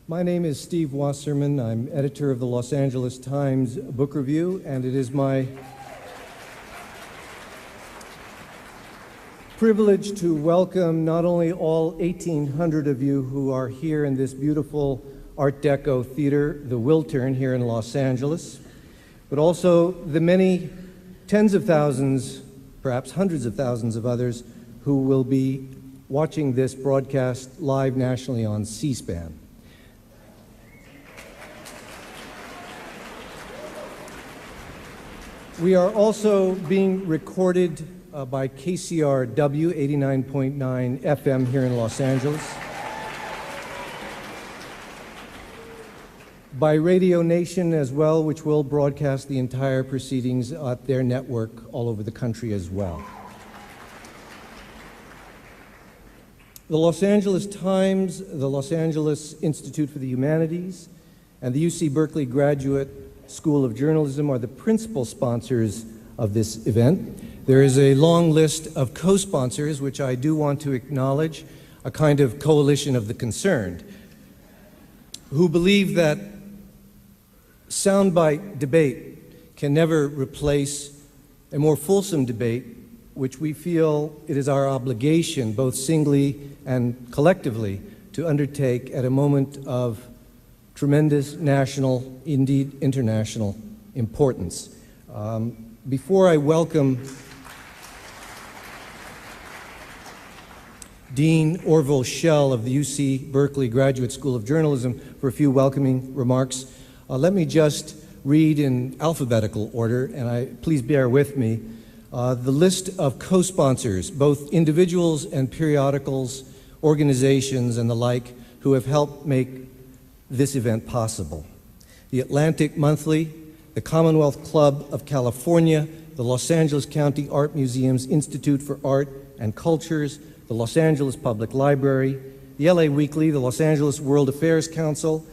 My name is Steve Wasserman. I'm editor of the Los Angeles Times Book Review, and it is my privilege to welcome not only all 1,800 of you who are here in this beautiful Art Deco theater, the Wiltern, here in Los Angeles, but also the many tens of thousands, perhaps hundreds of thousands of others who will be watching this broadcast live nationally on C-SPAN. We are also being recorded by KCRW 89.9 FM here in Los Angeles, by Radio Nation as well, which will broadcast the entire proceedings at their network all over the country as well. The Los Angeles Times, the Los Angeles Institute for the Humanities, and the UC Berkeley Graduate School of Journalism are the principal sponsors of this event. There is a long list of co-sponsors, which I do want to acknowledge, a kind of coalition of the concerned, who believe that soundbite debate can never replace a more fulsome debate, which we feel it is our obligation, both singly and collectively, to undertake at a moment of tremendous national, indeed international importance. Before I welcome Dean Orville Schell of the UC Berkeley Graduate School of Journalism for a few welcoming remarks, let me just read in alphabetical order, and please bear with me, the list of co-sponsors, both individuals and periodicals, organizations, and the like, who have helped make this event possible. The Atlantic Monthly, the Commonwealth Club of California, the Los Angeles County Art Museum's Institute for Art and Cultures, the Los Angeles Public Library, the LA Weekly, the Los Angeles World Affairs Council,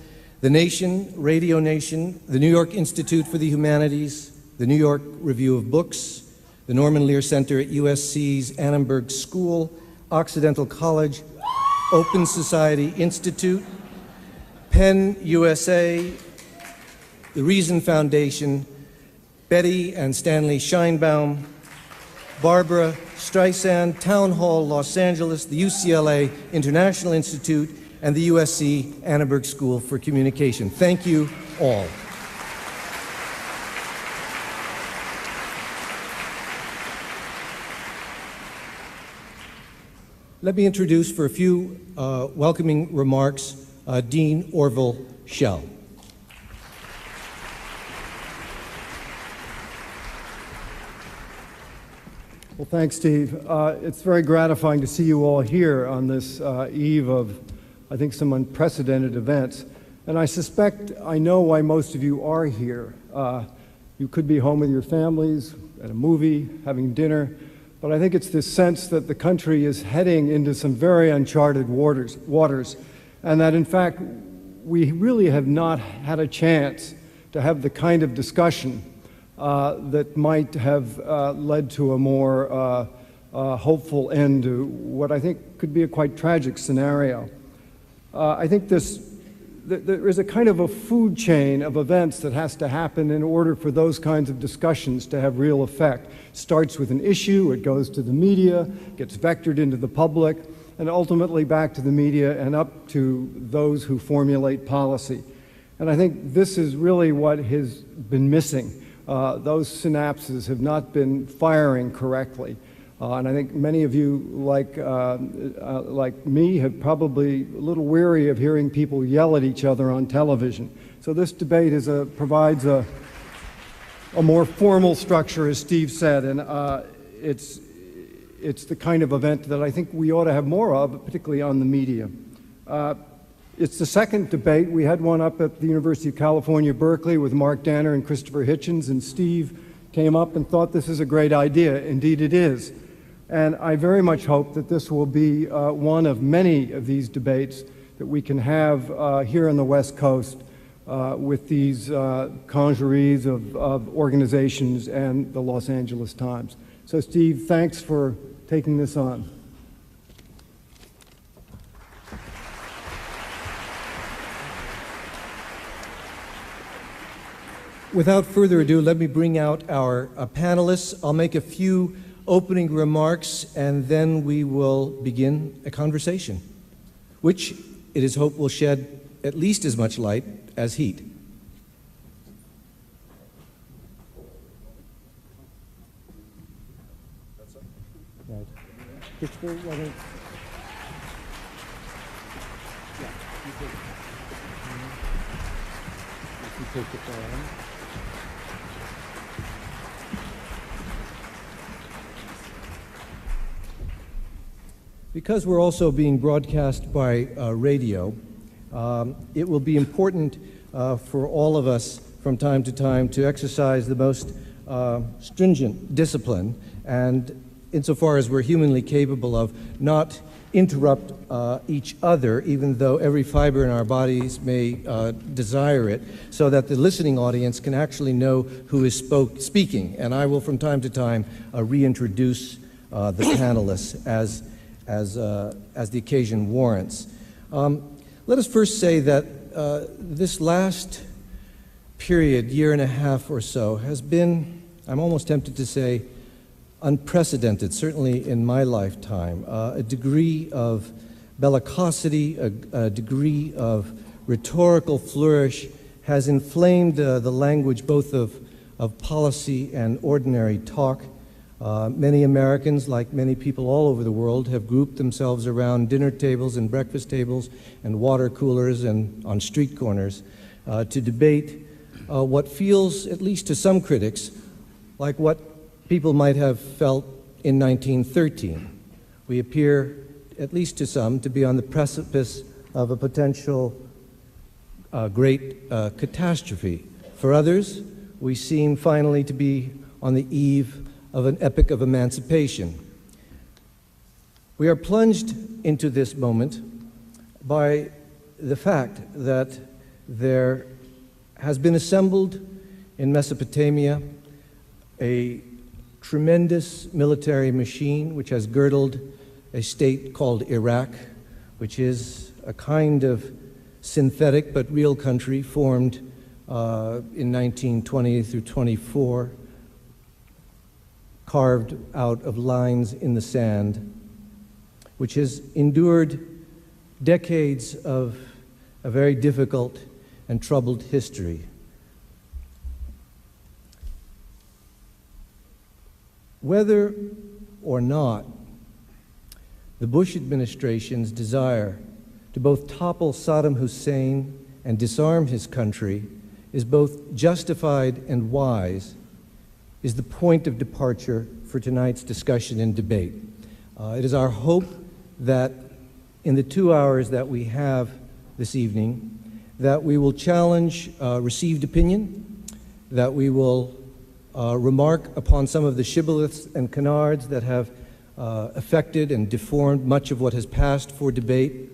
The Nation, Radio Nation, the New York Institute for the Humanities, the New York Review of Books, the Norman Lear Center at USC's Annenberg School, Occidental College, Open Society Institute, Penn USA, the Reason Foundation, Betty and Stanley Scheinbaum, Barbara Streisand, Town Hall Los Angeles, the UCLA International Institute, and the USC Annenberg School for Communication. Thank you all. Let me introduce for a few welcoming remarks Dean Orville Schell. Well, thanks, Steve. It's very gratifying to see you all here on this eve of, I think, some unprecedented events. And I suspect I know why most of you are here. You could be home with your families, at a movie, having dinner, but I think it's this sense that the country is heading into some very uncharted waters, and that, in fact, we really have not had a chance to have the kind of discussion that might have led to a more hopeful end to what I think could be a quite tragic scenario. I think there is a kind of a food chain of events that has to happen in order for those kinds of discussions to have real effect. It starts with an issue, it goes to the media, gets vectored into the public, and ultimately back to the media and up to those who formulate policy. And I think this is really what has been missing. Those synapses have not been firing correctly. And I think many of you, like me, have probably a little weary of hearing people yell at each other on television. So this debate provides a more formal structure, as Steve said, and it's the kind of event that I think we ought to have more of, particularly on the media. It's the second debate. We had one up at the University of California, Berkeley, with Mark Danner and Christopher Hitchens, and Steve came up and thought this is a great idea. Indeed it is. And I very much hope that this will be one of many of these debates that we can have here on the West Coast with these congeries of organizations and the Los Angeles Times. So Steve, thanks for taking this on. Without further ado, let me bring out our panelists. I'll make a few opening remarks, and then we will begin a conversation, which it is hoped will shed at least as much light as heat. Right. Christopher, why don't you take the phone. Because we're also being broadcast by radio, it will be important for all of us from time to time to exercise the most stringent discipline, and insofar as we're humanly capable of, not interrupt each other, even though every fiber in our bodies may desire it, so that the listening audience can actually know who is speaking. And I will from time to time reintroduce the panelists as the occasion warrants. Let us first say that this last period, year and a half or so, has been, I'm almost tempted to say, unprecedented, certainly in my lifetime. A degree of bellicosity, a degree of rhetorical flourish has inflamed the language both of policy and ordinary talk. Many Americans, like many people all over the world, have grouped themselves around dinner tables and breakfast tables and water coolers and on street corners to debate what feels, at least to some critics, like what people might have felt in 1913. We appear, at least to some, to be on the precipice of a potential great catastrophe. For others, we seem finally to be on the eve of an epic of emancipation. We are plunged into this moment by the fact that there has been assembled in Mesopotamia a tremendous military machine which has girdled a state called Iraq, which is a kind of synthetic but real country formed in 1920 through 24, carved out of lines in the sand, which has endured decades of a very difficult and troubled history. Whether or not the Bush administration's desire to both topple Saddam Hussein and disarm his country is both justified and wise is the point of departure for tonight's discussion and debate. It is our hope that in the 2 hours that we have this evening, that we will challenge received opinion, that we will remark upon some of the shibboleths and canards that have affected and deformed much of what has passed for debate,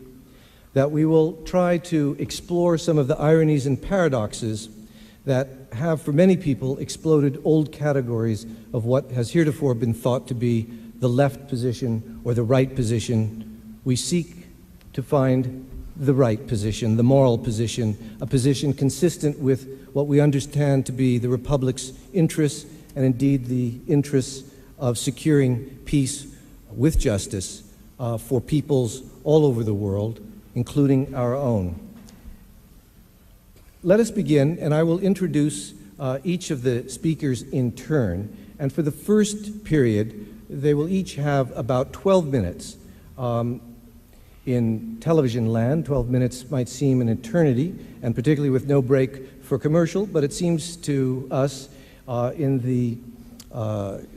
that we will try to explore some of the ironies and paradoxes that have, for many people, exploded old categories of what has heretofore been thought to be the left position or the right position. We seek to find the right position, the moral position, a position consistent with what we understand to be the Republic's interests and indeed the interests of securing peace with justice for peoples all over the world, including our own. Let us begin, and I will introduce each of the speakers in turn. And for the first period, they will each have about 12 minutes. In television land, 12 minutes might seem an eternity, and particularly with no break for commercial, but it seems to us in the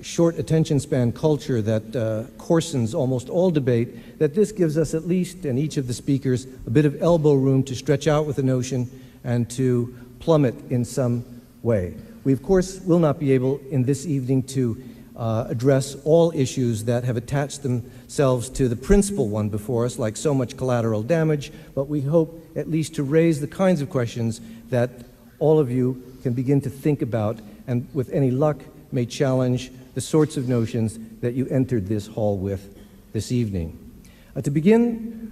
short attention span culture that coarsens almost all debate, that this gives us at least, and each of the speakers, a bit of elbow room to stretch out with a notion and to plummet in some way. We, of course, will not be able in this evening to address all issues that have attached themselves to the principal one before us, like so much collateral damage, but we hope at least to raise the kinds of questions that all of you can begin to think about, and with any luck may challenge the sorts of notions that you entered this hall with this evening. To begin,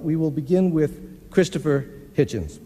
we will begin with Christopher Hitchens.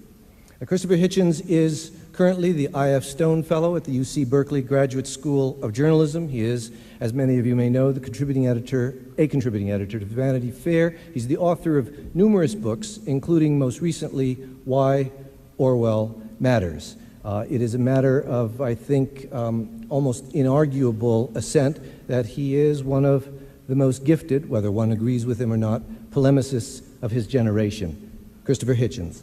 Christopher Hitchens is currently the I.F. Stone Fellow at the UC Berkeley Graduate School of Journalism. He is, as many of you may know, a contributing editor to Vanity Fair. He's the author of numerous books, including most recently, Why Orwell Matters. It is a matter of, I think, almost inarguable assent that he is one of the most gifted, whether one agrees with him or not, polemicists of his generation. Christopher Hitchens.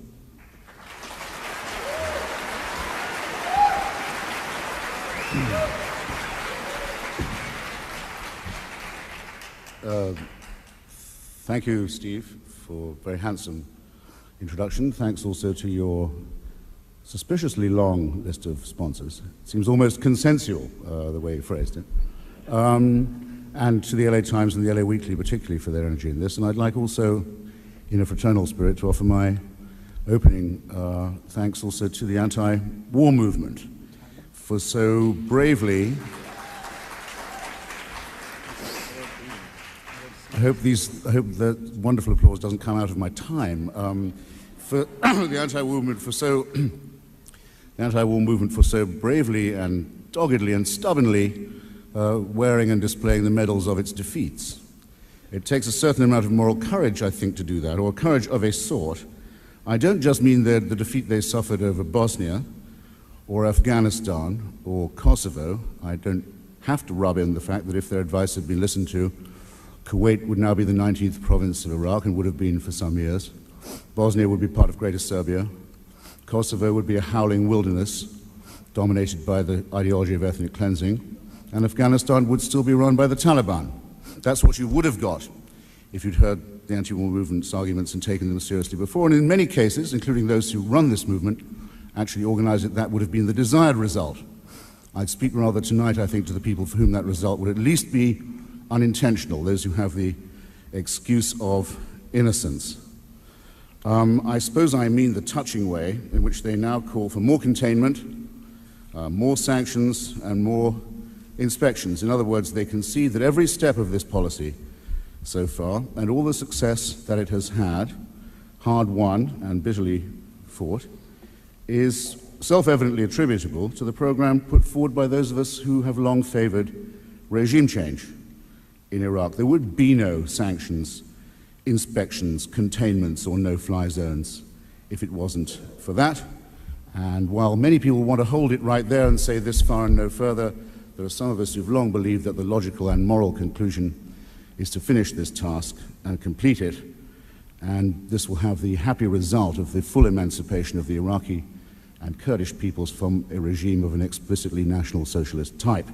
Thank you, Steve, for a very handsome introduction. Thanks also to your suspiciously long list of sponsors. It seems almost consensual, the way you phrased it. And to the LA Times and the LA Weekly particularly for their energy in this. And I'd like also, in a fraternal spirit, to offer my opening thanks also to the anti-war movement for so bravely... I hope that wonderful applause doesn't come out of my time. For the anti-war movement for so bravely and doggedly and stubbornly wearing and displaying the medals of its defeats. It takes a certain amount of moral courage, I think, to do that, or courage of a sort. I don't just mean the defeat they suffered over Bosnia or Afghanistan or Kosovo. I don't have to rub in the fact that if their advice had been listened to, Kuwait would now be the 19th province of Iraq and would have been for some years. Bosnia would be part of Greater Serbia. Kosovo would be a howling wilderness dominated by the ideology of ethnic cleansing. And Afghanistan would still be run by the Taliban. That's what you would have got if you'd heard the anti-war movement's arguments and taken them seriously before. And in many cases, including those who run this movement, actually organize it, that would have been the desired result. I'd speak rather tonight, I think, to the people for whom that result would at least be unintentional, those who have the excuse of innocence. I suppose I mean the touching way in which they now call for more containment, more sanctions, and more inspections. In other words, they concede that every step of this policy so far, and all the success that it has had, hard won and bitterly fought, is self-evidently attributable to the program put forward by those of us who have long favored regime change in Iraq. There would be no sanctions, inspections, containments, or no-fly zones if it wasn't for that. And while many people want to hold it right there and say this far and no further, there are some of us who've long believed that the logical and moral conclusion is to finish this task and complete it. And this will have the happy result of the full emancipation of the Iraqi and Kurdish peoples from a regime of an explicitly National Socialist type.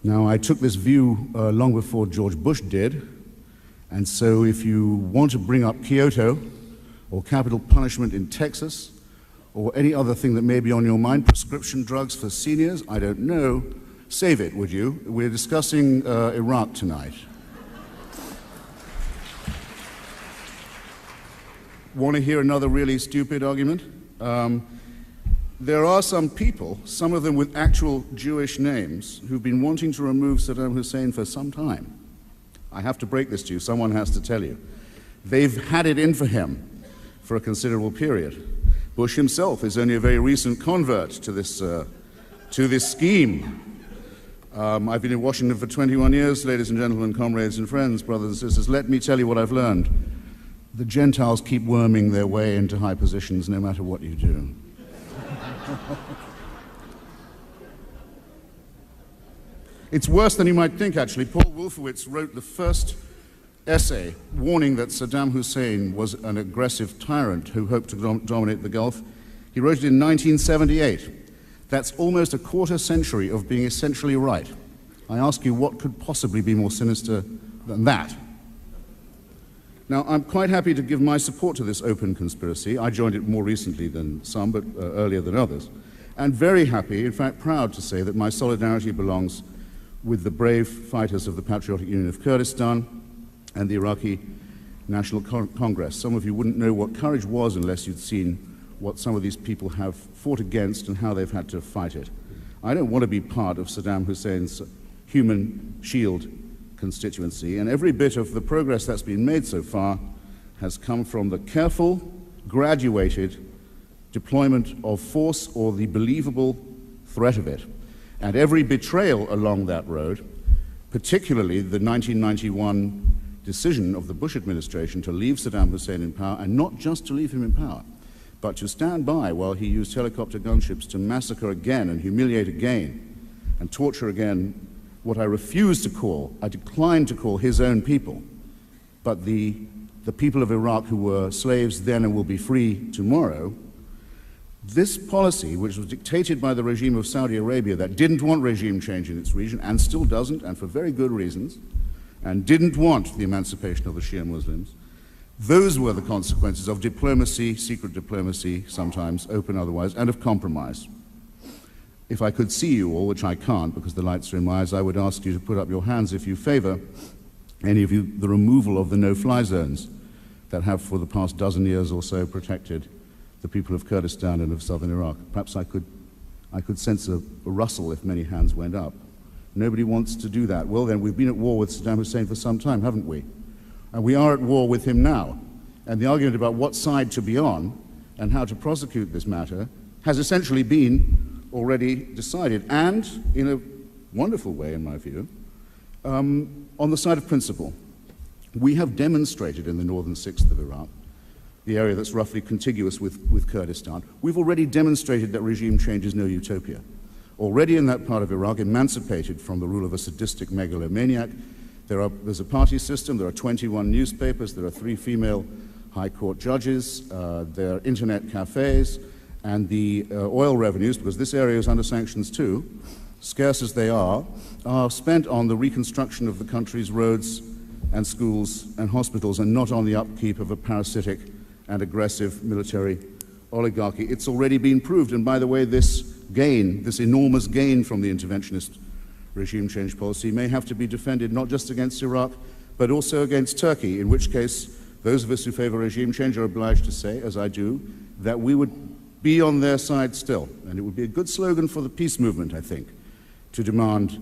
Now, I took this view long before George Bush did, and so if you want to bring up Kyoto or capital punishment in Texas or any other thing that may be on your mind, prescription drugs for seniors, I don't know, save it, would you? We're discussing Iraq tonight. Want to hear another really stupid argument? There are some people, some of them with actual Jewish names, who've been wanting to remove Saddam Hussein for some time. I have to break this to you, someone has to tell you. They've had it in for him for a considerable period. Bush himself is only a very recent convert to this scheme. I've been in Washington for 21 years, ladies and gentlemen, comrades and friends, brothers and sisters. Let me tell you what I've learned. The Gentiles keep worming their way into high positions no matter what you do. It's worse than you might think, actually. Paul Wolfowitz wrote the first essay warning that Saddam Hussein was an aggressive tyrant who hoped to dominate the Gulf. He wrote it in 1978. That's almost a quarter century of being essentially right. I ask you, what could possibly be more sinister than that? Now, I'm quite happy to give my support to this open conspiracy. I joined it more recently than some, but earlier than others. And very happy, in fact proud to say that my solidarity belongs with the brave fighters of the Patriotic Union of Kurdistan and the Iraqi National Congress. Some of you wouldn't know what courage was unless you'd seen what some of these people have fought against and how they've had to fight it. I don't want to be part of Saddam Hussein's human shield constituency, and every bit of the progress that's been made so far has come from the careful, graduated, deployment of force or the believable threat of it. And every betrayal along that road, particularly the 1991 decision of the Bush administration to leave Saddam Hussein in power, and not just to leave him in power, but to stand by while he used helicopter gunships to massacre again and humiliate again and torture again what I refuse to call, I decline to call his own people, but the people of Iraq who were slaves then and will be free tomorrow. This policy, which was dictated by the regime of Saudi Arabia that didn't want regime change in its region, and still doesn't, and for very good reasons, and didn't want the emancipation of the Shia Muslims, those were the consequences of diplomacy, secret diplomacy, sometimes open otherwise, and of compromise. If I could see you all, which I can't because the lights are in my eyes, I would ask you to put up your hands if you favor, any of you, the removal of the no-fly zones that have for the past dozen years or so protected the people of Kurdistan and of southern Iraq. Perhaps I could sense a rustle if many hands went up. Nobody wants to do that. Well then, we've been at war with Saddam Hussein for some time, haven't we? And we are at war with him now. And the argument about what side to be on and how to prosecute this matter has essentially been already decided, and in a wonderful way, in my view, on the side of principle. We have demonstrated in the northern sixth of Iraq, the area that's roughly contiguous with Kurdistan, we've already demonstrated that regime change is no utopia. Already in that part of Iraq, emancipated from the rule of a sadistic megalomaniac, there's a party system, there are 21 newspapers, there are 3 female high court judges, there are internet cafes, and the oil revenues, because this area is under sanctions too, scarce as they are spent on the reconstruction of the country's roads and schools and hospitals, and not on the upkeep of a parasitic and aggressive military oligarchy. It's already been proved, and by the way, this gain, this enormous gain from the interventionist regime change policy may have to be defended not just against Iraq, but also against Turkey, in which case those of us who favor regime change are obliged to say, as I do, that we would be on their side still. And it would be a good slogan for the peace movement, I think, to demand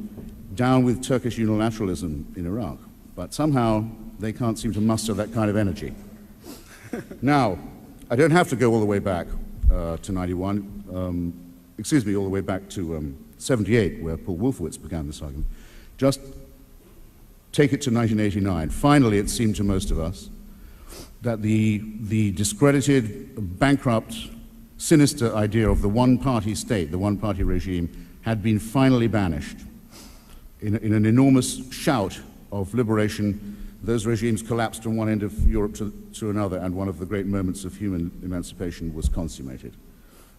down with Turkish unilateralism in Iraq. But somehow they can't seem to muster that kind of energy. Now, I don't have to go all the way back to 91, all the way back to 78, where Paul Wolfowitz began this argument. Just take it to 1989. Finally, it seemed to most of us that the discredited, bankrupt, sinister idea of the one-party state, the one-party regime, had been finally banished. In an enormous shout of liberation, those regimes collapsed from one end of Europe to another, and one of the great moments of human emancipation was consummated.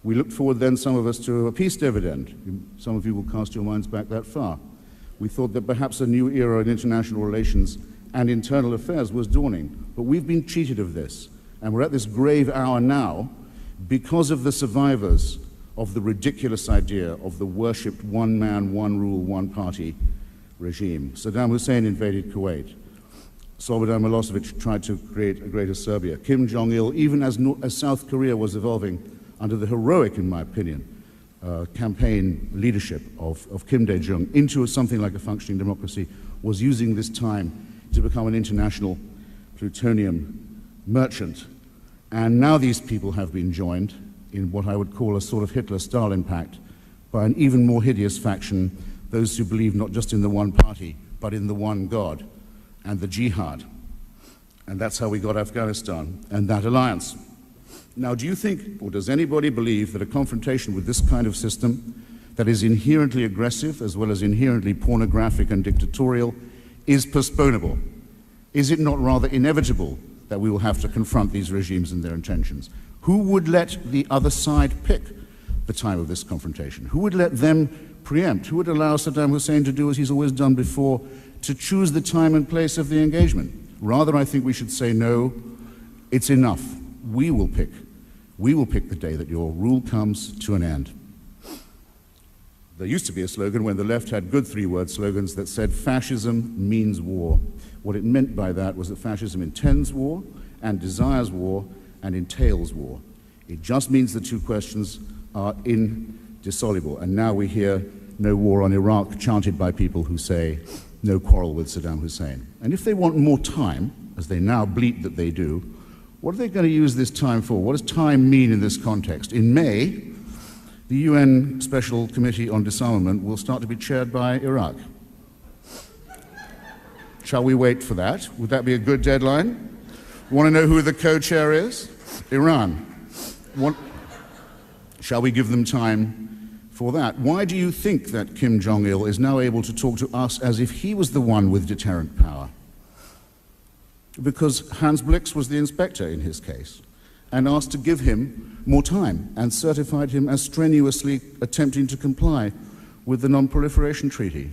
We looked forward then, some of us, to a peace dividend. Some of you will cast your minds back that far. We thought that perhaps a new era in international relations and internal affairs was dawning. But we've been cheated of this, and we're at this grave hour now because of the survivors of the ridiculous idea of the worshipped one man, one rule, one party regime. Saddam Hussein invaded Kuwait. Slobodan Milosevic tried to create a greater Serbia. Kim Jong-il, even as South Korea was evolving under the heroic, in my opinion, campaign leadership of Kim Dae-jung into something like a functioning democracy, was using this time to become an international plutonium merchant. And now these people have been joined in what I would call a sort of Hitler-Stalin pact by an even more hideous faction, those who believe not just in the one party, but in the one God and the jihad. And that's how we got Afghanistan and that alliance. Now, do you think, or does anybody believe, that a confrontation with this kind of system that is inherently aggressive as well as inherently pornographic and dictatorial is postponable? Is it not rather inevitable that we will have to confront these regimes and their intentions? Who would let the other side pick the time of this confrontation? Who would let them preempt? Who would allow Saddam Hussein to do as he's always done before, to choose the time and place of the engagement? Rather, I think we should say, no, it's enough. We will pick the day that your rule comes to an end. There used to be a slogan when the left had good three-word slogans that said fascism means war. What it meant by that was that fascism intends war and desires war and entails war. It just means the two questions are indissoluble. And now we hear no war on Iraq chanted by people who say no quarrel with Saddam Hussein. And if they want more time, as they now bleat that they do, What are they going to use this time for? What does time mean in this context? In May, the UN Special Committee on Disarmament will start to be chaired by Iraq. Shall we wait for that? Would that be a good deadline? Want to know who the co-chair is? Iran. Shall we give them time for that? Why do you think that Kim Jong-il is now able to talk to us as if he was the one with deterrent power? Because Hans Blix was the inspector in his case and asked to give him more time and certified him as strenuously attempting to comply with the Non-Proliferation Treaty.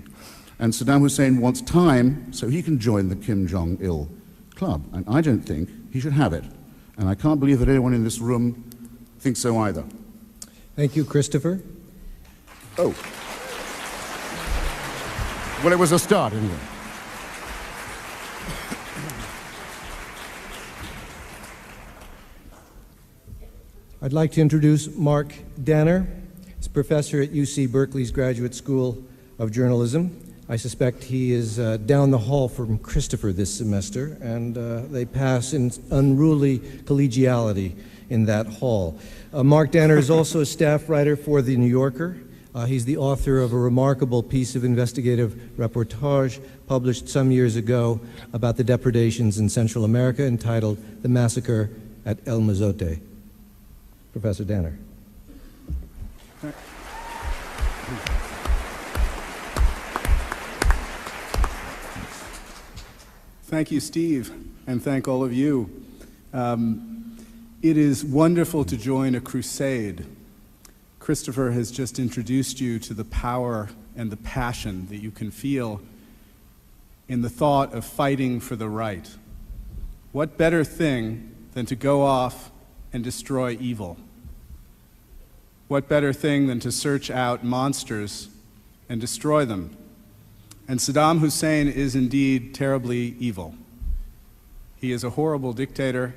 And Saddam Hussein wants time so he can join the Kim Jong-il club. And I don't think he should have it. And I can't believe that anyone in this room thinks so either. Thank you, Christopher. Oh. Well, it was a start, anyway. I'd like to introduce Mark Danner. He's professor at UC Berkeley's Graduate School of Journalism. I suspect he is down the hall from Christopher this semester, and they pass in unruly collegiality in that hall. Mark Danner is also a staff writer for The New Yorker. He's the author of a remarkable piece of investigative reportage published some years ago about the depredations in Central America entitled The Massacre at El Mozote. Professor Danner. Thank you, Steve, and thank all of you. It is wonderful to join a crusade. Christopher has just introduced you to the power and the passion that you can feel in the thought of fighting for the right. What better thing than to go off and destroy evil? What better thing than to search out monsters and destroy them? And Saddam Hussein is indeed terribly evil. He is a horrible dictator.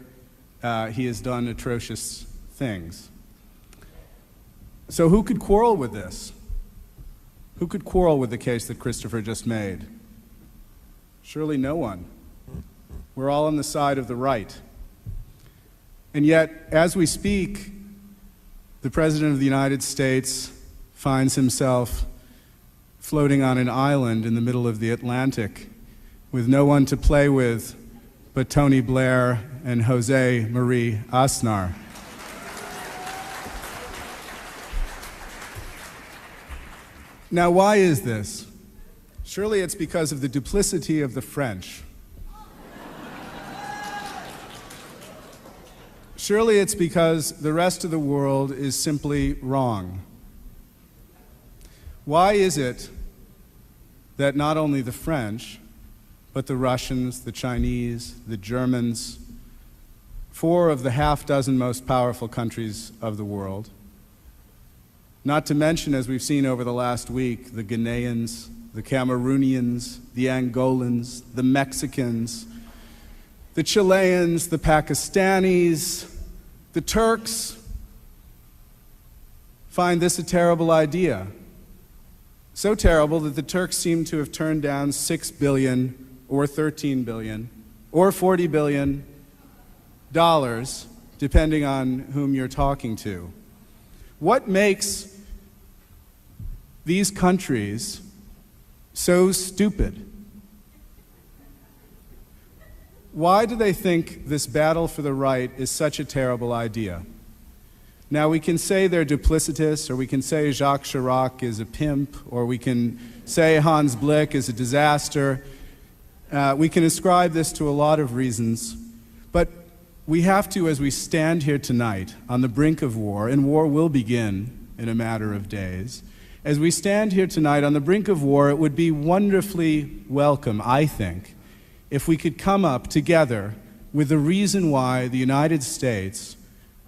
He has done atrocious things. So who could quarrel with this? Who could quarrel with the case that Christopher just made? Surely no one. We're all on the side of the right. And yet, as we speak, the President of the United States finds himself floating on an island in the middle of the Atlantic with no one to play with but Tony Blair and Jose Marie Aznar. Now, why is this? Surely it's because of the duplicity of the French. Surely it's because the rest of the world is simply wrong. Why is it that not only the French, but the Russians, the Chinese, the Germans, 4 of the half-dozen most powerful countries of the world, not to mention, as we've seen over the last week, the Ghanaians, the Cameroonians, the Angolans, the Mexicans, the Chileans, the Pakistanis, the Turks, find this a terrible idea. So terrible that the Turks seem to have turned down $6 billion or $13 billion or $40 billion, depending on whom you're talking to. What makes these countries so stupid? Why do they think this battle for the right is such a terrible idea? Now, we can say they're duplicitous, or we can say Jacques Chirac is a pimp, or we can say Hans Blix is a disaster. We can ascribe this to a lot of reasons, but we have to, as we stand here tonight on the brink of war, and war will begin in a matter of days, as we stand here tonight on the brink of war, it would be wonderfully welcome, I think, if we could come up together with the reason why the United States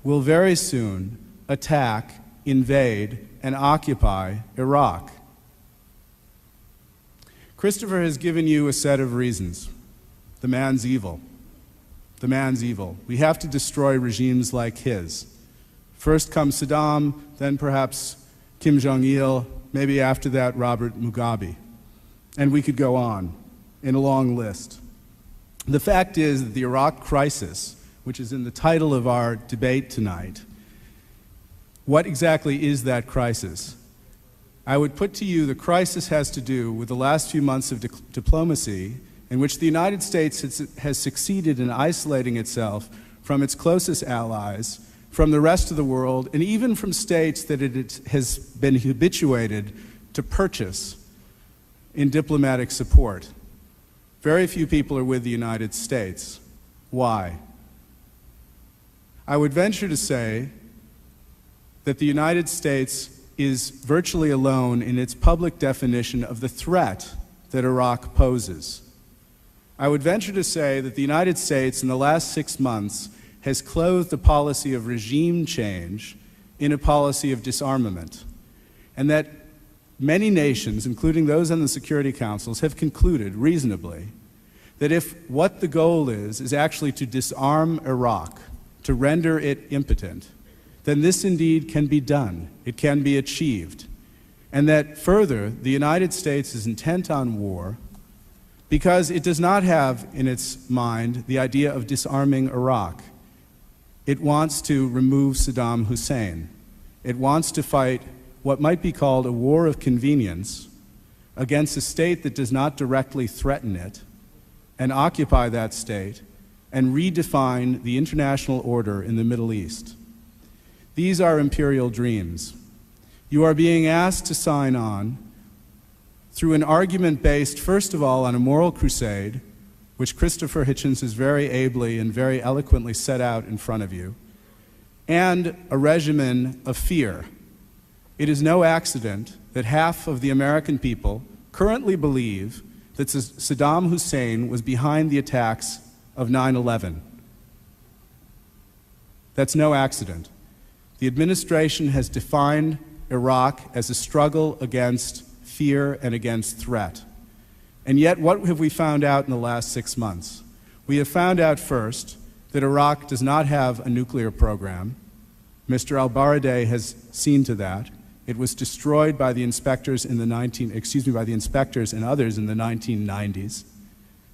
will very soon attack, invade, and occupy Iraq. Christopher has given you a set of reasons. The man's evil. The man's evil. We have to destroy regimes like his. First comes Saddam, then perhaps Kim Jong-il, maybe after that Robert Mugabe. And we could go on in a long list. The fact is that the Iraq crisis which is in the title of our debate tonight, what exactly is that crisis? I would put to you the crisis has to do with the last few months of diplomacy in which the United States has succeeded in isolating itself from its closest allies, from the rest of the world, and even from states that it has been habituated to purchase in diplomatic support. Very few people are with the United States. Why? I would venture to say that the United States is virtually alone in its public definition of the threat that Iraq poses. I would venture to say that the United States in the last 6 months has clothed a policy of regime change in a policy of disarmament, and that many nations, including those on the Security Councils, have concluded reasonably that if what the goal is actually to disarm Iraq, to render it impotent, then this indeed can be done. It can be achieved. And that further, the United States is intent on war because it does not have in its mind the idea of disarming Iraq. It wants to remove Saddam Hussein. It wants to fight what might be called a war of convenience against a state that does not directly threaten it, and occupy that state and redefine the international order in the Middle East. These are imperial dreams. You are being asked to sign on through an argument based, first of all, on a moral crusade, which Christopher Hitchens has very ably and very eloquently set out in front of you, and a regimen of fear. It is no accident that half of the American people currently believe that Saddam Hussein was behind the attacks of 9/11. That's no accident. The administration has defined Iraq as a struggle against fear and against threat. And yet, what have we found out in the last 6 months? We have found out first that Iraq does not have a nuclear program. Mr. al-Baradei has seen to that. It was destroyed by the inspectors in the by the inspectors and others in the 1990s.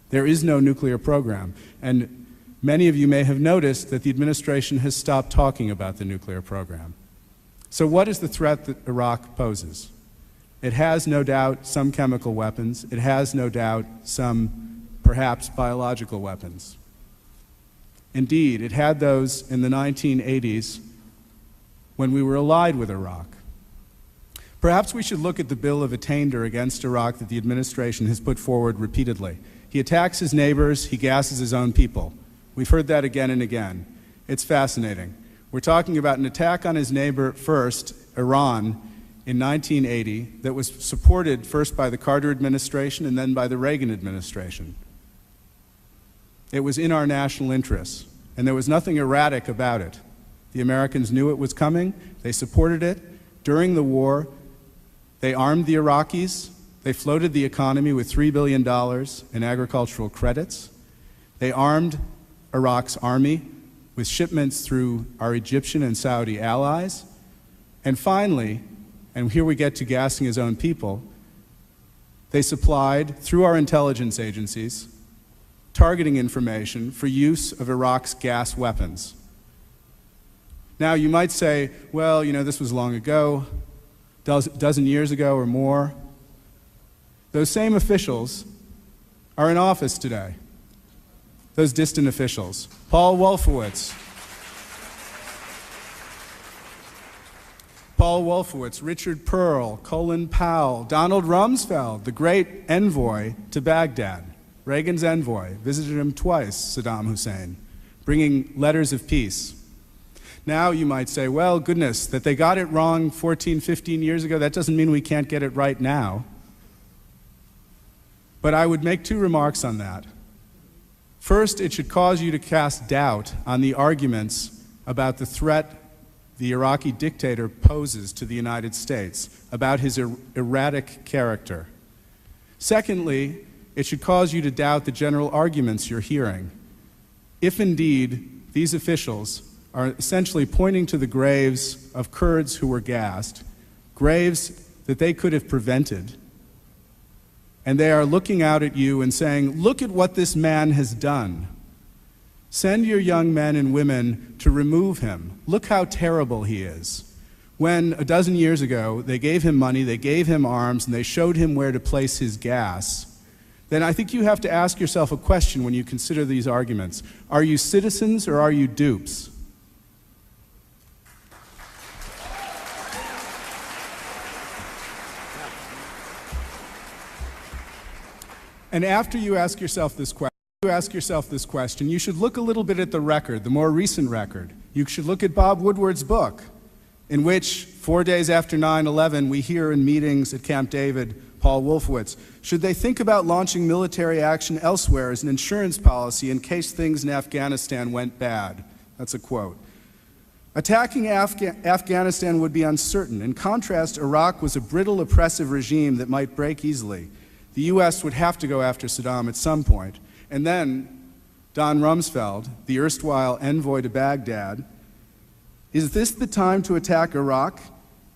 There is no nuclear program. And many of you may have noticed that the administration has stopped talking about the nuclear program. So what is the threat that Iraq poses? It has no doubt some chemical weapons. It has no doubt some, perhaps, biological weapons. Indeed, it had those in the 1980s when we were allied with Iraq. Perhaps we should look at the bill of attainder against Iraq that the administration has put forward repeatedly. He attacks his neighbors, he gasses his own people. We've heard that again and again. It's fascinating. We're talking about an attack on his neighbor first, Iran, in 1980, that was supported first by the Carter administration and then by the Reagan administration. It was in our national interests, and there was nothing erratic about it. The Americans knew it was coming, they supported it. During the war, they armed the Iraqis, they floated the economy with $3 billion in agricultural credits. They armed Iraq's army with shipments through our Egyptian and Saudi allies. And finally, and here we get to gassing his own people, they supplied, through our intelligence agencies, targeting information for use of Iraq's gas weapons. Now, you might say, well, you know, this was long ago, dozen years ago or more. Those same officials are in office today. Those distant officials. Paul Wolfowitz, Richard Pearl, Colin Powell, Donald Rumsfeld, the great envoy to Baghdad, Reagan's envoy, visited him twice, Saddam Hussein, bringing letters of peace. Now you might say, well, goodness, that they got it wrong 14, 15 years ago, that doesn't mean we can't get it right now. But I would make two remarks on that. First, it should cause you to cast doubt on the arguments about the threat the Iraqi dictator poses to the United States, about his erratic character. Secondly, it should cause you to doubt the general arguments you're hearing. If indeed these officials are essentially pointing to the graves of Kurds who were gassed, graves that they could have prevented, and they are looking out at you and saying, look at what this man has done. Send your young men and women to remove him. Look how terrible he is. When a dozen years ago they gave him money, they gave him arms, and they showed him where to place his gas, then I think you have to ask yourself a question when you consider these arguments. Are you citizens or are you dupes? And after you ask yourself this question, you should look a little bit at the record, the more recent record. You should look at Bob Woodward's book, in which 4 days after 9/11, we hear in meetings at Camp David, Paul Wolfowitz, should they think about launching military action elsewhere as an insurance policy in case things in Afghanistan went bad? That's a quote. Attacking Afghanistan would be uncertain. In contrast, Iraq was a brittle, oppressive regime that might break easily. The U.S. would have to go after Saddam at some point. And then Don Rumsfeld, the erstwhile envoy to Baghdad, is this the time to attack Iraq?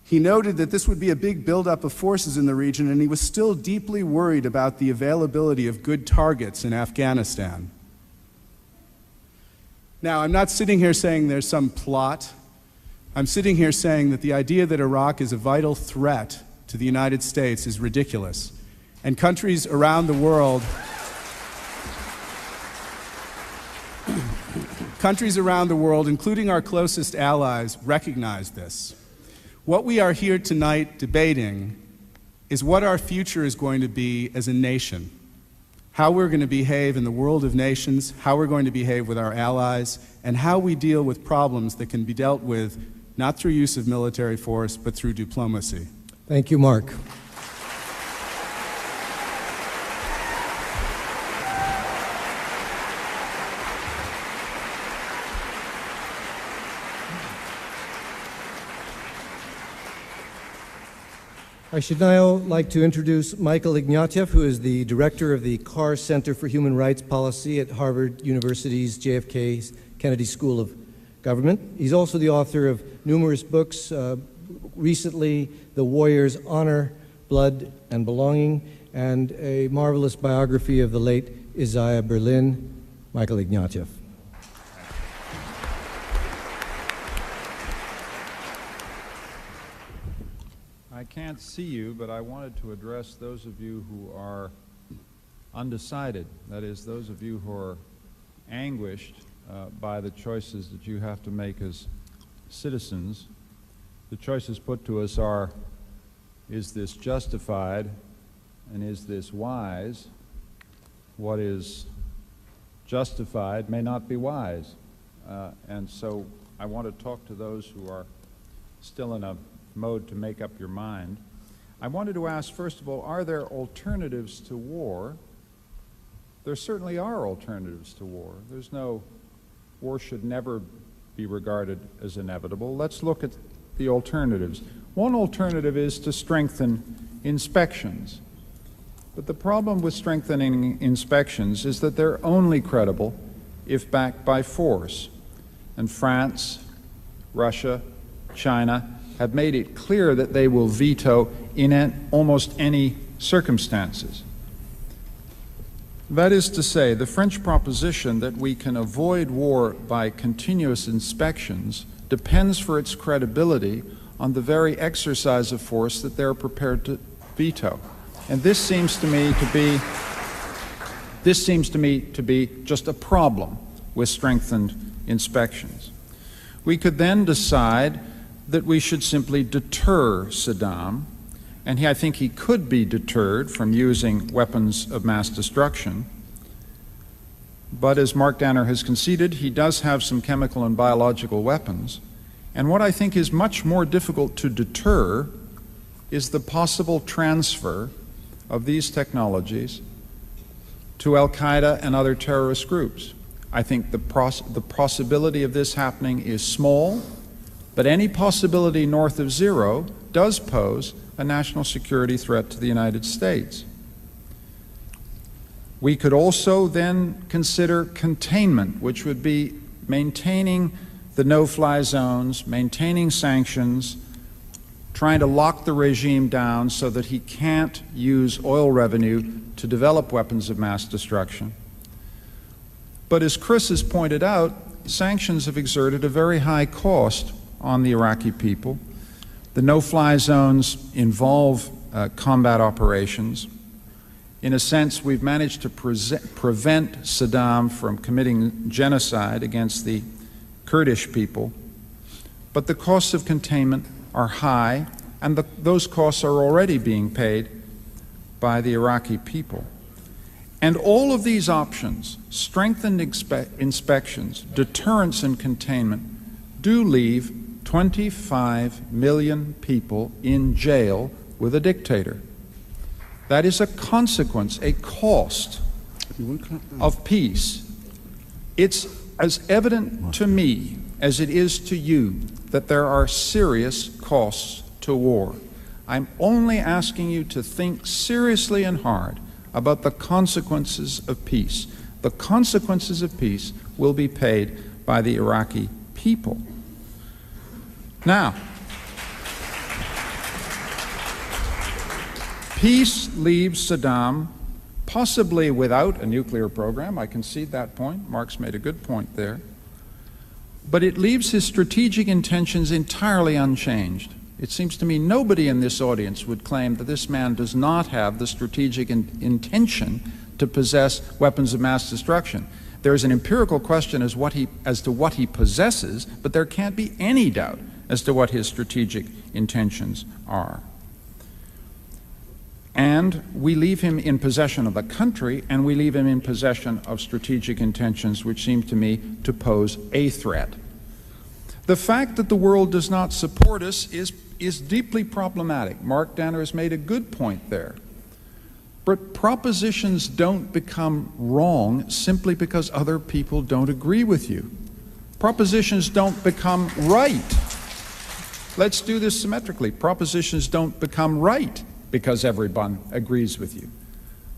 He noted that this would be a big buildup of forces in the region, and he was still deeply worried about the availability of good targets in Afghanistan. Now, I'm not sitting here saying there's some plot. I'm sitting here saying that the idea that Iraq is a vital threat to the United States is ridiculous. And countries around the world including our closest allies, recognize this. What we are here tonight debating is what our future is going to be as a nation, how we're going to behave in the world of nations, how we're going to behave with our allies, and how we deal with problems that can be dealt with not through use of military force, but through diplomacy. Thank you, Mark. I should now like to introduce Michael Ignatieff, who is the director of the Carr Center for Human Rights Policy at Harvard University's JFK Kennedy School of Government. He's also the author of numerous books, recently The Warrior's Honor, Blood, and Belonging, and a marvelous biography of the late Isaiah Berlin. Michael Ignatieff. I can't see you, but I wanted to address those of you who are undecided. That is, those of you who are anguished by the choices that you have to make as citizens. The choices put to us are, is this justified and is this wise? What is justified may not be wise. And so I want to talk to those who are still in a mode to make up your mind. I wanted to ask, first of all, are there alternatives to war? There certainly are alternatives to war. There's no, war should never be regarded as inevitable. Let's look at the alternatives. One alternative is to strengthen inspections. But the problem with strengthening inspections is that they're only credible if backed by force. And France, Russia, China have made it clear that they will veto in almost any circumstances. That is to say, the French proposition that we can avoid war by continuous inspections depends for its credibility on the very exercise of force that they're prepared to veto. And this seems to me to be just a problem with strengthened inspections. We could then decide that we should simply deter Saddam, and I think he could be deterred from using weapons of mass destruction. But as Mark Danner has conceded, he does have some chemical and biological weapons. And what I think is much more difficult to deter is the possible transfer of these technologies to Al-Qaeda and other terrorist groups. I think the possibility of this happening is small, but any possibility north of zero does pose a national security threat to the United States. We could also then consider containment, which would be maintaining the no-fly zones, maintaining sanctions, trying to lock the regime down so that he can't use oil revenue to develop weapons of mass destruction. But as Chris has pointed out, sanctions have exerted a very high cost on the Iraqi people. The no-fly zones involve combat operations. In a sense, we've managed to prevent Saddam from committing genocide against the Kurdish people, but the costs of containment are high, and those costs are already being paid by the Iraqi people. And all of these options, strengthened inspections, deterrence and containment, do leave 25 million people in jail with a dictator. That is a consequence, a cost of peace. It's as evident to me as it is to you that there are serious costs to war. I'm only asking you to think seriously and hard about the consequences of peace. The consequences of peace will be paid by the Iraqi people. Now, peace leaves Saddam possibly without a nuclear program. I concede that point. Mark's made a good point there. But it leaves his strategic intentions entirely unchanged. It seems to me nobody in this audience would claim that this man does not have the strategic intention to possess weapons of mass destruction. There is an empirical question as to what he possesses, but there can't be any doubt as to what his strategic intentions are. And we leave him in possession of the country, and we leave him in possession of strategic intentions which seem to me to pose a threat. The fact that the world does not support us is deeply problematic. Mark Danner has made a good point there. But propositions don't become wrong simply because other people don't agree with you. Propositions don't become right. Let's do this symmetrically. Propositions don't become right because everyone agrees with you.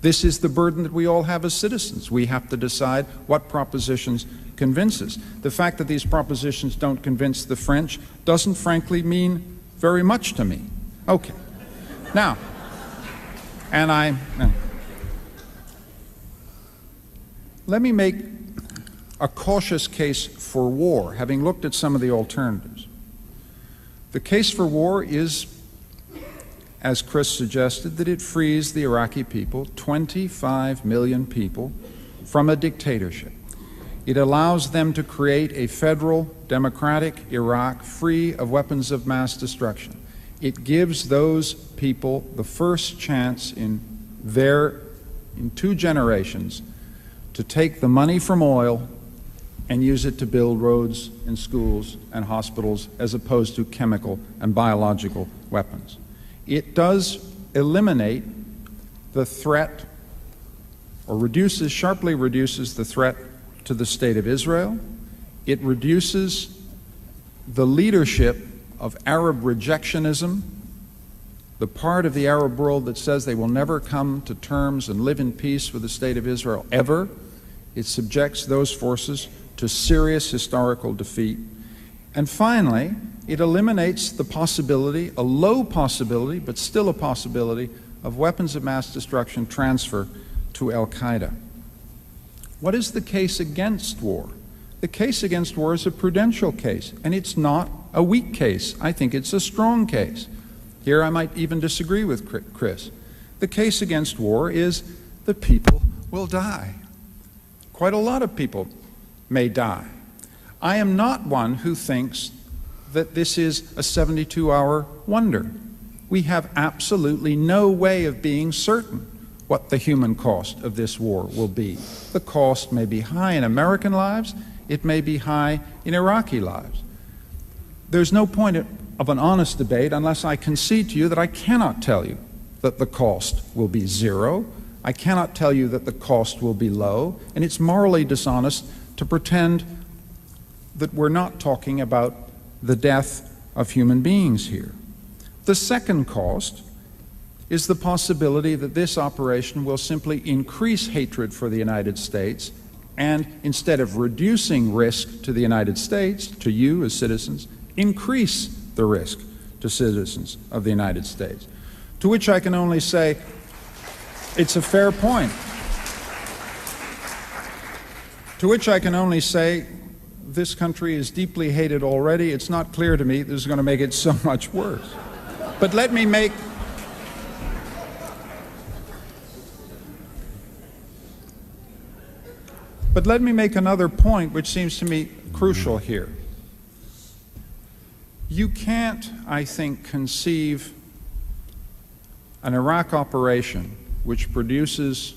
This is the burden that we all have as citizens. We have to decide what propositions convince us. The fact that these propositions don't convince the French doesn't frankly mean very much to me. Okay. Now, let me make a cautious case for war, having looked at some of the alternatives. The case for war is, as Chris suggested, that it frees the Iraqi people, 25 million people, from a dictatorship. It allows them to create a federal, democratic Iraq free of weapons of mass destruction. It gives those people the first chance in 2 generations to take the money from oil and use it to build roads and schools and hospitals as opposed to chemical and biological weapons. It does eliminate the threat, or sharply reduces the threat to the State of Israel. It reduces the leadership of Arab rejectionism, the part of the Arab world that says they will never come to terms and live in peace with the State of Israel ever. It subjects those forces to serious historical defeat. And finally, it eliminates the possibility, a low possibility, but still a possibility, of weapons of mass destruction transfer to Al-Qaeda. What is the case against war? The case against war is a prudential case, and it's not a weak case. I think it's a strong case. Here I might even disagree with Chris. The case against war is that people will die. Quite a lot of people may die. I am not one who thinks that this is a 72-hour wonder. We have absolutely no way of being certain what the human cost of this war will be. The cost may be high in American lives, it may be high in Iraqi lives. There's no point of an honest debate unless I concede to you that I cannot tell you that the cost will be zero. I cannot tell you that the cost will be low, and it's morally dishonest to pretend that we're not talking about the death of human beings here. The second cost is the possibility that this operation will simply increase hatred for the United States, and instead of reducing risk to the United States, to you as citizens, increase the risk to citizens of the United States. To which I can only say, it's a fair point. To which I can only say, this country is deeply hated already. It's not clear to me this is going to make it so much worse. But let me make another point which seems to me crucial here. You can't, I think, conceive an Iraq operation which produces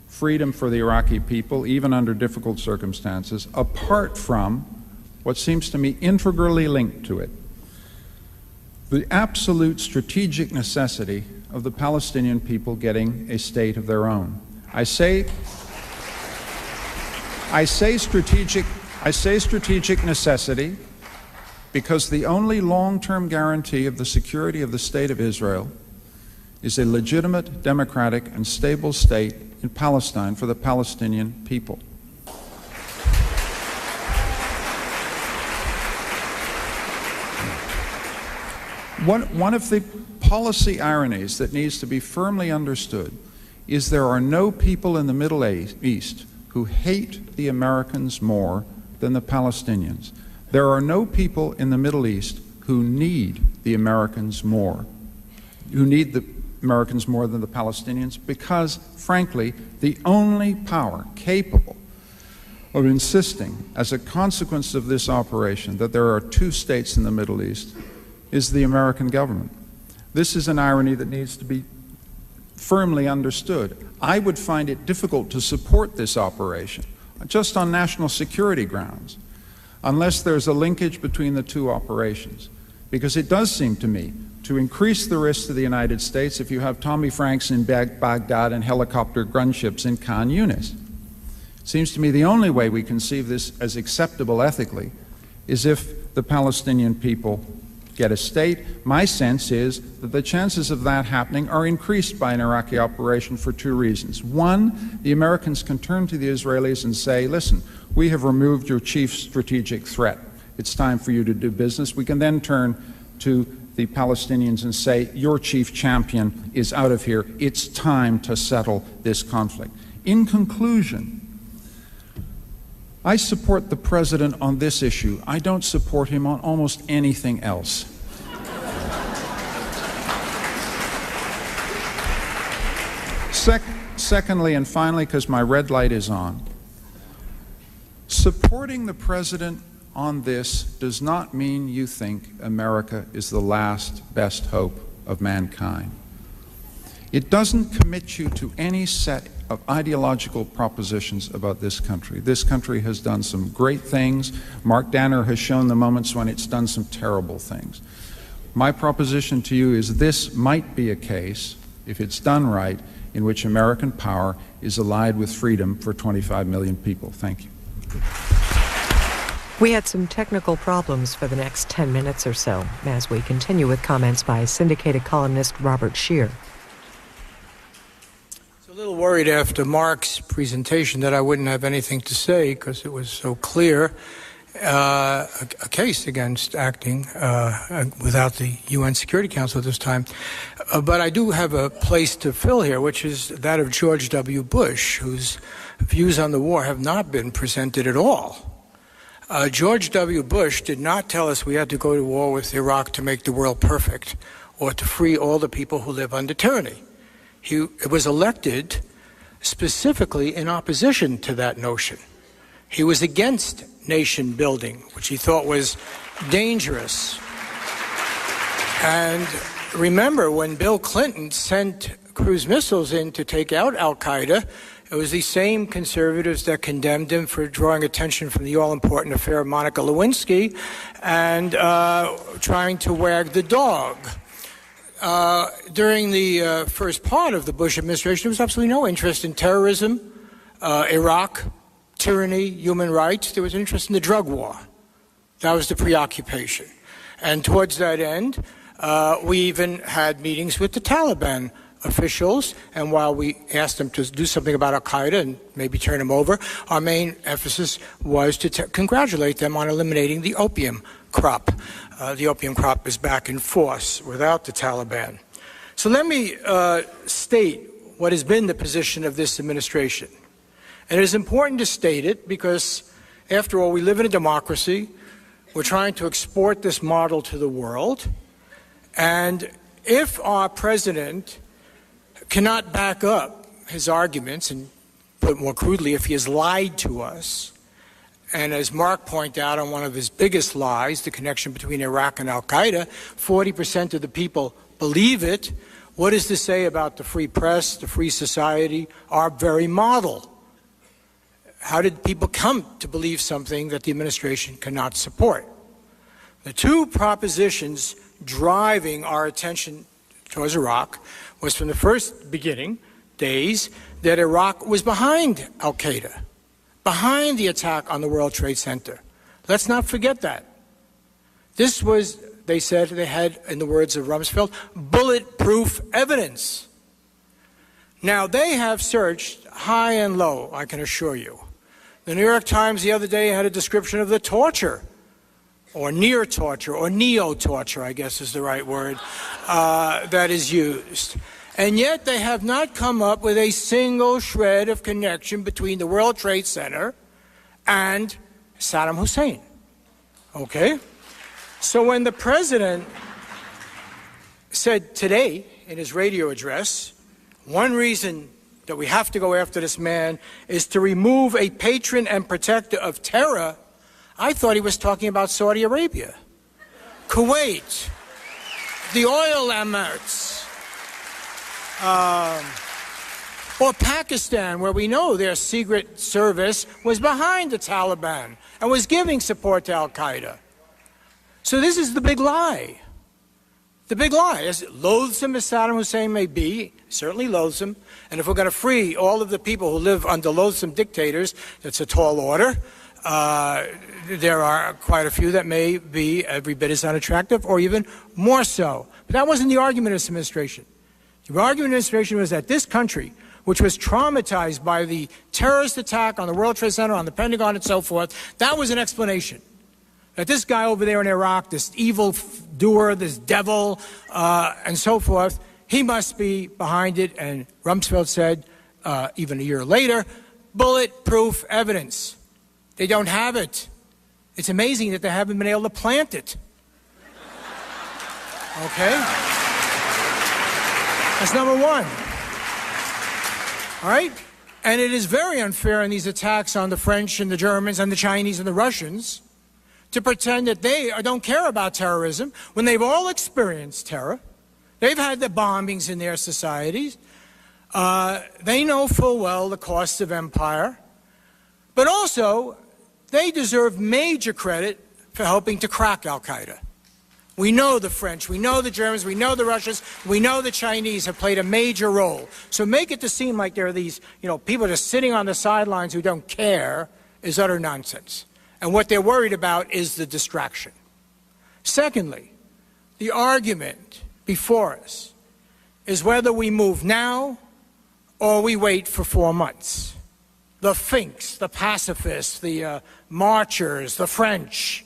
freedom for the Iraqi people, even under difficult circumstances, apart from what seems to me integrally linked to it, the absolute strategic necessity of the Palestinian people getting a state of their own. I say strategic necessity because the only long-term guarantee of the security of the State of Israel is a legitimate, democratic, and stable state in Palestine for the Palestinian people. One of the policy ironies that needs to be firmly understood is there are no people in the Middle East who hate the Americans more than the Palestinians. There are no people in the Middle East who need the Americans more, than the Palestinians, because, frankly, the only power capable of insisting, as a consequence of this operation, that there are two states in the Middle East is the American government. This is an irony that needs to be firmly understood. I would find it difficult to support this operation, just on national security grounds, unless there's a linkage between the two operations, because it does seem to me to increase the risk to the United States if you have Tommy Franks in Baghdad and helicopter gunships in Khan Yunis. It seems to me the only way we conceive this as acceptable ethically is if the Palestinian people get a state. My sense is that the chances of that happening are increased by an Iraqi operation for two reasons. One, the Americans can turn to the Israelis and say, listen, we have removed your chief strategic threat. It's time for you to do business. We can then turn to the Palestinians and say, your chief champion is out of here. It's time to settle this conflict. In conclusion, I support the president on this issue. I don't support him on almost anything else. Secondly, and finally, because my red light is on, supporting the president on this does not mean you think America is the last best hope of mankind. It doesn't commit you to any set of ideological propositions about this country. This country has done some great things. Mark Danner has shown the moments when it's done some terrible things. My proposition to you is this might be a case, if it's done right, in which American power is allied with freedom for 25 million people. Thank you. We had some technical problems for the next 10 minutes or so as we continue with comments by syndicated columnist Robert Scheer. A little worried after Mark's presentation that I wouldn't have anything to say because it was so clear, a case against acting without the UN Security Council at this time. But I do have a place to fill here, which is that of George W. Bush, whose views on the war have not been presented at all. George W. Bush did not tell us we had to go to war with Iraq to make the world perfect or to free all the people who live under tyranny. He was elected specifically in opposition to that notion. He was against nation building, which he thought was dangerous. And remember, when Bill Clinton sent cruise missiles in to take out al-Qaeda, it was the same conservatives that condemned him for drawing attention from the all-important affair of Monica Lewinsky and trying to wag the dog. During the first part of the Bush administration, there was absolutely no interest in terrorism, Iraq, tyranny, human rights. There was interest in the drug war. That was the preoccupation. And towards that end, we even had meetings with the Taliban officials, and while we asked them to do something about al-Qaeda and maybe turn them over, our main emphasis was to congratulate them on eliminating the opium crop. The opium crop is back in force without the Taliban. So let me state what has been the position of this administration. And it is important to state it because, after all, we live in a democracy. We're trying to export this model to the world. And if our president cannot back up his arguments, and put it more crudely, if he has lied to us, and as Mark pointed out on one of his biggest lies, the connection between Iraq and al-Qaeda, 40% of the people believe it. What does this say about the free press, the free society, our very model? How did people come to believe something that the administration cannot support? The two propositions driving our attention towards Iraq was from the first beginning days that Iraq was behind al-Qaeda, behind the attack on the World Trade Center. Let's not forget that. This was, they said, they had, in the words of Rumsfeld, bulletproof evidence. Now, they have searched high and low, I can assure you. The New York Times the other day had a description of the torture, or near torture, or neo-torture, I guess is the right word, that is used. And yet they have not come up with a single shred of connection between the World Trade Center and Saddam Hussein. Okay? So when the president said today in his radio address, one reason that we have to go after this man is to remove a patron and protector of terror, I thought he was talking about Saudi Arabia, Kuwait, the oil emirates, or Pakistan, where we know their secret service was behind the Taliban and was giving support to al-Qaeda. So this is the big lie. The big lie, as loathsome as Saddam Hussein may be, certainly loathsome, and if we're going to free all of the people who live under loathsome dictators, that's a tall order. There are quite a few that may be every bit as unattractive or even more so. But that wasn't the argument of this administration. The argument of the administration was that this country, which was traumatized by the terrorist attack on the World Trade Center, on the Pentagon and so forth, that was an explanation. That this guy over there in Iraq, this evil doer, this devil, and so forth, he must be behind it. And Rumsfeld said, even a year later, bulletproof evidence. They don't have it. It's amazing that they haven't been able to plant it. Okay? That's number one. All right? And it is very unfair in these attacks on the French and the Germans and the Chinese and the Russians to pretend that they don't care about terrorism when they've all experienced terror. They've had the bombings in their societies. They know full well the costs of empire. But also, they deserve major credit for helping to crack al-Qaeda. We know the French, we know the Germans, we know the Russians, we know the Chinese have played a major role. So make it to seem like there are these, people just sitting on the sidelines who don't care is utter nonsense. And what they're worried about is the distraction. Secondly, the argument before us is whether we move now or we wait for 4 months. The Finks, the pacifists, the marchers, the French,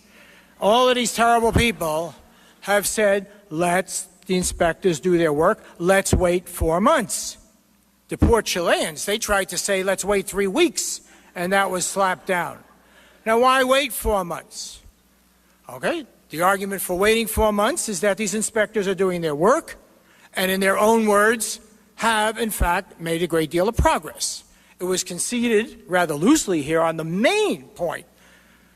all of these terrible people have said, let's the inspectors do their work, let's wait 4 months. The poor Chileans, they tried to say, let's wait 3 weeks, and that was slapped down. Now, why wait 4 months? Okay, the argument for waiting 4 months is that these inspectors are doing their work, and in their own words, have, in fact, made a great deal of progress. It was conceded rather loosely here on the main point.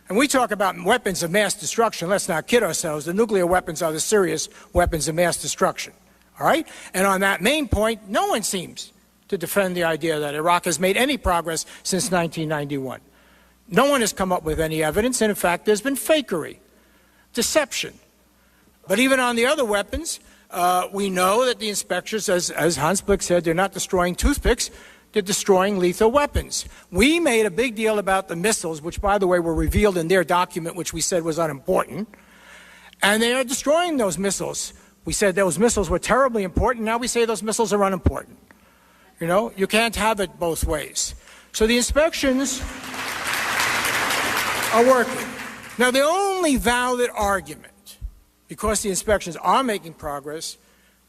And we talk about weapons of mass destruction. Let's not kid ourselves. The nuclear weapons are the serious weapons of mass destruction. All right? And on that main point, no one seems to defend the idea that Iraq has made any progress since 1991. No one has come up with any evidence, and in fact, there's been fakery, deception. But even on the other weapons, we know that the inspectors, as Hans Blick said, they're not destroying toothpicks, they're destroying lethal weapons. We made a big deal about the missiles, which, by the way, were revealed in their document, which we said was unimportant, and they are destroying those missiles. We said those missiles were terribly important, now we say those missiles are unimportant. You can't have it both ways. So the inspections are working. Now, the only valid argument, because the inspections are making progress,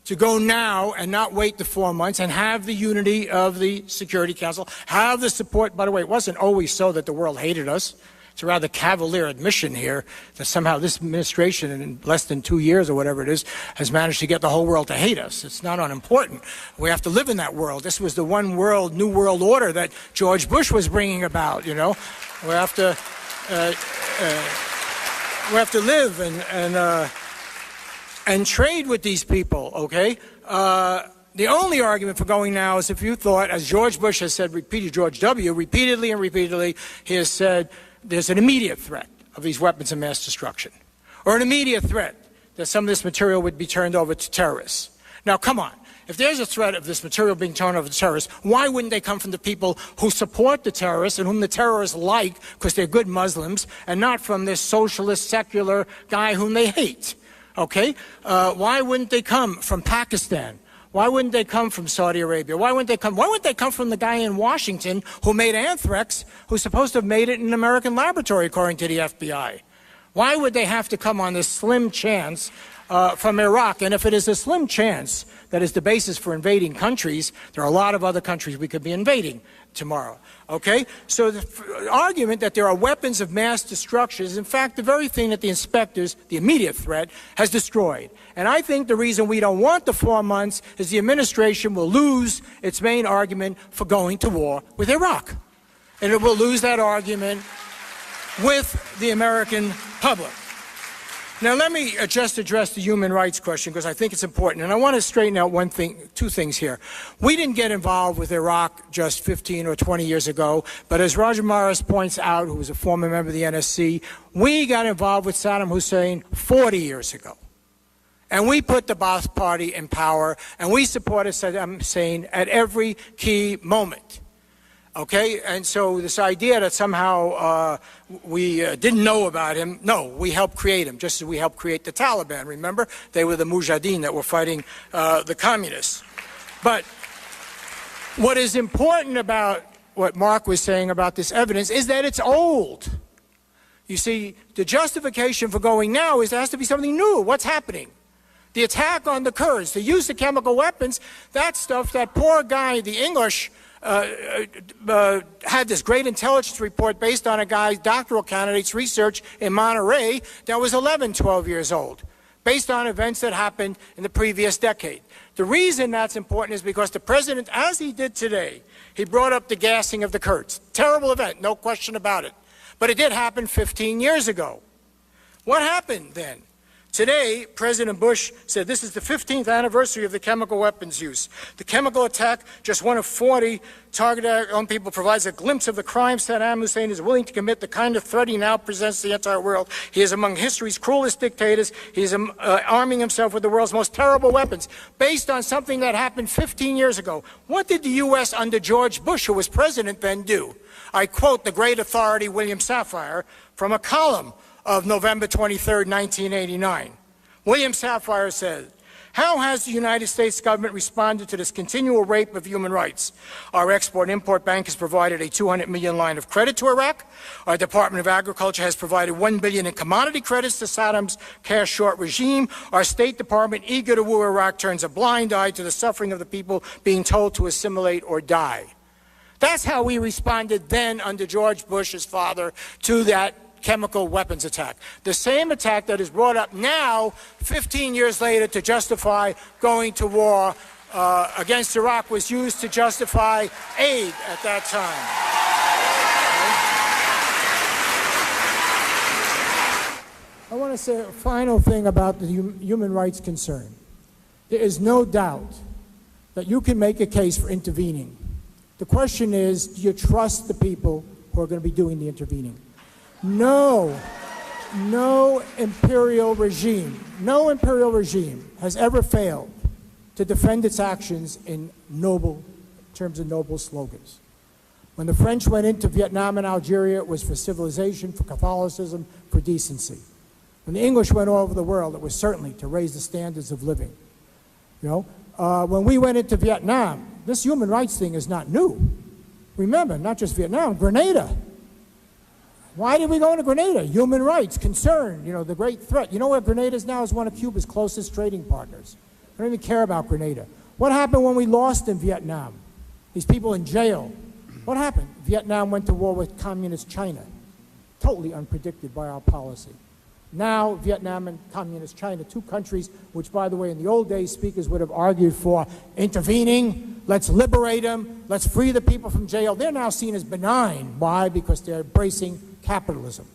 to go now and not wait the 4 months and have the unity of the Security Council, have the support. By the way, it wasn't always so that the world hated us. It's a rather cavalier admission here that somehow this administration, in less than 2 years or whatever it is, has managed to get the whole world to hate us. It's not unimportant. We have to live in that world. This was the one world, new world order that George Bush was bringing about, you know. We have to live and trade with these people, okay? The only argument for going now is if you thought, as George Bush has said, George W., repeatedly and repeatedly, he has said, there's an immediate threat of these weapons of mass destruction, or an immediate threat that some of this material would be turned over to terrorists. Now, come on. If there's a threat of this material being turned over to terrorists, why wouldn't they come from the people who support the terrorists and whom the terrorists like because they're good Muslims, and not from this socialist, secular guy whom they hate? Okay? Why wouldn't they come from Pakistan? Why wouldn't they come from Saudi Arabia? Why wouldn't they come from the guy in Washington who made anthrax, who's supposed to have made it in an American laboratory, according to the FBI? Why would they have to come on this slim chance from Iraq? And if it is a slim chance that is the basis for invading countries, there are a lot of other countries we could be invading tomorrow. Okay? So the argument that there are weapons of mass destruction is, in fact, the very thing that the inspectors, the immediate threat, has destroyed. And I think the reason we don't want the 4 months is the administration will lose its main argument for going to war with Iraq. And it will lose that argument with the American public. Now, let me just address the human rights question, because I think it's important. And I want to straighten out two things here. We didn't get involved with Iraq just 15 or 20 years ago, but as Roger Morris points out, who was a former member of the NSC, we got involved with Saddam Hussein 40 years ago. And we put the Ba'ath Party in power, and we supported Saddam Hussein at every key moment. Okay, and so this idea that somehow we didn't know about him, no, we helped create him, just as we helped create the Taliban. Remember? They were the Mujahideen that were fighting the communists. But what is important about what Mark was saying about this evidence is that it's old. You see, the justification for going now is there has to be something new. What's happening? The attack on the Kurds, the use of chemical weapons, that stuff, that poor guy, the English, had this great intelligence report based on a guy's doctoral candidate's research in Monterey that was 11, 12 years old, based on events that happened in the previous decade. The reason that's important is because the president, as he did today, he brought up the gassing of the Kurds. Terrible event, no question about it. But it did happen 15 years ago. What happened then? Today, President Bush said this is the 15th anniversary of the chemical weapons use. The chemical attack, just one of 40 targeted on people, provides a glimpse of the crime Saddam Hussein is willing to commit, the kind of threat he now presents to the entire world. He is among history's cruelest dictators. He is arming himself with the world's most terrible weapons, based on something that happened 15 years ago. What did the U.S. under George Bush, who was president then, do? I quote the great authority William Safire from a column of November 23, 1989. William Safire said, "How has the United States government responded to this continual rape of human rights? Our Export-Import Bank has provided a $200 million line of credit to Iraq. Our Department of Agriculture has provided $1 billion in commodity credits to Saddam's cash-short regime. Our State Department, eager to woo Iraq, turns a blind eye to the suffering of the people being told to assimilate or die." That's how we responded then under George Bush's father to that chemical weapons attack. The same attack that is brought up now, 15 years later, to justify going to war against Iraq was used to justify aid at that time. I want to say a final thing about the human rights concern. There is no doubt that you can make a case for intervening. The question is, do you trust the people who are going to be doing the intervening? No imperial regime has ever failed to defend its actions in terms of noble slogans. When the French went into Vietnam and Algeria, it was for civilization, for Catholicism, for decency. When the English went all over the world, it was certainly to raise the standards of living. You know, when we went into Vietnam, this human rights thing is not new. Remember, not just Vietnam, Grenada. Why did we go into Grenada? Human rights, concern, you know, the great threat. You know where Grenada is now? Is one of Cuba's closest trading partners. I don't even care about Grenada. What happened when we lost in Vietnam? These people in jail. What happened? Vietnam went to war with communist China. Totally unpredicted by our policy. Now, Vietnam and communist China, two countries which, by the way, in the old days, speakers would have argued for intervening, let's liberate them, let's free the people from jail. They're now seen as benign. Why? Because they're embracing capitalism.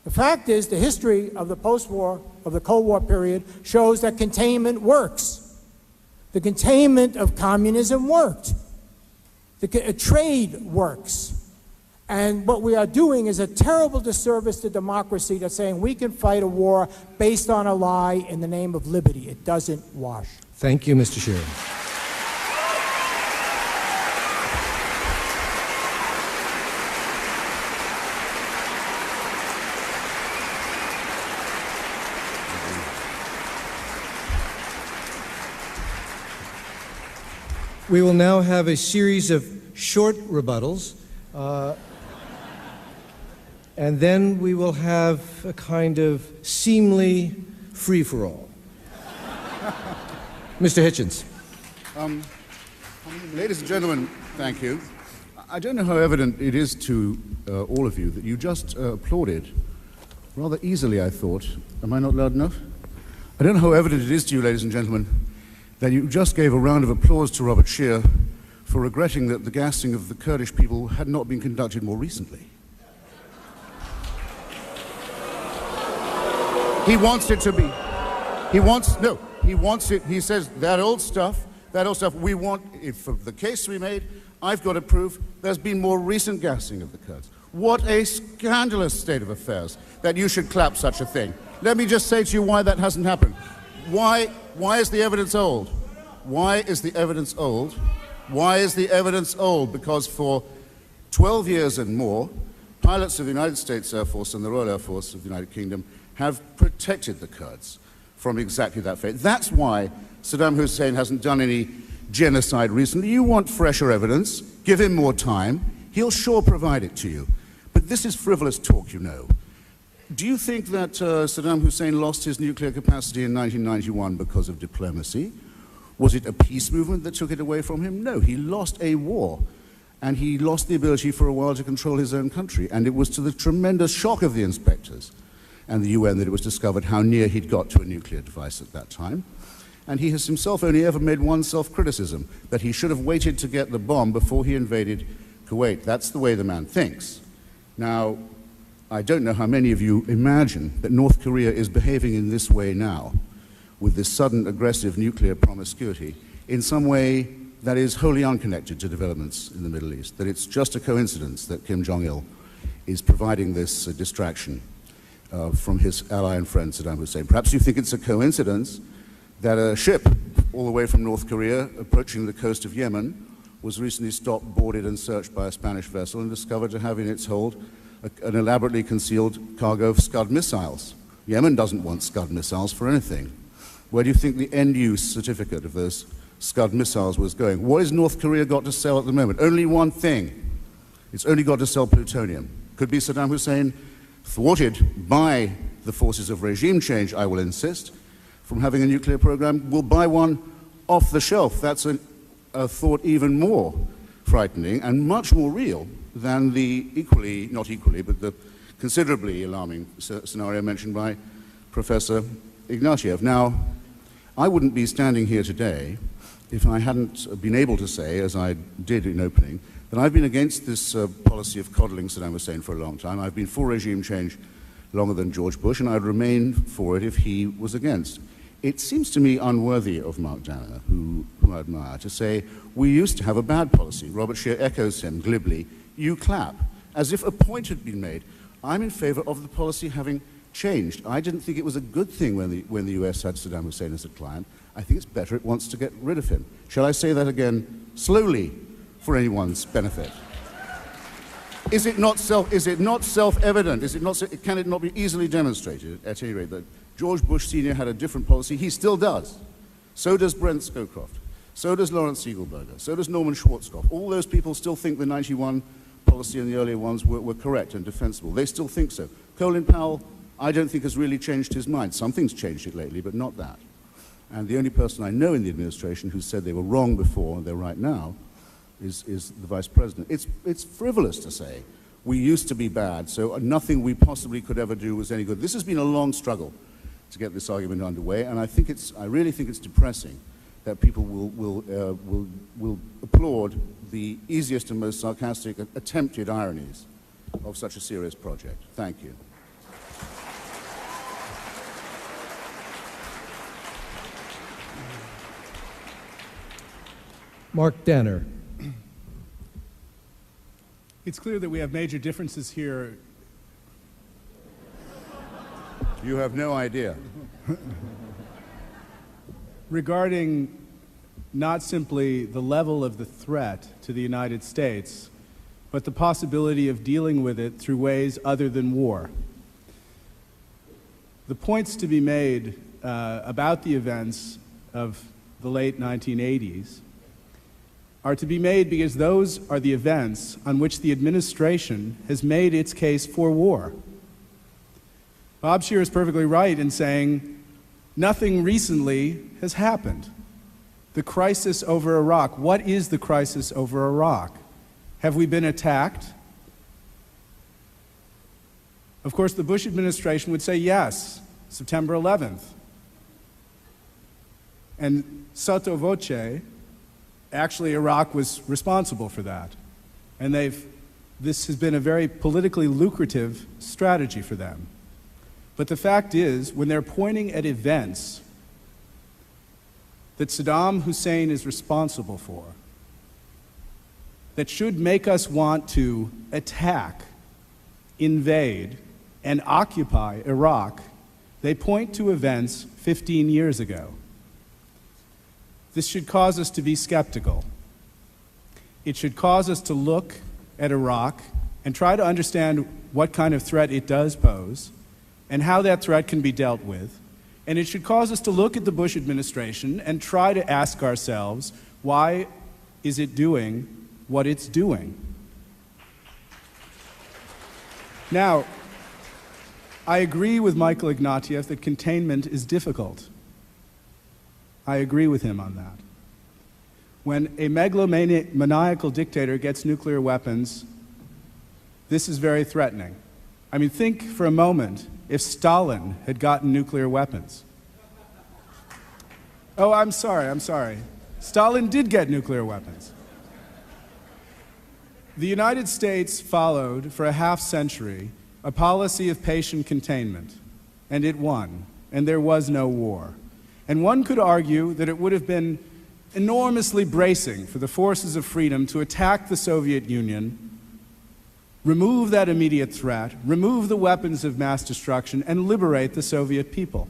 The fact is, the history of the post-war, of the Cold War period, shows that containment works. The containment of communism worked. The trade works. And what we are doing is a terrible disservice to democracy that's saying we can fight a war based on a lie in the name of liberty. It doesn't wash. Thank you, Mr. Shearer. We will now have a series of short rebuttals, and then we will have a kind of seemly free-for-all. Mr. Hitchens. Ladies and gentlemen, thank you. I don't know how evident it is to all of you that you just applauded rather easily, I thought. Am I not loud enough? I don't know how evident it is to you, ladies and gentlemen, that you just gave a round of applause to Robert Scheer for regretting that the gassing of the Kurdish people had not been conducted more recently. He wants it to be. He wants it. He says that old stuff, we want, if the case to be made, I've got to prove there's been more recent gassing of the Kurds. What a scandalous state of affairs that you should clap such a thing. Let me just say to you why that hasn't happened. Why is the evidence old? Why is the evidence old? Why is the evidence old? Because for 12 years and more, pilots of the United States Air Force and the Royal Air Force of the United Kingdom have protected the Kurds from exactly that fate. That's why Saddam Hussein hasn't done any genocide recently. You want fresher evidence, give him more time, he'll sure provide it to you. But this is frivolous talk, you know. Do you think that Saddam Hussein lost his nuclear capacity in 1991 because of diplomacy? Was it a peace movement that took it away from him? No, he lost a war, and he lost the ability for a while to control his own country, and it was to the tremendous shock of the inspectors and the UN that it was discovered how near he'd got to a nuclear device at that time. And he has himself only ever made one self-criticism, that he should have waited to get the bomb before he invaded Kuwait. That's the way the man thinks. Now, I don't know how many of you imagine that North Korea is behaving in this way now, with this sudden aggressive nuclear promiscuity, in some way that is wholly unconnected to developments in the Middle East, that it's just a coincidence that Kim Jong-il is providing this distraction from his ally and friend Saddam Hussein. Perhaps you think it's a coincidence that a ship all the way from North Korea approaching the coast of Yemen was recently stopped, boarded and searched by a Spanish vessel and discovered to have in its hold an elaborately concealed cargo of Scud missiles. Yemen doesn't want Scud missiles for anything. Where do you think the end-use certificate of those Scud missiles was going? What has North Korea got to sell at the moment? Only one thing. It's only got to sell plutonium. Could be Saddam Hussein, thwarted by the forces of regime change, I will insist, from having a nuclear program, will buy one off the shelf. That's a thought even more frightening and much more real than the equally, not equally, but the considerably alarming scenario mentioned by Professor Ignatieff. Now, I wouldn't be standing here today if I hadn't been able to say, as I did in opening, that I've been against this policy of coddling Saddam Hussein for a long time. I've been for regime change longer than George Bush, and I'd remain for it if he was against. It seems to me unworthy of Mark Danner, who I admire, to say, we used to have a bad policy. Robert Scheer echoes him glibly. You clap, as if a point had been made. I'm in favor of the policy having changed. I didn't think it was a good thing when the US had Saddam Hussein as a client. I think it's better it wants to get rid of him. Shall I say that again slowly for anyone's benefit? Is it not self-evident? Can it not be easily demonstrated, at any rate, that George Bush Sr. had a different policy? He still does. So does Brent Scowcroft. So does Lawrence Siegelberger. So does Norman Schwarzkopf. All those people still think the 91 policy and the earlier ones were correct and defensible. They still think so. Colin Powell, I don't think has really changed his mind. Something's changed it lately, but not that. And the only person I know in the administration who said they were wrong before and they're right now is the vice president. It's frivolous to say we used to be bad, so nothing we possibly could ever do was any good. This has been a long struggle to get this argument underway, and I really think it's depressing that people will applaud the easiest and most sarcastic attempted ironies of such a serious project. Thank you. Mark Danner. It's clear that we have major differences here. You have no idea. Regarding not simply the level of the threat to the United States, but the possibility of dealing with it through ways other than war. The points to be made about the events of the late 1980s are to be made because those are the events on which the administration has made its case for war. Bob Scheer is perfectly right in saying nothing recently has happened. The crisis over Iraq, what is the crisis over Iraq? Have we been attacked? Of course, the Bush administration would say yes, September 11th. And sotto voce, actually, Iraq was responsible for that. And this has been a very politically lucrative strategy for them. But the fact is, when they're pointing at events that Saddam Hussein is responsible for, that should make us want to attack, invade, and occupy Iraq, they point to events 15 years ago. This should cause us to be skeptical. It should cause us to look at Iraq and try to understand what kind of threat it does pose and how that threat can be dealt with. And it should cause us to look at the Bush administration and try to ask ourselves, why is it doing what it's doing? Now, I agree with Michael Ignatieff that containment is difficult. I agree with him on that. When a megalomaniacal dictator gets nuclear weapons, this is very threatening. I mean, think for a moment if Stalin had gotten nuclear weapons. Oh, I'm sorry. Stalin did get nuclear weapons. The United States followed for a half century a policy of patient containment, and it won, and there was no war. And one could argue that it would have been enormously bracing for the forces of freedom to attack the Soviet Union, remove that immediate threat, remove the weapons of mass destruction, and liberate the Soviet people.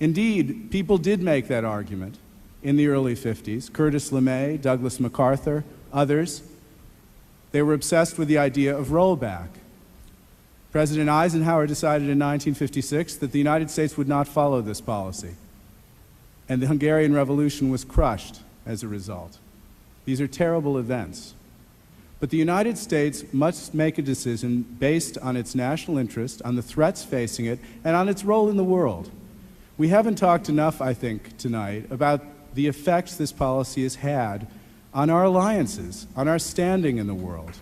Indeed, people did make that argument in the early 50s. Curtis LeMay, Douglas MacArthur, others. They were obsessed with the idea of rollback. President Eisenhower decided in 1956 that the United States would not follow this policy. And the Hungarian Revolution was crushed as a result. These are terrible events. But the United States must make a decision based on its national interest, on the threats facing it, and on its role in the world. We haven't talked enough, I think, tonight about the effects this policy has had on our alliances, on our standing in the world.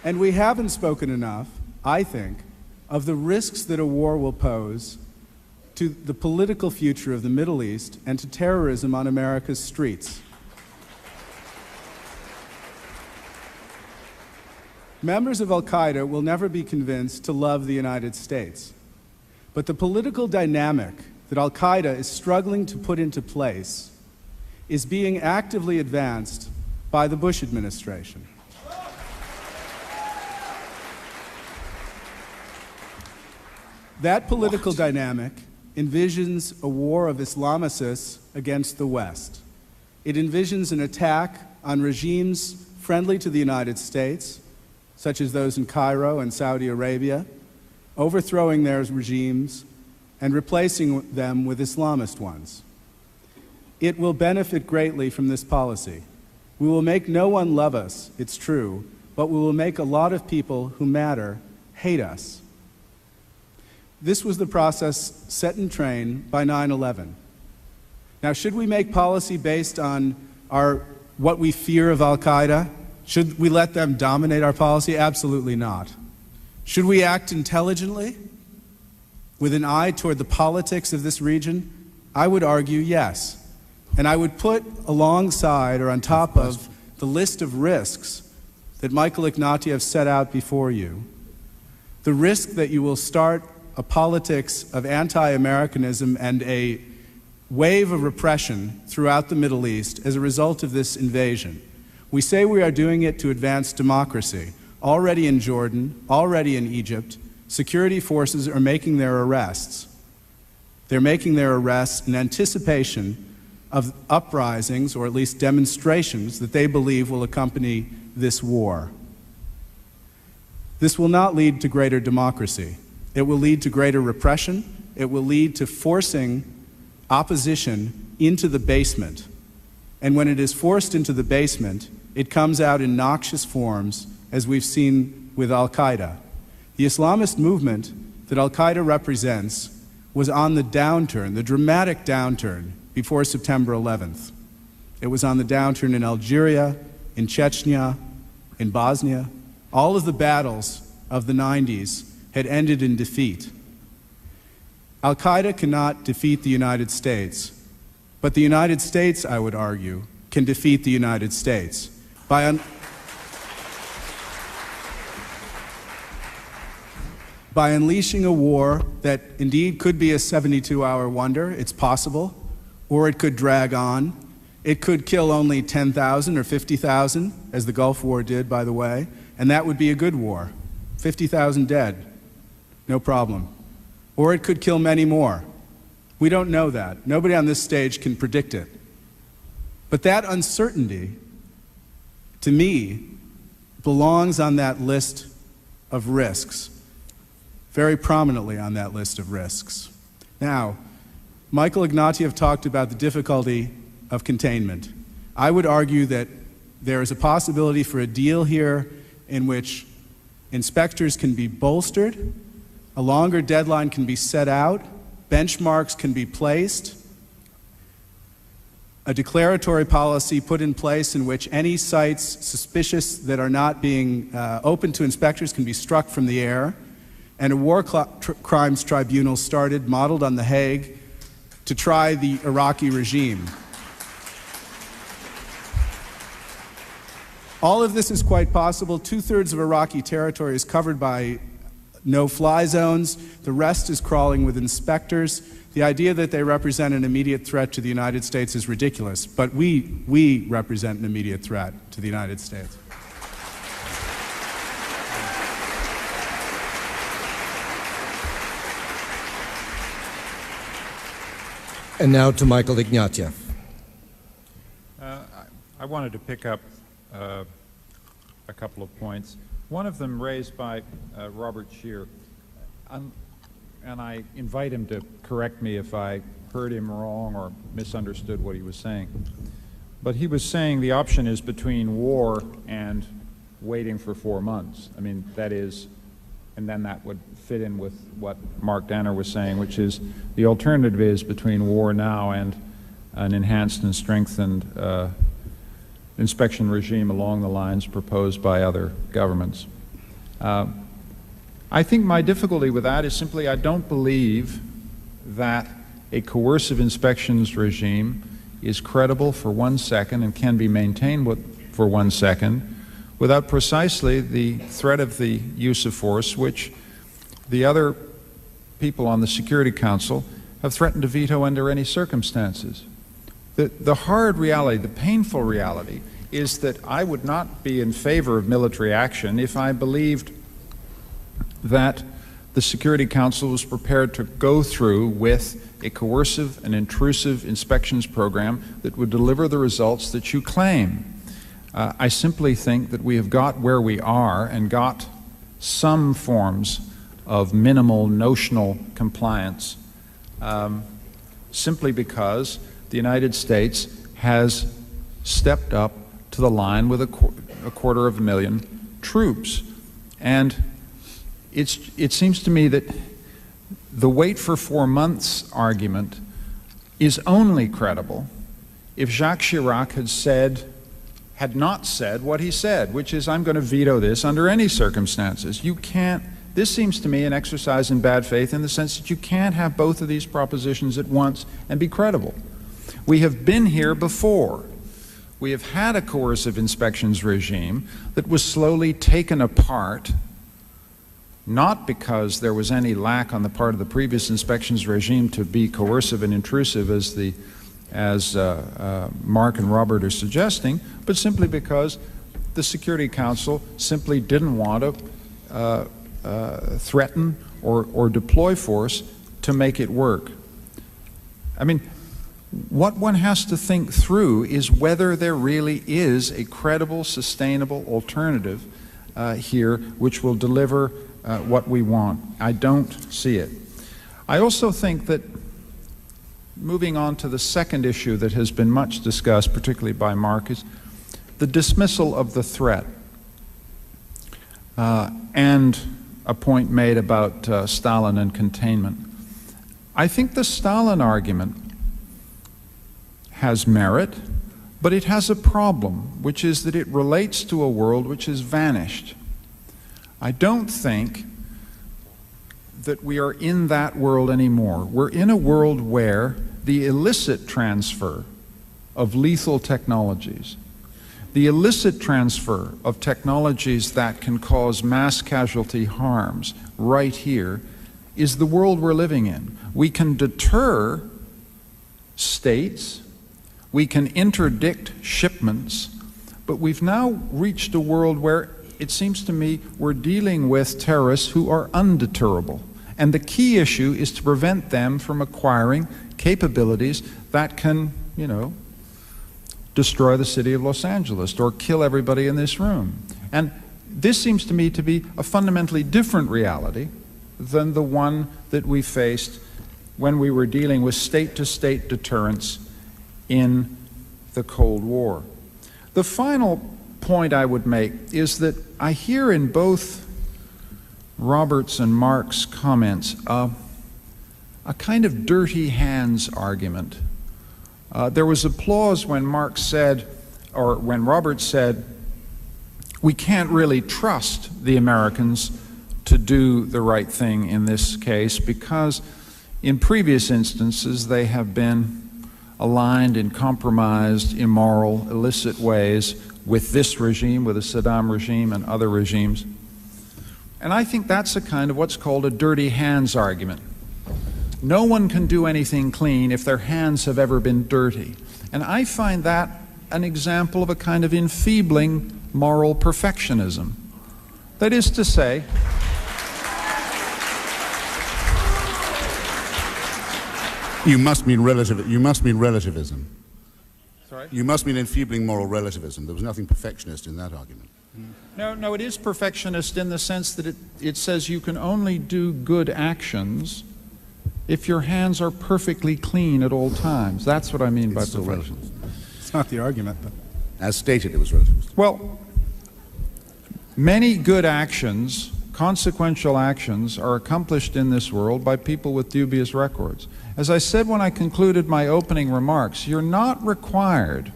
And we haven't spoken enough, I think, of the risks that a war will pose to the political future of the Middle East and to terrorism on America's streets. Members of Al-Qaeda will never be convinced to love the United States. But the political dynamic that Al-Qaeda is struggling to put into place is being actively advanced by the Bush administration. That political dynamic envisions a war of Islamicists against the West. It envisions an attack on regimes friendly to the United States, such as those in Cairo and Saudi Arabia, overthrowing their regimes and replacing them with Islamist ones. It will benefit greatly from this policy. We will make no one love us, it's true, but we will make a lot of people who matter hate us. This was the process set in train by 9/11. Now, should we make policy based on what we fear of al-Qaeda? Should we let them dominate our policy? Absolutely not. Should we act intelligently with an eye toward the politics of this region? I would argue yes. And I would put alongside or on top of the list of risks that Michael Ignatieff set out before you, the risk that you will start a politics of anti-Americanism and a wave of repression throughout the Middle East as a result of this invasion. We say we are doing it to advance democracy. Already in Jordan, already in Egypt, security forces are making their arrests. They're making their arrests in anticipation of uprisings, or at least demonstrations, that they believe will accompany this war. This will not lead to greater democracy. It will lead to greater repression. It will lead to forcing opposition into the basement. And when it is forced into the basement, it comes out in noxious forms, as we've seen with al-Qaeda. The Islamist movement that al-Qaeda represents was on the downturn, the dramatic downturn, before September 11th. It was on the downturn in Algeria, in Chechnya, in Bosnia. All of the battles of the 90s had ended in defeat. Al-Qaeda cannot defeat the United States, but the United States, I would argue, can defeat the United States by unleashing a war that indeed could be a 72-hour wonder. It's possible, or it could drag on. It could kill only 10,000 or 50,000, as the Gulf War did, by the way, and that would be a good war. 50,000 dead, no problem. Or it could kill many more. We don't know that. Nobody on this stage can predict it. But that uncertainty, to me, belongs on that list of risks, very prominently on that list of risks. Now, Michael Ignatieff talked about the difficulty of containment. I would argue that there is a possibility for a deal here in which inspectors can be bolstered, a longer deadline can be set out, benchmarks can be placed, a declaratory policy put in place in which any sites suspicious that are not being open to inspectors can be struck from the air, and a war crimes tribunal started, modeled on The Hague, to try the Iraqi regime. All of this is quite possible. 2/3 of Iraqi territory is covered by no-fly zones. The rest is crawling with inspectors. The idea that they represent an immediate threat to the United States is ridiculous, but we represent an immediate threat to the United States. And now to Michael Ignatieff. I wanted to pick up a couple of points. One of them raised by Robert Scheer, and I invite him to correct me if I heard him wrong or misunderstood what he was saying. But he was saying the option is between war and waiting for 4 months. I mean, that is, and then that would fit in with what Mark Danner was saying, which is the alternative is between war now and an enhanced and strengthened inspection regime along the lines proposed by other governments. I think my difficulty with that is simply I don't believe that a coercive inspections regime is credible for 1 second and can be maintained for 1 second without precisely the threat of the use of force, which the other people on the Security Council have threatened to veto under any circumstances. The hard reality, the painful reality, is that I would not be in favor of military action if I believed that the Security Council was prepared to go through with a coercive and intrusive inspections program that would deliver the results that you claim. I simply think that we have got where we are and got some forms of minimal notional compliance simply because the United States has stepped up to the line with a 250,000 troops. And it seems to me that the wait for 4 months argument is only credible if Jacques Chirac had not said what he said, which is, I'm going to veto this under any circumstances. You can't, this seems to me an exercise in bad faith in the sense that you can't have both of these propositions at once and be credible. We have been here before. We have had a coercive inspections regime that was slowly taken apart, not because there was any lack on the part of the previous inspections regime to be coercive and intrusive as Mark and Robert are suggesting, but simply because the Security Council simply didn't want to threaten or deploy force to make it work. I mean, what one has to think through is whether there really is a credible, sustainable alternative here which will deliver what we want. I don't see it. I also think that, moving on to the second issue that has been much discussed, particularly by Mark, is the dismissal of the threat and a point made about Stalin and containment. I think the Stalin argument has merit, but it has a problem, which is that it relates to a world which has vanished. I don't think that we are in that world anymore. We're in a world where the illicit transfer of lethal technologies, the illicit transfer of technologies that can cause mass casualty harms right here, is the world we're living in. We can deter states, we can interdict shipments, but we've now reached a world where it seems to me we're dealing with terrorists who are undeterrable. And the key issue is to prevent them from acquiring capabilities that can, you know, destroy the city of Los Angeles or kill everybody in this room. And this seems to me to be a fundamentally different reality than the one that we faced when we were dealing with state-to-state deterrence in the Cold War. The final point I would make is that I hear in both Robert's and Mark's comments a kind of dirty hands argument. There was applause when Mark said, or when Robert said, we can't really trust the Americans to do the right thing in this case because in previous instances they have been aligned in compromised, immoral, illicit ways with this regime, with the Saddam regime and other regimes. And I think that's a kind of what's called a dirty hands argument. No one can do anything clean if their hands have ever been dirty. And I find that an example of a kind of enfeebling moral perfectionism. That is to say, you must mean relativism. sorry? You must mean enfeebling moral relativism. There was nothing perfectionist in that argument. No, it is perfectionist in the sense that it says you can only do good actions if your hands are perfectly clean at all times. That's what I mean by perfection. It's not the argument, but As stated, it was relativist. Well, many good actions, consequential actions, are accomplished in this world by people with dubious records. As I said when I concluded my opening remarks, you're not required,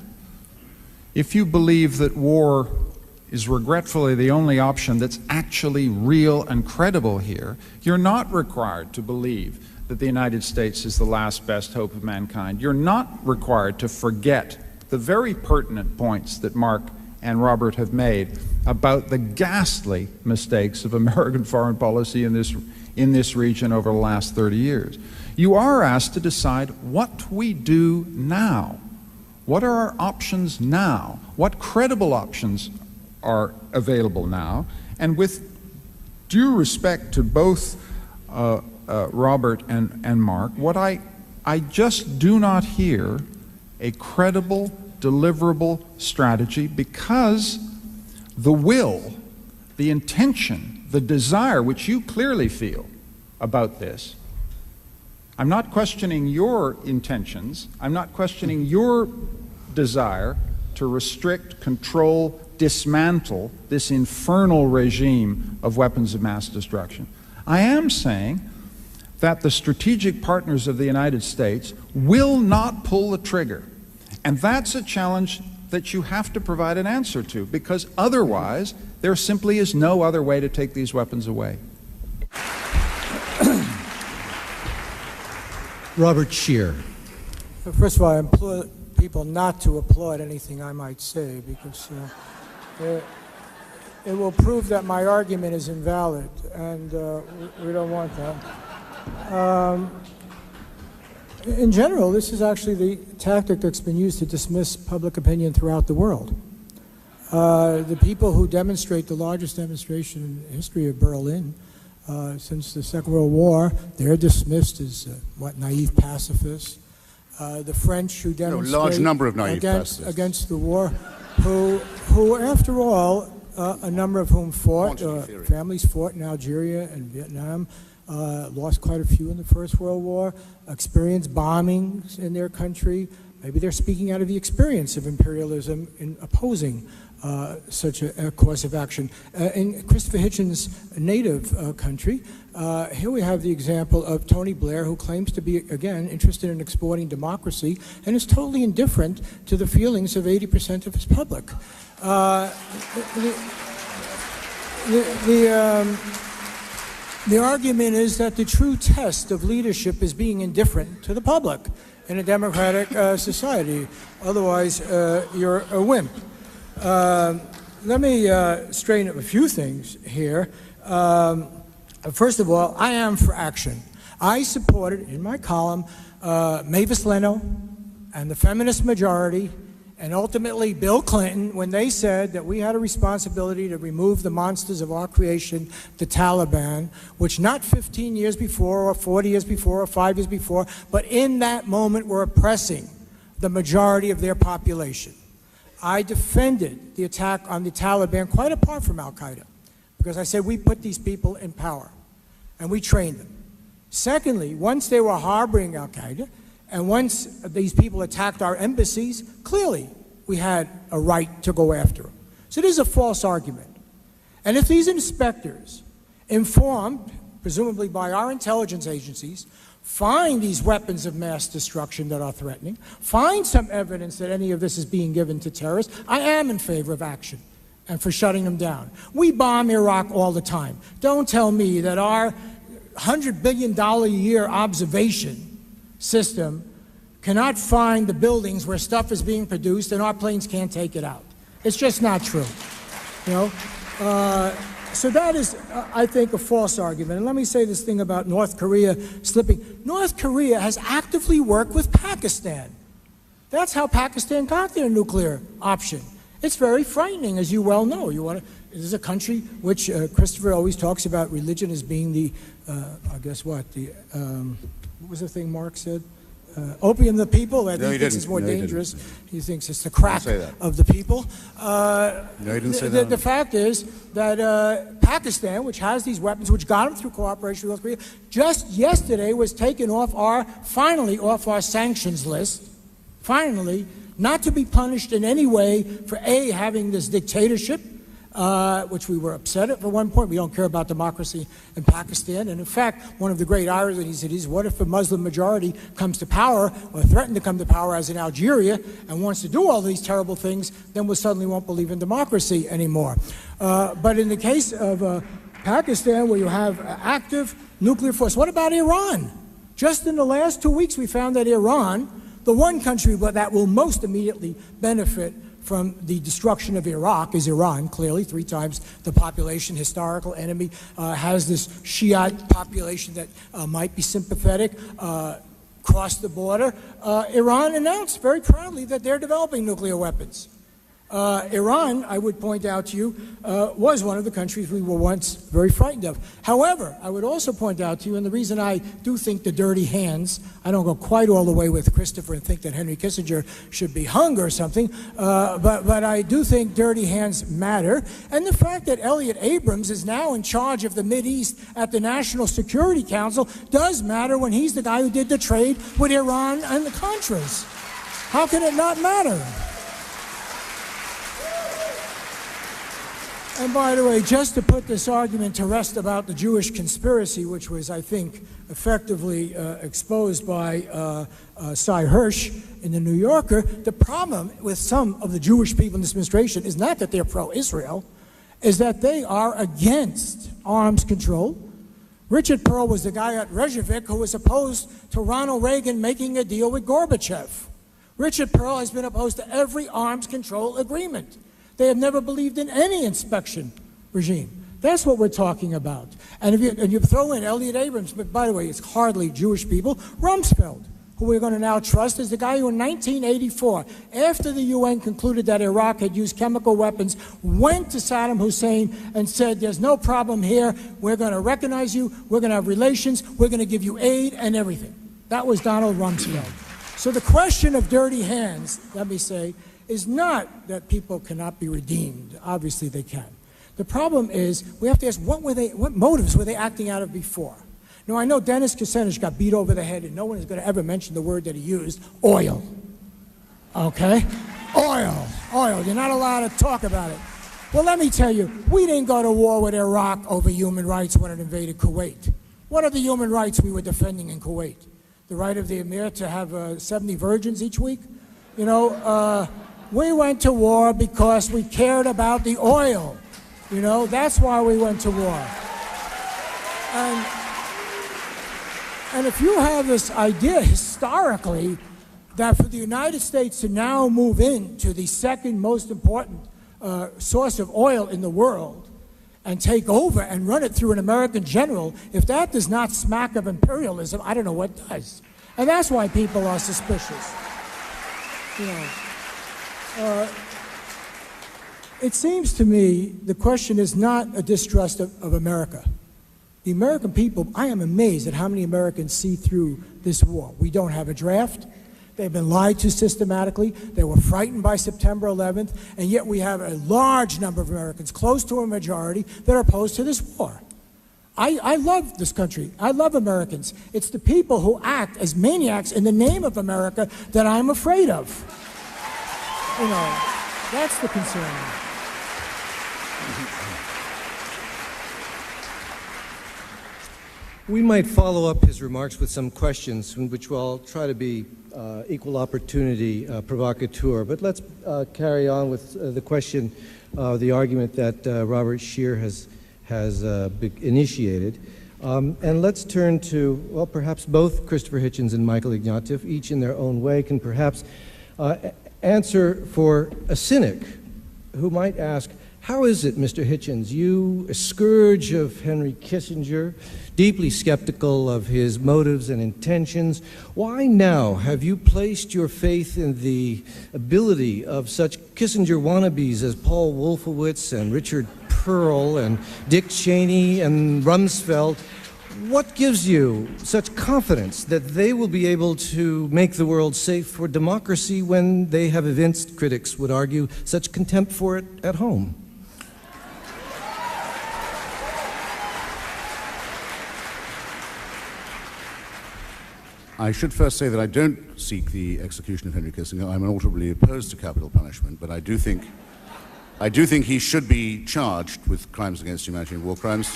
if you believe that war is regretfully the only option that's actually real and credible here, you're not required to believe that the United States is the last best hope of mankind. You're not required to forget the very pertinent points that Mark and Robert have made about the ghastly mistakes of American foreign policy in this region over the last 30 years. You are asked to decide what we do now. What are our options now? What credible options are available now? And with due respect to both Robert and Mark, what I just do not hear a credible, deliverable strategy, because the will, the intention, the desire, which you clearly feel about this, I'm not questioning your intentions, I'm not questioning your desire to restrict, control, dismantle this infernal regime of weapons of mass destruction. I am saying that the strategic partners of the United States will not pull the trigger. And that's a challenge that you have to provide an answer to, because otherwise there simply is no other way to take these weapons away. Robert Scheer. First of all, I implore people not to applaud anything I might say, because it will prove that my argument is invalid, and we don't want that. In general, this is actually the tactic that's been used to dismiss public opinion throughout the world. The people who demonstrate the largest demonstration in the history of Berlin since the Second World War, they're dismissed as, naive pacifists. The French who demonstrate large number of naive pacifists against the war, who after all, a number of whom fought, families fought in Algeria and Vietnam, lost quite a few in the First World War, experienced bombings in their country. Maybe they're speaking out of the experience of imperialism in opposing such a course of action. In Christopher Hitchens' native country, here we have the example of Tony Blair, who claims to be, again, interested in exporting democracy and is totally indifferent to the feelings of 80% of his public. The argument is that the true test of leadership is being indifferent to the public in a democratic society. Otherwise, you're a wimp. Let me straighten up a few things here. First of all, I am for action. I supported, in my column, Mavis Leno and the feminist majority, and ultimately Bill Clinton, when they said that we had a responsibility to remove the monsters of our creation, the Taliban, which not 15 years before or 40 years before or 5 years before, but in that moment were oppressing the majority of their population. I defended the attack on the Taliban quite apart from al-Qaeda, because I said we put these people in power and we trained them. Secondly, once they were harboring al-Qaeda, and once these people attacked our embassies, clearly we had a right to go after them. So this is a false argument. And if these inspectors, informed, presumably by our intelligence agencies, find these weapons of mass destruction that are threatening, find some evidence that any of this is being given to terrorists, I am in favor of action and for shutting them down. We bomb Iraq all the time. Don't tell me that our $100 billion a year observation system cannot find the buildings where stuff is being produced and our planes can't take it out. It's just not true. So that is, I think, a false argument. And let me say this thing about North Korea slipping. North Korea has actively worked with Pakistan. That's how Pakistan got their nuclear option. It's very frightening, as you well know. This is a country which Christopher always talks about religion as being the, what was the thing Mark said? Opium of the people. I think he thinks it's more dangerous. He thinks it's the crack of the people. No, he didn't say that. The fact is that Pakistan, which has these weapons, which got them through cooperation with North Korea, just yesterday was taken finally off our sanctions list. Finally, not to be punished in any way for having this dictatorship, which we were upset at one point. We don't care about democracy in Pakistan. And in fact, one of the great ironies is, what if a Muslim majority comes to power or threatened to come to power, as in Algeria, and wants to do all these terrible things, then we suddenly won't believe in democracy anymore. But in the case of Pakistan, where you have active nuclear force, what about Iran? Just in the last 2 weeks, we found that Iran, the one country that will most immediately benefit from the destruction of Iraq, is Iran, clearly 3 times the population, historical enemy, has this Shiite population that might be sympathetic, crossed the border. Iran announced very proudly that they're developing nuclear weapons. Iran, I would point out to you, was one of the countries we were once very frightened of. However, I would also point out to you, and the reason I do think the dirty hands, I don't go quite all the way with Christopher and think that Henry Kissinger should be hung or something, but I do think dirty hands matter. And the fact that Elliot Abrams is now in charge of the Mideast at the National Security Council does matter when he's the guy who did the trade with Iran and the Contras. How can it not matter? And by the way, just to put this argument to rest about the Jewish conspiracy, which was, I think, effectively exposed by Cy Hirsch in the New Yorker, the problem with some of the Jewish people in this administration is not that they're pro-Israel, is that they are against arms control. Richard Perle was the guy at Reykjavik who was opposed to Ronald Reagan making a deal with Gorbachev. Richard Perle has been opposed to every arms control agreement. They have never believed in any inspection regime. That's what we're talking about. And if you throw in Elliot Abrams, but by the way, it's hardly Jewish people, Rumsfeld, who we're going to now trust, is the guy who in 1984, after the UN concluded that Iraq had used chemical weapons, went to Saddam Hussein and said, there's no problem here, we're going to recognize you, we're going to have relations, we're going to give you aid and everything. That was Donald Rumsfeld. So the question of dirty hands, let me say, is not that people cannot be redeemed. Obviously they can. The problem is we have to ask what motives were they acting out of before? Now I know Dennis Kucinich got beat over the head and no one is going to ever mention the word that he used, oil. Okay? Oil. You're not allowed to talk about it. Well, let me tell you, we didn't go to war with Iraq over human rights when it invaded Kuwait. What are the human rights we were defending in Kuwait? The right of the emir to have 70 virgins each week? You know, we went to war because we cared about the oil. You know, that's why we went to war. And if you have this idea historically that for the United States to now move into the second most important source of oil in the world and take over and run it through an American general, if that does not smack of imperialism, I don't know what does. And that's why people are suspicious. You know. It seems to me the question is not a distrust of America. The American people, I am amazed at how many Americans see through this war. We don't have a draft. They've been lied to systematically. They were frightened by September 11th, and yet we have a large number of Americans, close to a majority, that are opposed to this war. I love this country. I love Americans. It's the people who act as maniacs in the name of America that I'm afraid of. You know, that's the concern. We might follow up his remarks with some questions, in which we'll try to be equal opportunity provocateur. But let's carry on with the question, the argument that Robert Scheer has initiated. And let's turn to, well, perhaps both Christopher Hitchens and Michael Ignatieff, each in their own way, can perhaps answer for a cynic who might ask, how is it, Mr. Hitchens, you, a scourge of Henry Kissinger, deeply skeptical of his motives and intentions, why now have you placed your faith in the ability of such Kissinger wannabes as Paul Wolfowitz and Richard Perle and Dick Cheney and Rumsfeld? What gives you such confidence that they will be able to make the world safe for democracy when they have evinced, critics would argue, such contempt for it at home? I should first say that I don't seek the execution of Henry Kissinger. I'm unalterably opposed to capital punishment, but I do think he should be charged with crimes against humanity and war crimes.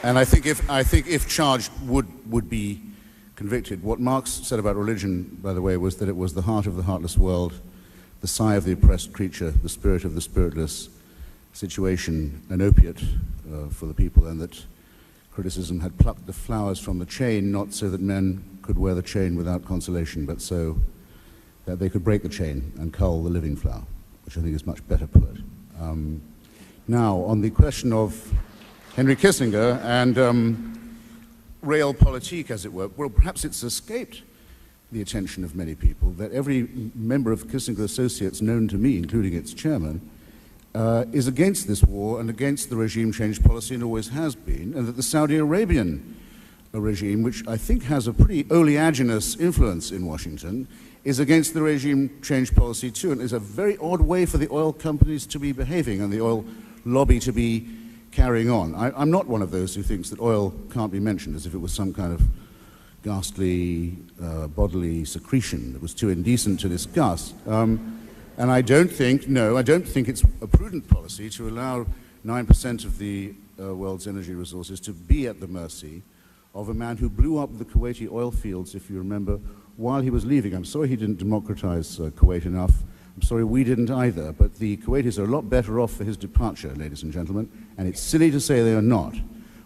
And I think if charged, would be convicted. What Marx said about religion, by the way, was that it was the heart of the heartless world, the sigh of the oppressed creature, the spirit of the spiritless situation, an opiate for the people, and that criticism had plucked the flowers from the chain, not so that men could wear the chain without consolation, but so that they could break the chain and cull the living flower, which I think is much better put. Now, on the question of Henry Kissinger and realpolitik, as it were, well, perhaps it's escaped the attention of many people that every member of Kissinger Associates known to me, including its chairman, is against this war and against the regime change policy and always has been, and that the Saudi Arabian regime, which I think has a pretty oleaginous influence in Washington, is against the regime change policy too, and is a very odd way for the oil companies to be behaving and the oil lobby to be carrying on. I'm not one of those who thinks that oil can't be mentioned as if it was some kind of ghastly bodily secretion that was too indecent to discuss. And I don't think it's a prudent policy to allow 9% of the world's energy resources to be at the mercy of a man who blew up the Kuwaiti oil fields, if you remember, while he was leaving. I'm sorry he didn't democratize Kuwait enough. I'm sorry we didn't either, but the Kuwaitis are a lot better off for his departure, ladies and gentlemen, and it's silly to say they are not,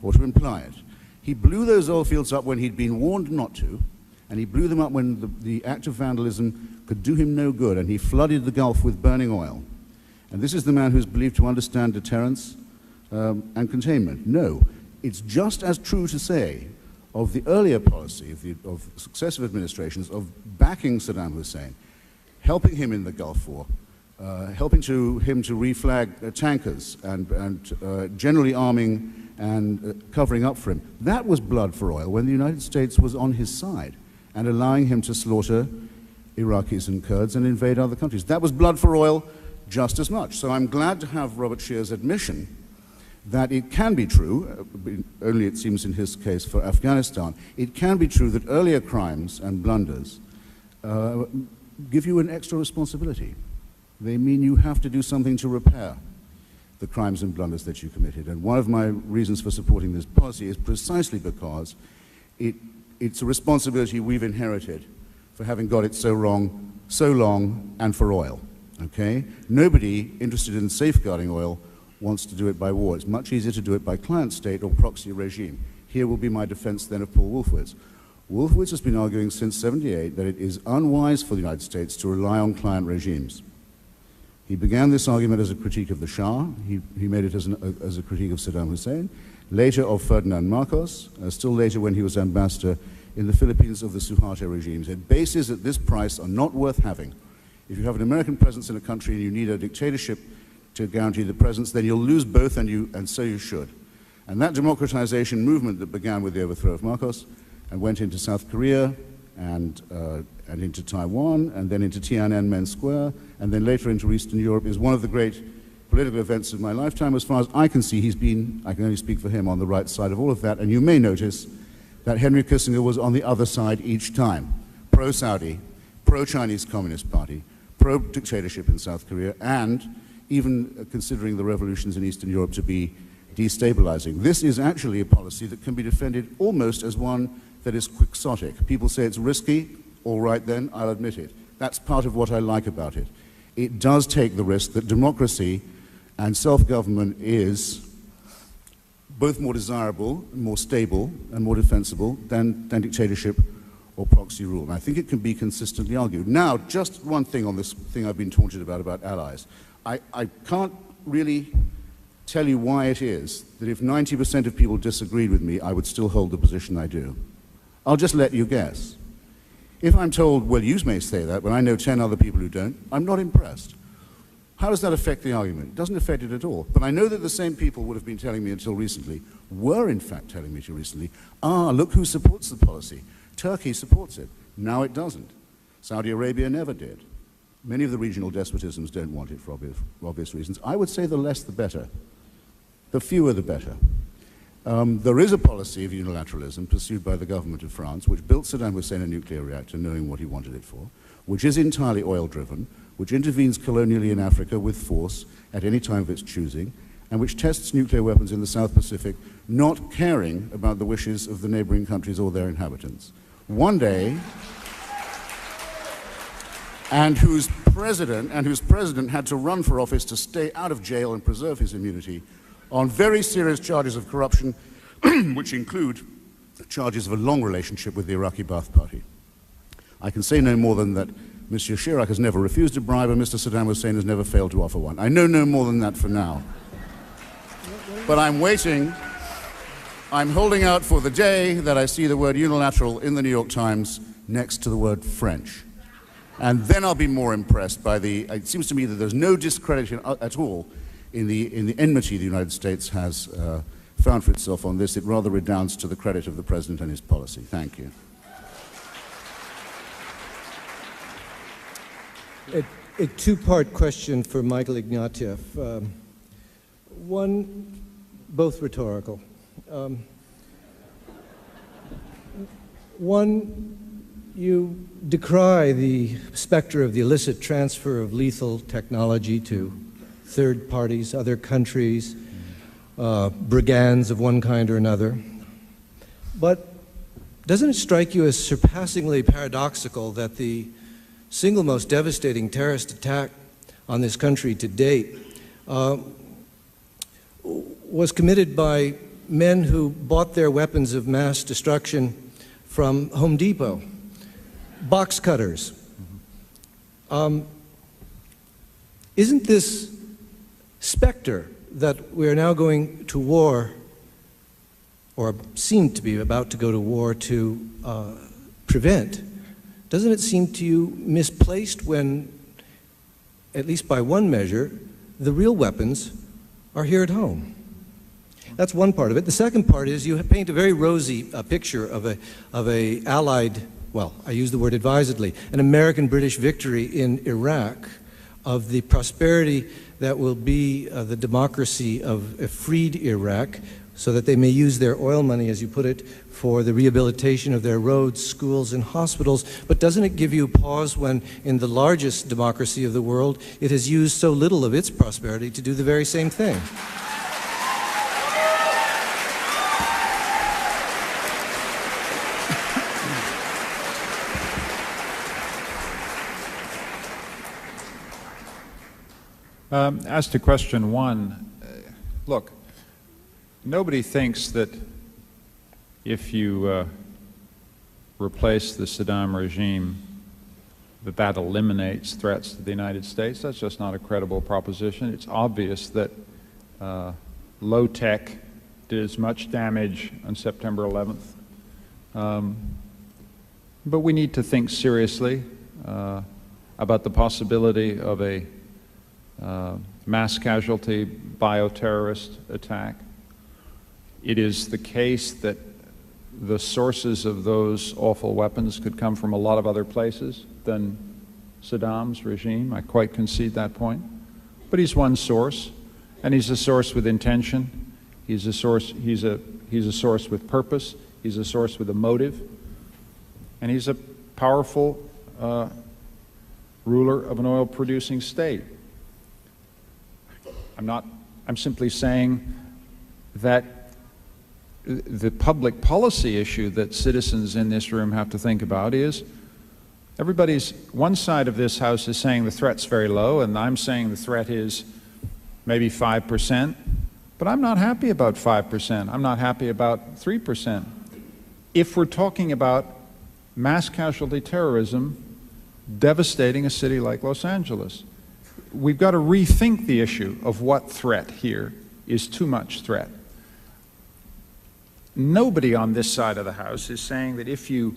or to imply it. He blew those oil fields up when he'd been warned not to, and he blew them up when the act of vandalism could do him no good, and he flooded the Gulf with burning oil. And this is the man who's believed to understand deterrence and containment. No, it's just as true to say of the earlier policy of successive administrations of backing Saddam Hussein, helping him in the Gulf War, helping him to reflag tankers and generally arming and covering up for him. That was blood for oil when the United States was on his side and allowing him to slaughter Iraqis and Kurds and invade other countries. That was blood for oil just as much. So I'm glad to have Robert Scheer's admission that it can be true, only it seems in his case for Afghanistan, it can be true that earlier crimes and blunders give you an extra responsibility. They mean you have to do something to repair the crimes and blunders that you committed. And one of my reasons for supporting this policy is precisely because it's a responsibility we've inherited for having got it so wrong, so long, and for oil, okay? Nobody interested in safeguarding oil wants to do it by war. It's much easier to do it by client state or proxy regime. Here will be my defense then of Paul Wolfowitz. Wolfowitz has been arguing since '78 that it is unwise for the United States to rely on client regimes. He began this argument as a critique of the Shah. He made it as a critique of Saddam Hussein, later of Ferdinand Marcos, still later when he was ambassador in the Philippines of the Suharto regimes. Said bases at this price are not worth having. If you have an American presence in a country and you need a dictatorship to guarantee the presence, then you'll lose both, and so you should. And that democratization movement that began with the overthrow of Marcos and went into South Korea and into Taiwan and then into Tiananmen Square and then later into Eastern Europe is one of the great political events of my lifetime. As far as I can see, he's been, I can only speak for him, on the right side of all of that. And you may notice that Henry Kissinger was on the other side each time. Pro-Saudi, pro-Chinese Communist Party, pro-dictatorship in South Korea, and even considering the revolutions in Eastern Europe to be destabilizing. This is actually a policy that can be defended almost as one that is quixotic. People say it's risky. All right then, I'll admit it. That's part of what I like about it. It does take the risk that democracy and self-government is both more desirable, more stable, and more defensible than dictatorship or proxy rule. And I think it can be consistently argued. Now, just one thing on this thing I've been taunted about allies. I can't really tell you why it is that if 90% of people disagreed with me, I would still hold the position I do. I'll just let you guess. If I'm told, well, you may say that, but I know 10 other people who don't, I'm not impressed. How does that affect the argument? It doesn't affect it at all. But I know that the same people would have been telling me until recently, were in fact telling me until recently, look who supports the policy. Turkey supports it. Now it doesn't. Saudi Arabia never did. Many of the regional despotisms don't want it for obvious reasons. I would say the less the better. The fewer the better. There is a policy of unilateralism pursued by the government of France, which built Saddam Hussein a nuclear reactor knowing what he wanted it for, which is entirely oil-driven, which intervenes colonially in Africa with force at any time of its choosing, and which tests nuclear weapons in the South Pacific, not caring about the wishes of the neighboring countries or their inhabitants. One day, and whose president had to run for office to stay out of jail and preserve his immunity on very serious charges of corruption, which include charges of a long relationship with the Iraqi Ba'ath Party. I can say no more than that Monsieur Chirac has never refused a bribe and Mr. Saddam Hussein has never failed to offer one. I know no more than that for now. But I'm waiting. I'm holding out for the day that I see the word unilateral in the New York Times next to the word French. And then I'll be more impressed by it seems to me that there's no discredit at all in the enmity the United States has found for itself on this. It rather redounds to the credit of the President and his policy. Thank you. A two-part question for Michael Ignatieff. One, both rhetorical. One, you decry the specter of the illicit transfer of lethal technology to third parties, other countries, brigands of one kind or another. But doesn't it strike you as surpassingly paradoxical that the single most devastating terrorist attack on this country to date was committed by men who bought their weapons of mass destruction from Home Depot, box cutters? Isn't this specter that we are now going to war, or seem to be about to go to war to prevent, doesn't it seem to you misplaced when, at least by one measure, the real weapons are here at home? That's one part of it. The second part is you paint a very rosy picture of a allied, well, I use the word advisedly, an American-British victory in Iraq, of the prosperity that will be the democracy of a freed Iraq, so that they may use their oil money, as you put it, for the rehabilitation of their roads, schools, and hospitals. But doesn't it give you pause when, in the largest democracy of the world, it has used so little of its prosperity to do the very same thing? As to question one, look, nobody thinks that if you replace the Saddam regime, that eliminates threats to the United States. That's just not a credible proposition. It's obvious that low tech did as much damage on September 11th. But we need to think seriously about the possibility of a mass casualty bioterrorist attack. It is the case that the sources of those awful weapons could come from a lot of other places than Saddam's regime. I quite concede that point. But he's one source, and he's a source with intention. He's a source with purpose. He's a source with a motive. And he's a powerful ruler of an oil-producing state. I'm simply saying that the public policy issue that citizens in this room have to think about is one side of this house is saying the threat's very low, and I'm saying the threat is maybe 5%, but I'm not happy about 5%. I'm not happy about 3%. If we're talking about mass casualty terrorism devastating a city like Los Angeles, we've got to rethink the issue of what threat here is too much threat. Nobody on this side of the house is saying that if you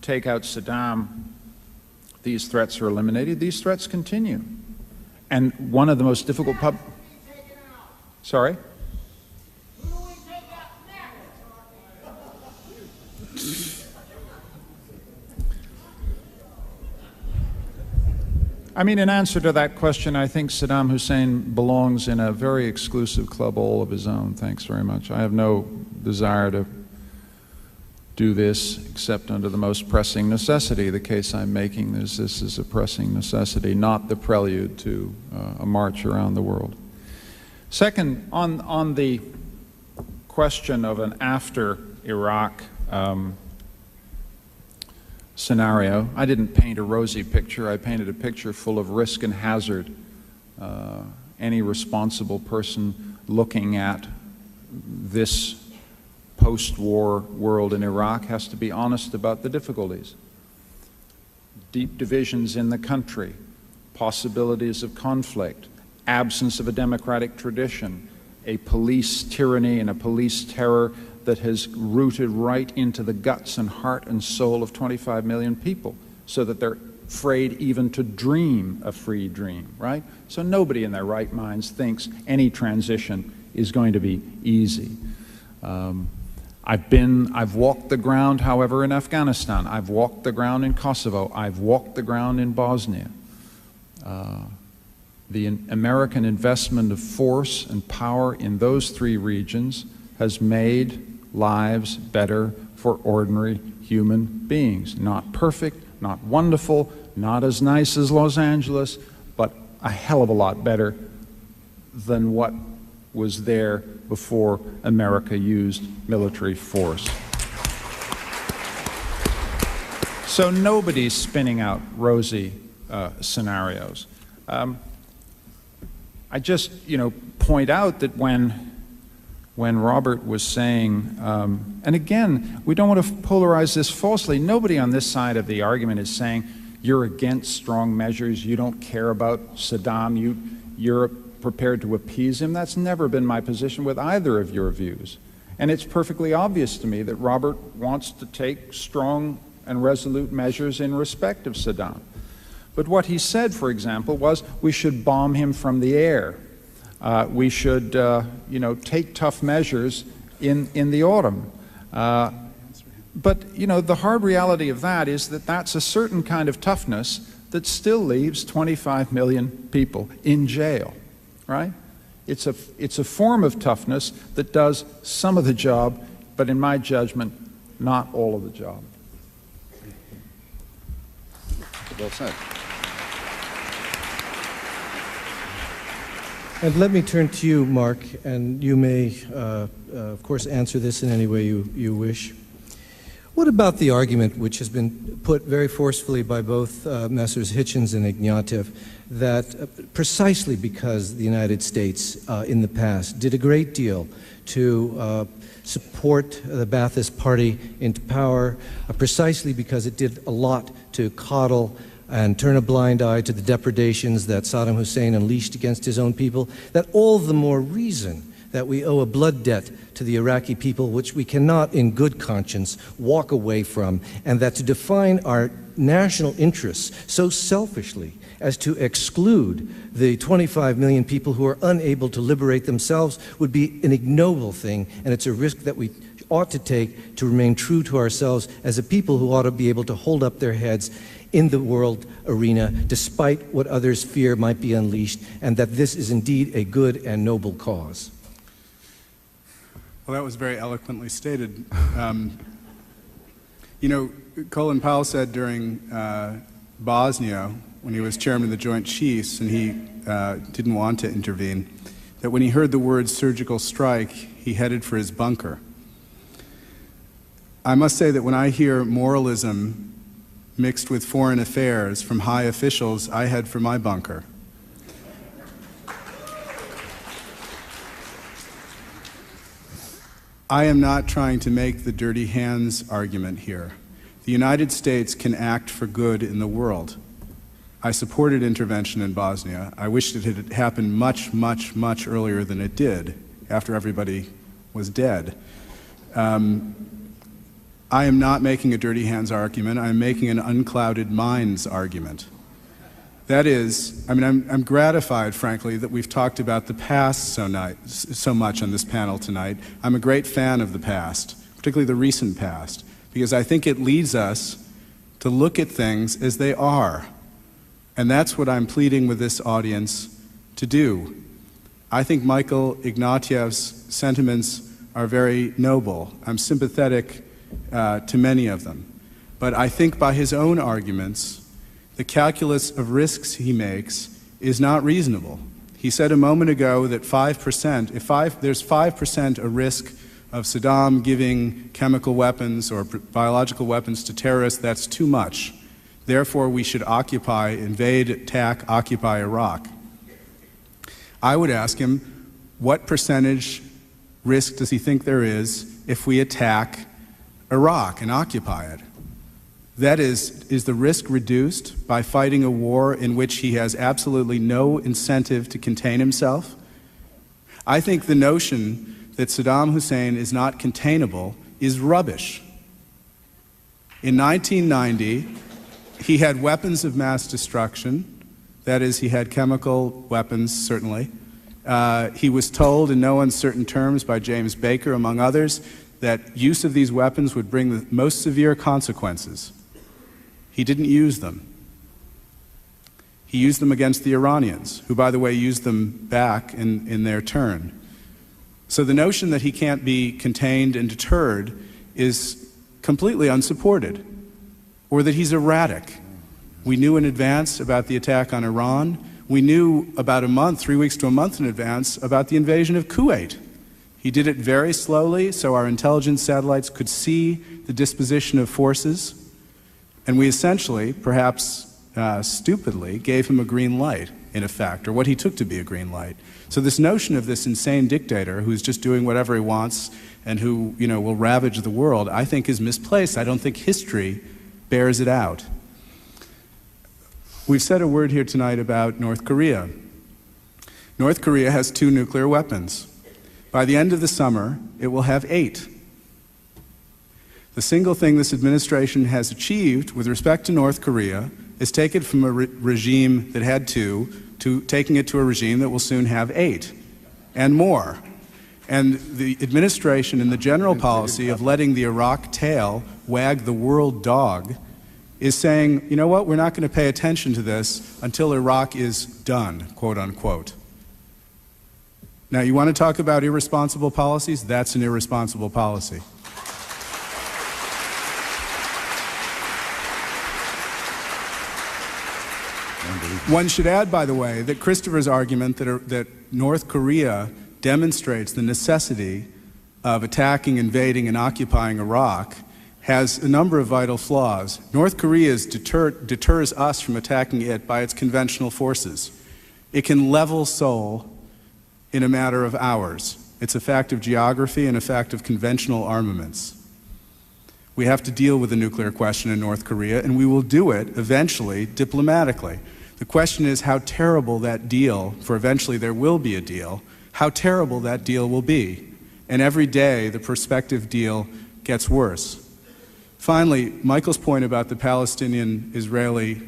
take out Saddam, these threats are eliminated. These threats continue. And one of the most difficult Sorry? I mean, in answer to that question, I think Saddam Hussein belongs in a very exclusive club all of his own. Thanks very much. I have no desire to do this except under the most pressing necessity. The case I'm making is this is a pressing necessity, not the prelude to a march around the world. Second, on the question of an after Iraq scenario, I didn't paint a rosy picture. I painted a picture full of risk and hazard. Any responsible person looking at this post-war world in Iraq has to be honest about the difficulties. Deep divisions in the country, possibilities of conflict, absence of a democratic tradition, a police tyranny and a police terror that has rooted right into the guts and heart and soul of 25 million people, so that they're afraid even to dream a free dream, right? So nobody in their right minds thinks any transition is going to be easy. I've walked the ground, however, in Afghanistan. I've walked the ground in Kosovo. I've walked the ground in Bosnia. The American investment of force and power in those three regions has made lives better for ordinary human beings. Not perfect, not wonderful, not as nice as Los Angeles, but a hell of a lot better than what was there before America used military force. So nobody's spinning out rosy scenarios. I just, point out that when Robert was saying, and again, we don't want to polarize this falsely. Nobody on this side of the argument is saying you're against strong measures, you don't care about Saddam, you're prepared to appease him. That's never been my position with either of your views. And it's perfectly obvious to me that Robert wants to take strong and resolute measures in respect of Saddam. But what he said, for example, was we should bomb him from the air. We should, take tough measures in the autumn. But, the hard reality of that is that that's a certain kind of toughness that still leaves 25 million people in jail, right? It's a form of toughness that does some of the job, but in my judgment, not all of the job. Well said. And let me turn to you, Mark, and you may, of course, answer this in any way you wish. What about the argument, which has been put very forcefully by both Messrs. Hitchens and Ignatieff, that precisely because the United States in the past did a great deal to support the Ba'athist Party into power, precisely because it did a lot to coddle and turn a blind eye to the depredations that Saddam Hussein unleashed against his own people, that all the more reason that we owe a blood debt to the Iraqi people, which we cannot in good conscience walk away from, and that to define our national interests so selfishly as to exclude the 25 million people who are unable to liberate themselves would be an ignoble thing, and it's a risk that we ought to take to remain true to ourselves as a people who ought to be able to hold up their heads in the world arena, despite what others fear might be unleashed, and that this is indeed a good and noble cause. Well, that was very eloquently stated. Colin Powell said during Bosnia, when he was chairman of the Joint Chiefs, and he didn't want to intervene, that when he heard the word surgical strike, he headed for his bunker. I must say that when I hear moralism mixed with foreign affairs from high officials, I head for my bunker. I am not trying to make the dirty hands argument here. The United States can act for good in the world. I supported intervention in Bosnia. I wished it had happened much, much, much earlier than it did, after everybody was dead. I am not making a dirty hands argument. I'm making an unclouded minds argument. That is, I'm gratified, frankly, that we've talked about the past so much on this panel tonight. I'm a great fan of the past, particularly the recent past, because I think it leads us to look at things as they are. And that's what I'm pleading with this audience to do. I think Michael Ignatieff's sentiments are very noble. I'm sympathetic to many of them. But I think by his own arguments, the calculus of risks he makes is not reasonable. He said a moment ago that 5%, there's 5% a risk of Saddam giving chemical weapons or biological weapons to terrorists, that's too much. Therefore, we should invade, attack, occupy Iraq. I would ask him, what percentage risk does he think there is if we attack Iraq and occupy it? That is the risk reduced by fighting a war in which he has absolutely no incentive to contain himself? I think the notion that Saddam Hussein is not containable is rubbish. In 1990, he had weapons of mass destruction. That is, he had chemical weapons, certainly. He was told in no uncertain terms by James Baker, among others, that use of these weapons would bring the most severe consequences. He didn't use them. He used them against the Iranians, who, by the way, used them back in their turn. So the notion that he can't be contained and deterred is completely unsupported, or that he's erratic. We knew in advance about the attack on Iran. We knew about a month, 3 weeks to a month in advance, about the invasion of Kuwait. He did it very slowly so our intelligence satellites could see the disposition of forces, and we essentially, perhaps stupidly, gave him a green light, in effect, or what he took to be a green light. So this notion of this insane dictator who's just doing whatever he wants and who, will ravage the world, I think is misplaced. I don't think history bears it out. We've said a word here tonight about North Korea. North Korea has 2 nuclear weapons. By the end of the summer, it will have 8. The single thing this administration has achieved with respect to North Korea is take it from a regime that had 2 to taking it to a regime that will soon have 8 and more. And the administration and the general policy of letting the Iraq tail wag the world dog is saying, you know what, we're not going to pay attention to this until Iraq is done, quote unquote. Now, you want to talk about irresponsible policies? That's an irresponsible policy. One should add, by the way, that Christopher's argument that North Korea demonstrates the necessity of attacking, invading, and occupying Iraq has a number of vital flaws. North Korea deters us from attacking it by its conventional forces. It can level Seoul in a matter of hours. It's a fact of geography and a fact of conventional armaments. We have to deal with the nuclear question in North Korea, and we will do it eventually diplomatically. The question is how terrible that deal, for eventually there will be a deal, how terrible that deal will be. And every day the prospective deal gets worse. Finally, Michael's point about the Palestinian-Israeli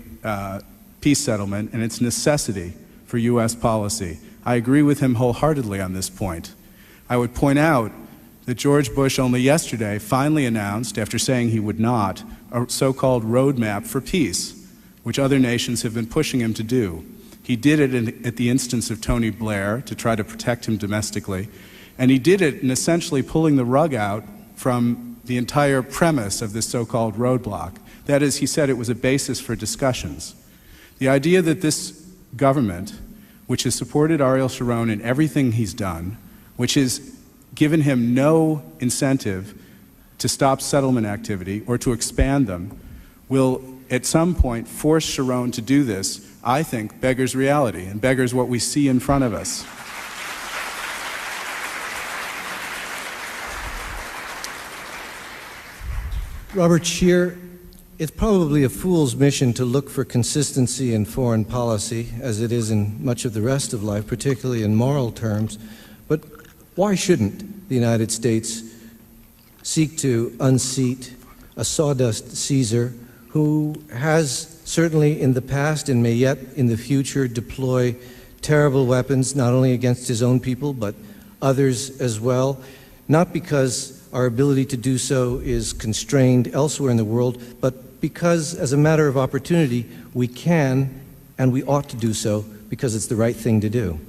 peace settlement and its necessity for U.S. policy. I agree with him wholeheartedly on this point. I would point out that George Bush only yesterday finally announced, after saying he would not, a so-called roadmap for peace, which other nations have been pushing him to do. He did it at the instance of Tony Blair to try to protect him domestically, and he did it in essentially pulling the rug out from the entire premise of this so-called roadblock. That is, he said it was a basis for discussions. The idea that this government, which has supported Ariel Sharon in everything he's done, which has given him no incentive to stop settlement activity or to expand them, will at some point force Sharon to do this, I think beggars reality and beggars what we see in front of us. Robert Scheer, it's probably a fool's mission to look for consistency in foreign policy, as it is in much of the rest of life, particularly in moral terms. But why shouldn't the United States seek to unseat a sawdust Caesar who has certainly in the past and may yet in the future deploy terrible weapons, not only against his own people, but others as well, not because our ability to do so is constrained elsewhere in the world, but because, as a matter of opportunity, we can and we ought to do so because it's the right thing to do?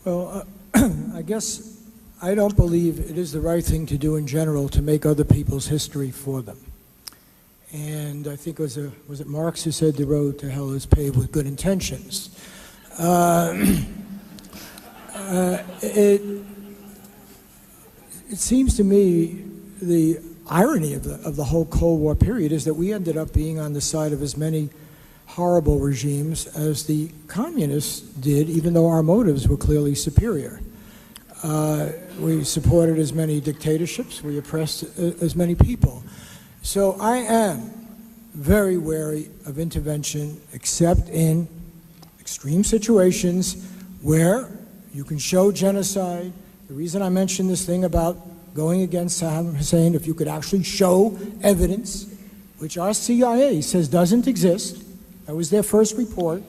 Well, I guess I don't believe it is the right thing to do in general to make other people's history for them. And I think was it Marx who said the road to hell is paved with good intentions. It seems to me the irony of the whole Cold War period is that we ended up being on the side of as many horrible regimes as the communists did, even though our motives were clearly superior. We supported as many dictatorships, we oppressed as many people. So I am very wary of intervention, except in extreme situations where you can show genocide. The reason I mentioned this thing about going against Saddam Hussein, if you could actually show evidence, which our CIA says doesn't exist, that was their first report,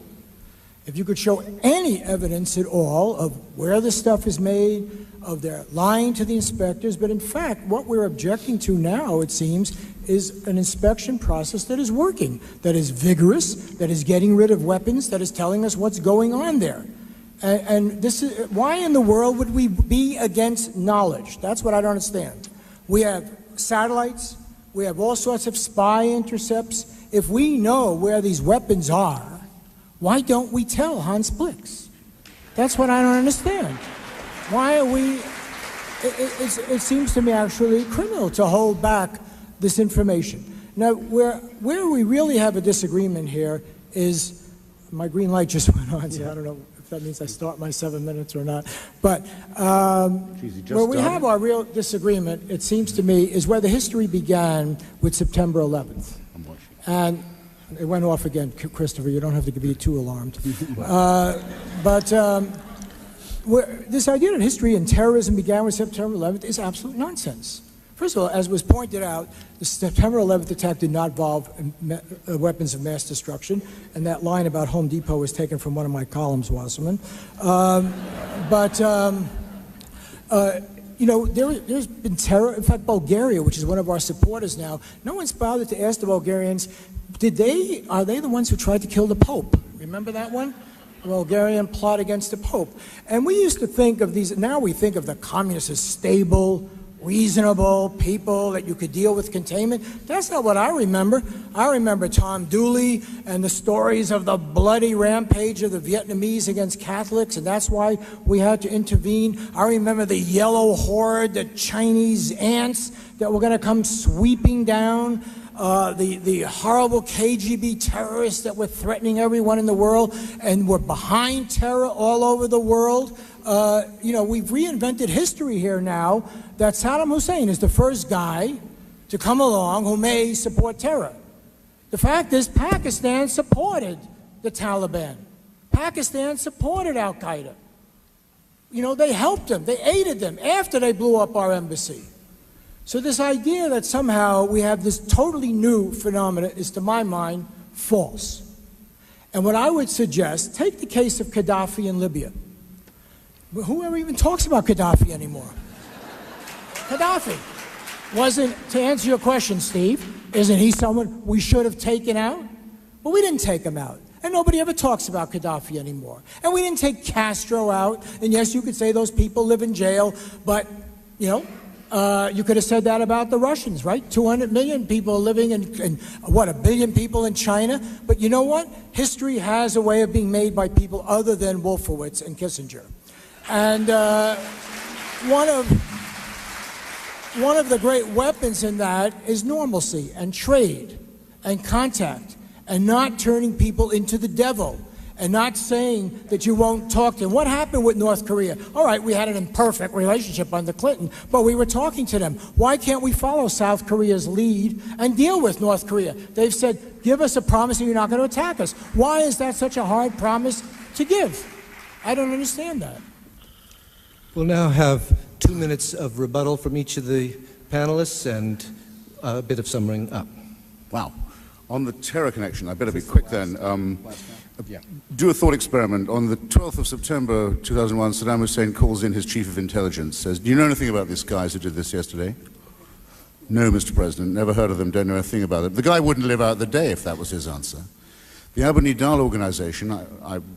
if you could show any evidence at all of where the stuff is made, of their lying to the inspectors, but in fact, what we're objecting to now, it seems, is an inspection process that is working, that is vigorous, that is getting rid of weapons, that is telling us what's going on there. And this is, why in the world would we be against knowledge? That's what I don't understand. We have satellites. We have all sorts of spy intercepts. If we know where these weapons are, why don't we tell Hans Blix? That's what I don't understand. Why are we... It seems to me actually criminal to hold back this information. Now, where we really have a disagreement here is... My green light just went on, so I don't know if that means I start my 7 minutes or not. But where we have our real disagreement, it seems to me, is where the history began with September 11th. And it went off again, Christopher. You don't have to be too alarmed. This idea that history and terrorism began with September 11th is absolute nonsense. First of all, as was pointed out, the September 11th attack did not involve weapons of mass destruction, and that line about Home Depot was taken from one of my columns, Wasserman. You know, there's been terror. In fact, Bulgaria, which is one of our supporters now, no one's bothered to ask the Bulgarians, are they the ones who tried to kill the Pope? Remember that one? The Bulgarian plot against the Pope. And we used to think of these, now we think of the communists as stable, reasonable people that you could deal with containment. That's not what I remember. I remember Tom Dooley and the stories of the bloody rampage of the Vietnamese against Catholics, and that's why we had to intervene. I remember the yellow horde, the Chinese ants that were going to come sweeping down, the horrible KGB terrorists that were threatening everyone in the world and were behind terror all over the world. You know, we've reinvented history here now that Saddam Hussein is the first guy to come along who may support terror. The fact is, Pakistan supported the Taliban. Pakistan supported Al-Qaeda. You know, they helped them, they aided them after they blew up our embassy. So this idea that somehow we have this totally new phenomena is, to my mind, false. And what I would suggest, take the case of Gaddafi in Libya. Whoever even talks about Gaddafi anymore? Gaddafi wasn't, to answer your question, Steve, isn't he someone we should have taken out? Well, we didn't take him out. And nobody ever talks about Gaddafi anymore. And we didn't take Castro out. And yes, you could say those people live in jail, but, you know, you could have said that about the Russians, right? 200 million people living in what, 1 billion people in China? But you know what? History has a way of being made by people other than Wolfowitz and Kissinger. And one of the great weapons in that is normalcy and trade and contact and not turning people into the devil and not saying that you won't talk to them. What happened with North Korea? All right, we had an imperfect relationship under Clinton, but we were talking to them. Why can't we follow South Korea's lead and deal with North Korea? They've said, give us a promise that you're not going to attack us. Why is that such a hard promise to give? I don't understand that. We'll now have 2 minutes of rebuttal from each of the panelists and a bit of summing up. Wow. On the terror connection, I better be quick then. Do a thought experiment. On the 12th of September 2001, Saddam Hussein calls in his chief of intelligence, says, do you know anything about these guys who did this yesterday? No, Mr. President, never heard of them, don't know a thing about them. The guy wouldn't live out the day if that was his answer. The Abu Nidal organization,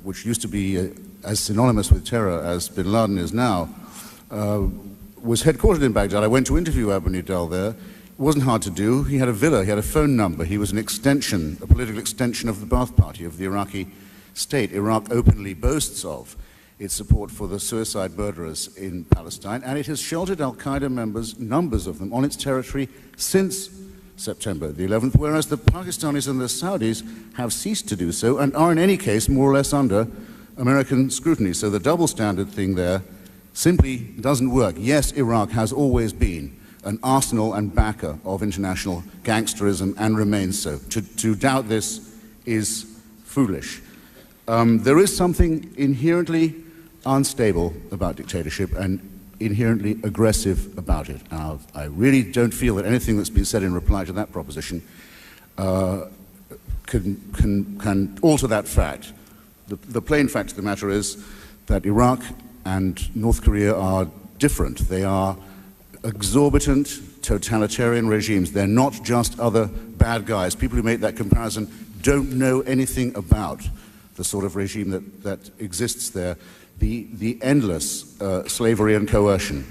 which used to be as synonymous with terror as bin Laden is now, was headquartered in Baghdad. I went to interview Abu Nidal there. It wasn't hard to do. He had a villa, he had a phone number. He was an extension, a political extension of the Ba'ath Party, of the Iraqi state. Iraq openly boasts of its support for the suicide murderers in Palestine, and it has sheltered al-Qaeda members, numbers of them, on its territory since September the 11th, whereas the Pakistanis and the Saudis have ceased to do so and are in any case more or less under American scrutiny. So the double standard thing there simply doesn't work. Yes, Iraq has always been an arsenal and backer of international gangsterism and remains so. To doubt this is foolish. There is something inherently unstable about dictatorship and inherently aggressive about it. Now, I really don't feel that anything that's been said in reply to that proposition can alter that fact. The plain fact of the matter is that Iraq and North Korea are different. They are exorbitant totalitarian regimes. They're not just other bad guys. People who make that comparison don't know anything about the sort of regime that exists there. The endless slavery and coercion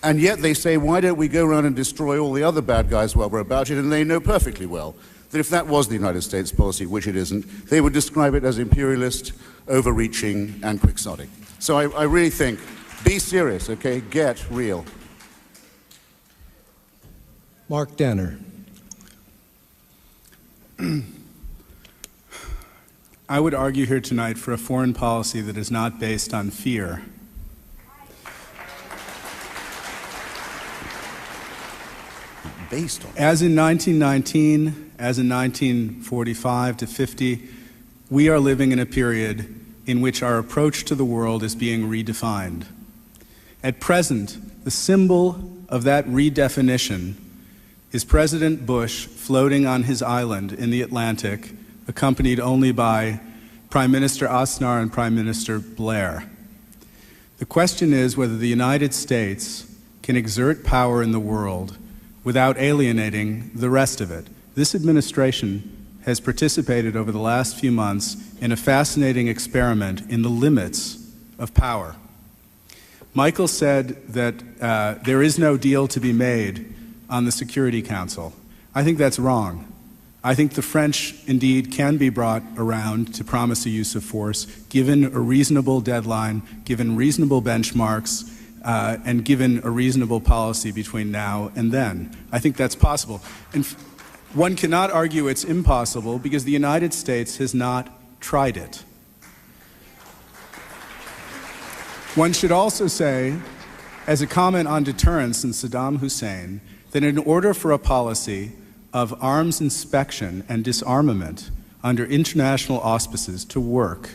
And yet they say, why don't we go around and destroy all the other bad guys while we're about it? And they know perfectly well that if that was the United States policy, which it isn't, they would describe it as imperialist, overreaching, and quixotic. So I really think, be serious, okay? Get real. Mark Danner. I would argue here tonight for a foreign policy that is not based on fear. Based on As in 1919, as in 1945 to 50, we are living in a period in which our approach to the world is being redefined. At present, the symbol of that redefinition is President Bush floating on his island in the Atlantic, accompanied only by Prime Minister Aznar and Prime Minister Blair. The question is whether the United States can exert power in the world without alienating the rest of it. This administration has participated over the last few months in a fascinating experiment in the limits of power. Michael said that there is no deal to be made on the Security Council. I think that's wrong. I think the French indeed can be brought around to promise a use of force, given a reasonable deadline, given reasonable benchmarks, and given a reasonable policy between now and then. I think that's possible. And one cannot argue it's impossible because the United States has not tried it. One should also say, as a comment on deterrence and Saddam Hussein, that in order for a policy of arms inspection and disarmament under international auspices to work,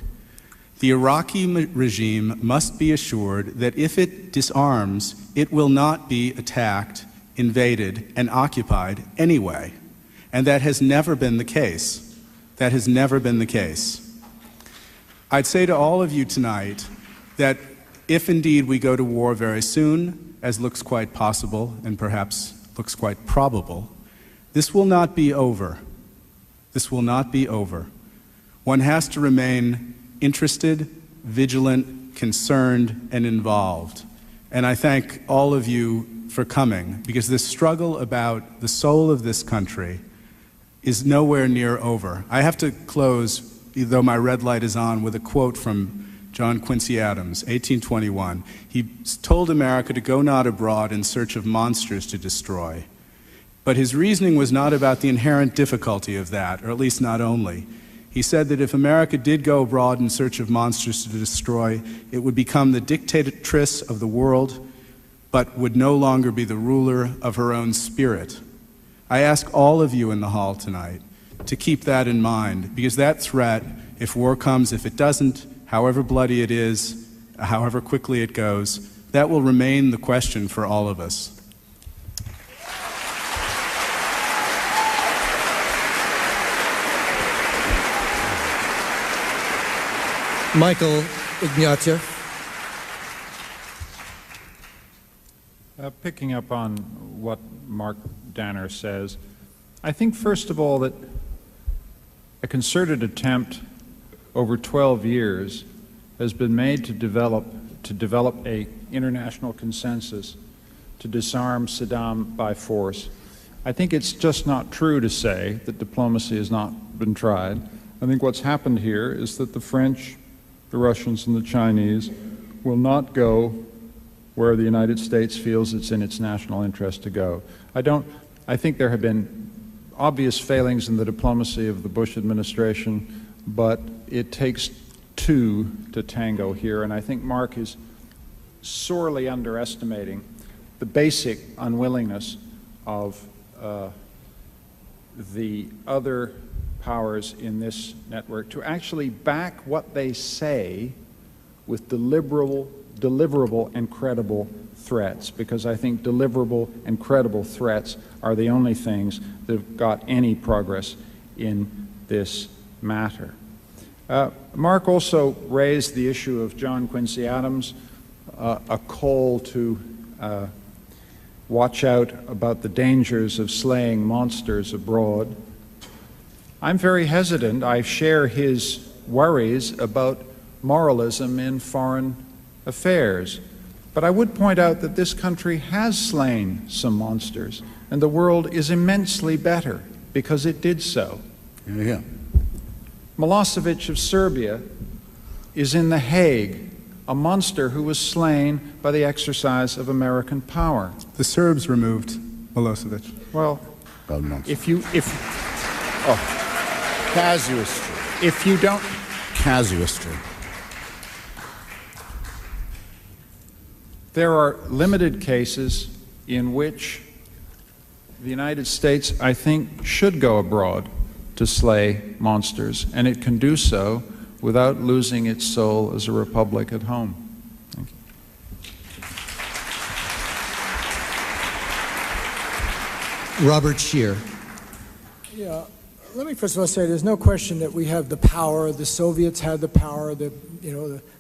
the Iraqi regime must be assured that if it disarms, it will not be attacked, invaded, and occupied anyway. And that has never been the case. That has never been the case. I'd say to all of you tonight that if indeed we go to war very soon, as looks quite possible and perhaps looks quite probable, this will not be over. This will not be over. One has to remain interested, vigilant, concerned, and involved. And I thank all of you for coming, because this struggle about the soul of this country is nowhere near over. I have to close, though my red light is on, with a quote from John Quincy Adams, 1821. He told America to go not abroad in search of monsters to destroy. But his reasoning was not about the inherent difficulty of that, or at least not only. He said that if America did go abroad in search of monsters to destroy, it would become the dictatress of the world, but would no longer be the ruler of her own spirit. I ask all of you in the hall tonight to keep that in mind, because that threat, if war comes, if it doesn't, however bloody it is, however quickly it goes, that will remain the question for all of us. Michael Ignatieff. Picking up on what Mark Danner says, I think first of all that a concerted attempt over 12 years has been made to develop a international consensus to disarm Saddam by force. I think it's just not true to say that diplomacy has not been tried. I think what's happened here is that the French, the Russians, and the Chinese will not go where the United States feels it's in its national interest to go. I think there have been obvious failings in the diplomacy of the Bush administration, but it takes two to tango here, and I think Mark is sorely underestimating the basic unwillingness of the other powers in this network to actually back what they say with deliverable and credible threats, because I think deliverable and credible threats are the only things that have got any progress in this matter. Mark also raised the issue of John Quincy Adams, a call to watch out about the dangers of slaying monsters abroad. I'm very hesitant. I share his worries about moralism in foreign affairs. But I would point out that this country has slain some monsters, and the world is immensely better because it did so. Yeah. Milosevic of Serbia is in The Hague, a monster who was slain by the exercise of American power. The Serbs removed Milosevic. Well, Casuistry. if you don't, Casuistry. there are limited cases in which the United States, I think, should go abroad to slay monsters, and it can do so without losing its soul as a republic at home. Thank you. Robert Scheer. Yeah, let me first of all say there's no question that we have the power. The Soviets had the power. The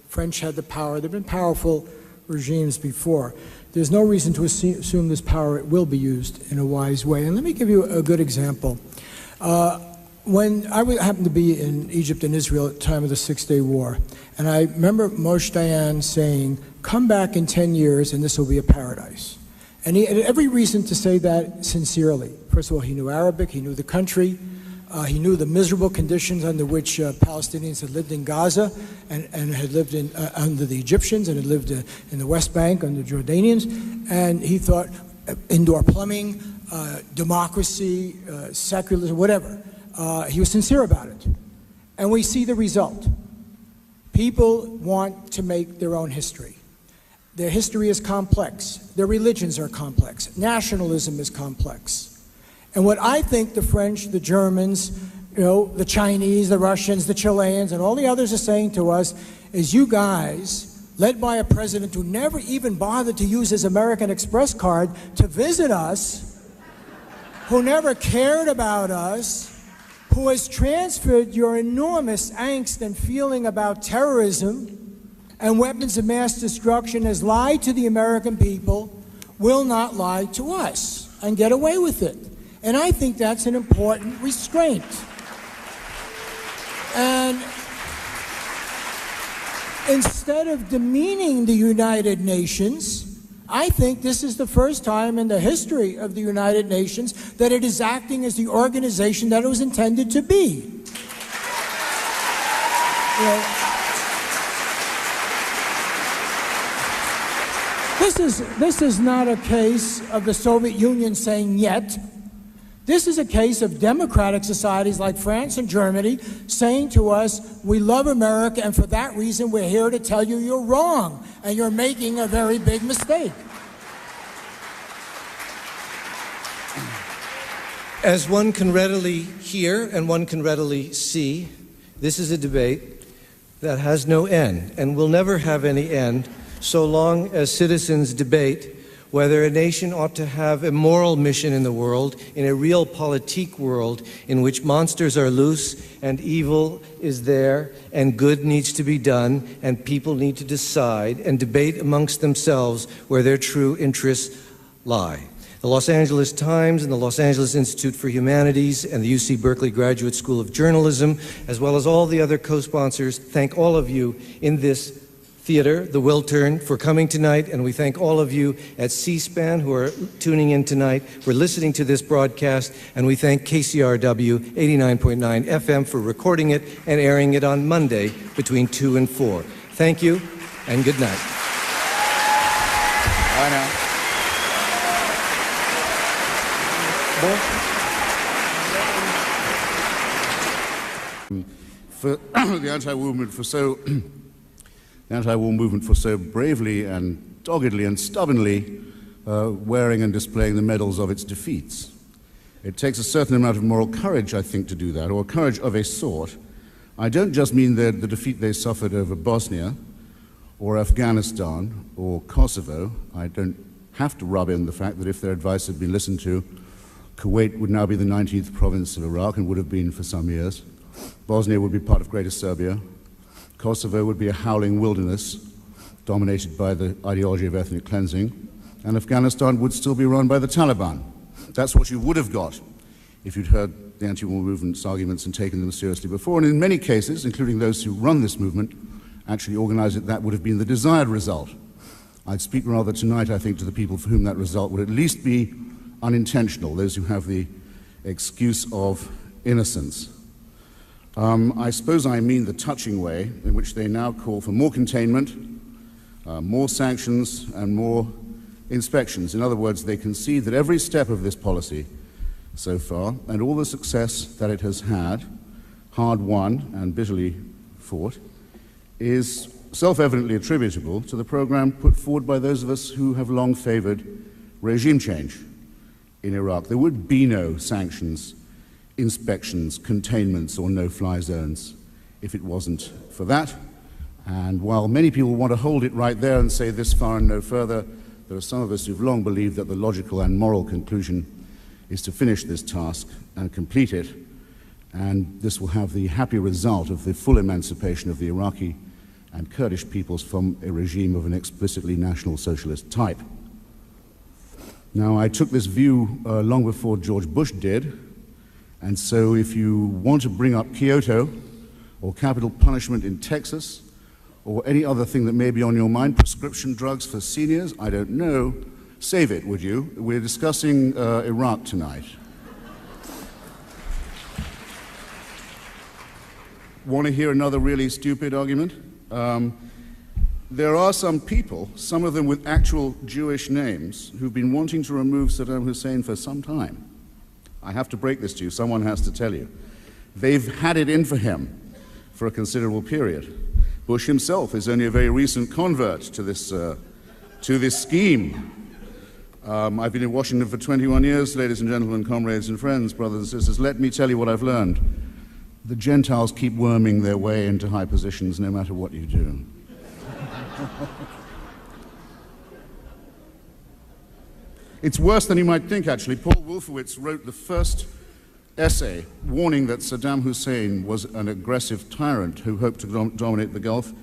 French had the power. There have been powerful regimes before. There's no reason to assume this power will be used in a wise way. And let me give you a good example. When I happened to be in Egypt and Israel at the time of the Six-Day War, and I remember Moshe Dayan saying, "Come back in 10 years and this will be a paradise." And he had every reason to say that sincerely. First of all, he knew Arabic, he knew the country, he knew the miserable conditions under which Palestinians had lived in Gaza and had lived under the Egyptians and had lived in the West Bank under the Jordanians. And he thought indoor plumbing, democracy, secularism, whatever. He was sincere about it. And we see the result. People want to make their own history. Their history is complex. Their religions are complex. Nationalism is complex. And what I think the French, the Germans, the Chinese, the Russians, the Chileans, and all the others are saying to us is, you guys, led by a president who never even bothered to use his American Express card to visit us, who never cared about us, who has transferred your enormous angst and feeling about terrorism and weapons of mass destruction, has lied to the American people, will not lie to us and get away with it. And I think that's an important restraint. And instead of demeaning the United Nations, I think this is the first time in the history of the United Nations that it is acting as the organization that it was intended to be. This is not a case of the Soviet Union saying yet. This is a case of democratic societies like France and Germany saying to us, we love America, and for that reason we're here to tell you you're wrong and you're making a very big mistake. As one can readily hear and one can readily see, this is a debate that has no end and will never have any end so long as citizens debate whether a nation ought to have a moral mission in the world, in a real politique world in which monsters are loose and evil is there and good needs to be done and people need to decide and debate amongst themselves where their true interests lie. The Los Angeles Times and the Los Angeles Institute for Humanities and the UC Berkeley Graduate School of Journalism, as well as all the other co-sponsors, thank all of you in this theater, the Wiltern, for coming tonight, and we thank all of you at C-SPAN who are tuning in tonight for listening to this broadcast, and we thank KCRW 89.9 FM for recording it and airing it on Monday between 2 and 4. Thank you, and good night. Bye now. For the anti-war movement for so bravely and doggedly and stubbornly wearing and displaying the medals of its defeats. It takes a certain amount of moral courage, I think, to do that, or courage of a sort. I don't just mean the defeat they suffered over Bosnia or Afghanistan or Kosovo. I don't have to rub in the fact that if their advice had been listened to, Kuwait would now be the 19th province of Iraq and would have been for some years. Bosnia would be part of Greater Serbia. Kosovo would be a howling wilderness dominated by the ideology of ethnic cleansing. And Afghanistan would still be run by the Taliban. That's what you would have got if you'd heard the anti-war movement's arguments and taken them seriously before. And in many cases, including those who run this movement, actually organize it, that would have been the desired result. I'd speak rather tonight, I think, to the people for whom that result would at least be unintentional, those who have the excuse of innocence. I suppose I mean the touching way in which they now call for more containment, more sanctions, and more inspections. In other words, they concede that every step of this policy so far, and all the success that it has had, hard won and bitterly fought, is self-evidently attributable to the program put forward by those of us who have long favored regime change in Iraq. There would be no sanctions, inspections, containments, or no-fly zones if it wasn't for that. And while many people want to hold it right there and say this far and no further, there are some of us who've long believed that the logical and moral conclusion is to finish this task and complete it, and this will have the happy result of the full emancipation of the Iraqi and Kurdish peoples from a regime of an explicitly National Socialist type. Now, I took this view long before George Bush did, and so if you want to bring up Kyoto or capital punishment in Texas or any other thing that may be on your mind, prescription drugs for seniors, I don't know, save it, would you? We're discussing Iraq tonight. Want to hear another really stupid argument? There are some people, some of them with actual Jewish names, who've been wanting to remove Saddam Hussein for some time. I have to break this to you, someone has to tell you. They've had it in for him for a considerable period. Bush himself is only a very recent convert to this scheme. I've been in Washington for 21 years, ladies and gentlemen, comrades and friends, brothers and sisters. Let me tell you what I've learned. The Gentiles keep worming their way into high positions no matter what you do. It's worse than you might think, actually. Paul Wolfowitz wrote the first essay warning that Saddam Hussein was an aggressive tyrant who hoped to dominate the Gulf.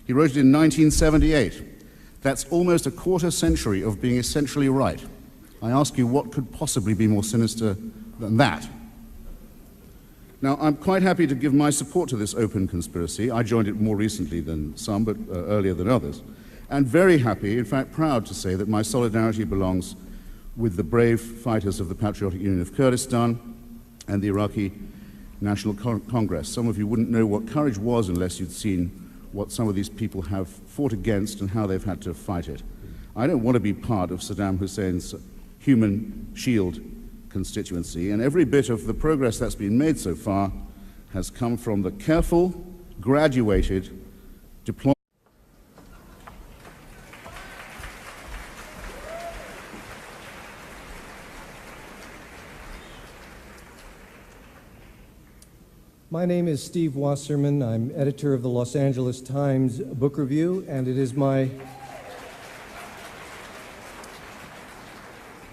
He wrote it in 1978. That's almost a quarter century of being essentially right. I ask you, what could possibly be more sinister than that? Now, I'm quite happy to give my support to this open conspiracy. I joined it more recently than some, but earlier than others. And very happy, in fact proud to say that my solidarity belongs with the brave fighters of the Patriotic Union of Kurdistan and the Iraqi National Congress. Some of you wouldn't know what courage was unless you'd seen what some of these people have fought against and how they've had to fight it. I don't want to be part of Saddam Hussein's human shield constituency, and every bit of the progress that's been made so far has come from the careful, graduated deployment. My name is Steve Wasserman. I'm editor of the Los Angeles Times Book Review, and it is my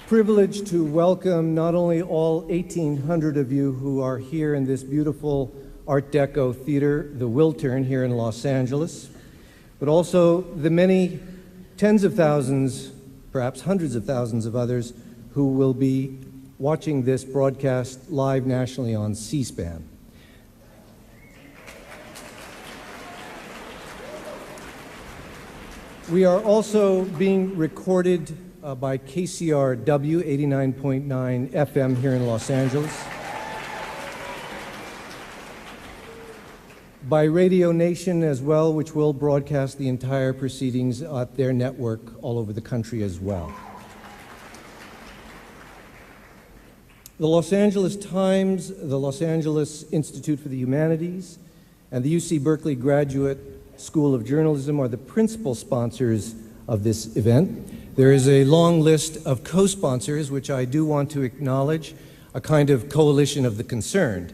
privilege to welcome not only all 1,800 of you who are here in this beautiful Art Deco theater, the Wiltern, here in Los Angeles, but also the many tens of thousands, perhaps hundreds of thousands of others who will be watching this broadcast live nationally on C-SPAN. We are also being recorded by KCRW 89.9 FM here in Los Angeles, by Radio Nation as well, which will broadcast the entire proceedings at their network all over the country as well. The Los Angeles Times, the Los Angeles Institute for the Humanities, and the UC Berkeley Graduate School of Journalism are the principal sponsors of this event. There is a long list of co-sponsors, which I do want to acknowledge, a kind of coalition of the concerned,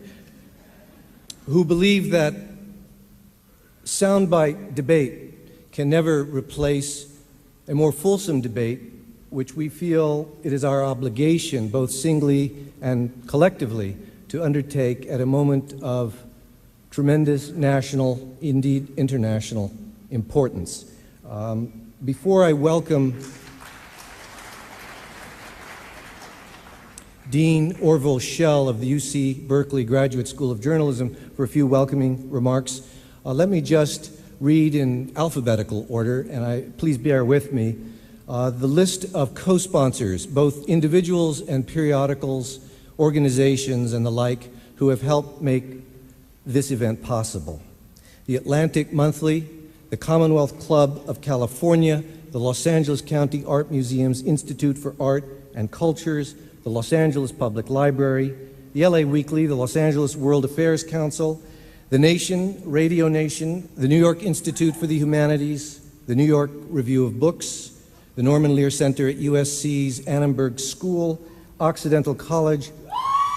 who believe that soundbite debate can never replace a more fulsome debate, which we feel it is our obligation, both singly and collectively, to undertake at a moment of tremendous national, indeed international importance. Before I welcome Dean Orville Schell of the UC Berkeley Graduate School of Journalism for a few welcoming remarks, let me just read in alphabetical order, and please bear with me. the list of co-sponsors, both individuals and periodicals, organizations, and the like, who have helped make this event possible. The Atlantic Monthly, the Commonwealth Club of California, the Los Angeles County Art Museum's Institute for Art and Cultures, the Los Angeles Public Library, the LA Weekly, the Los Angeles World Affairs Council, The Nation, Radio Nation, the New York Institute for the Humanities, the New York Review of Books, the Norman Lear Center at USC's Annenberg School, Occidental College,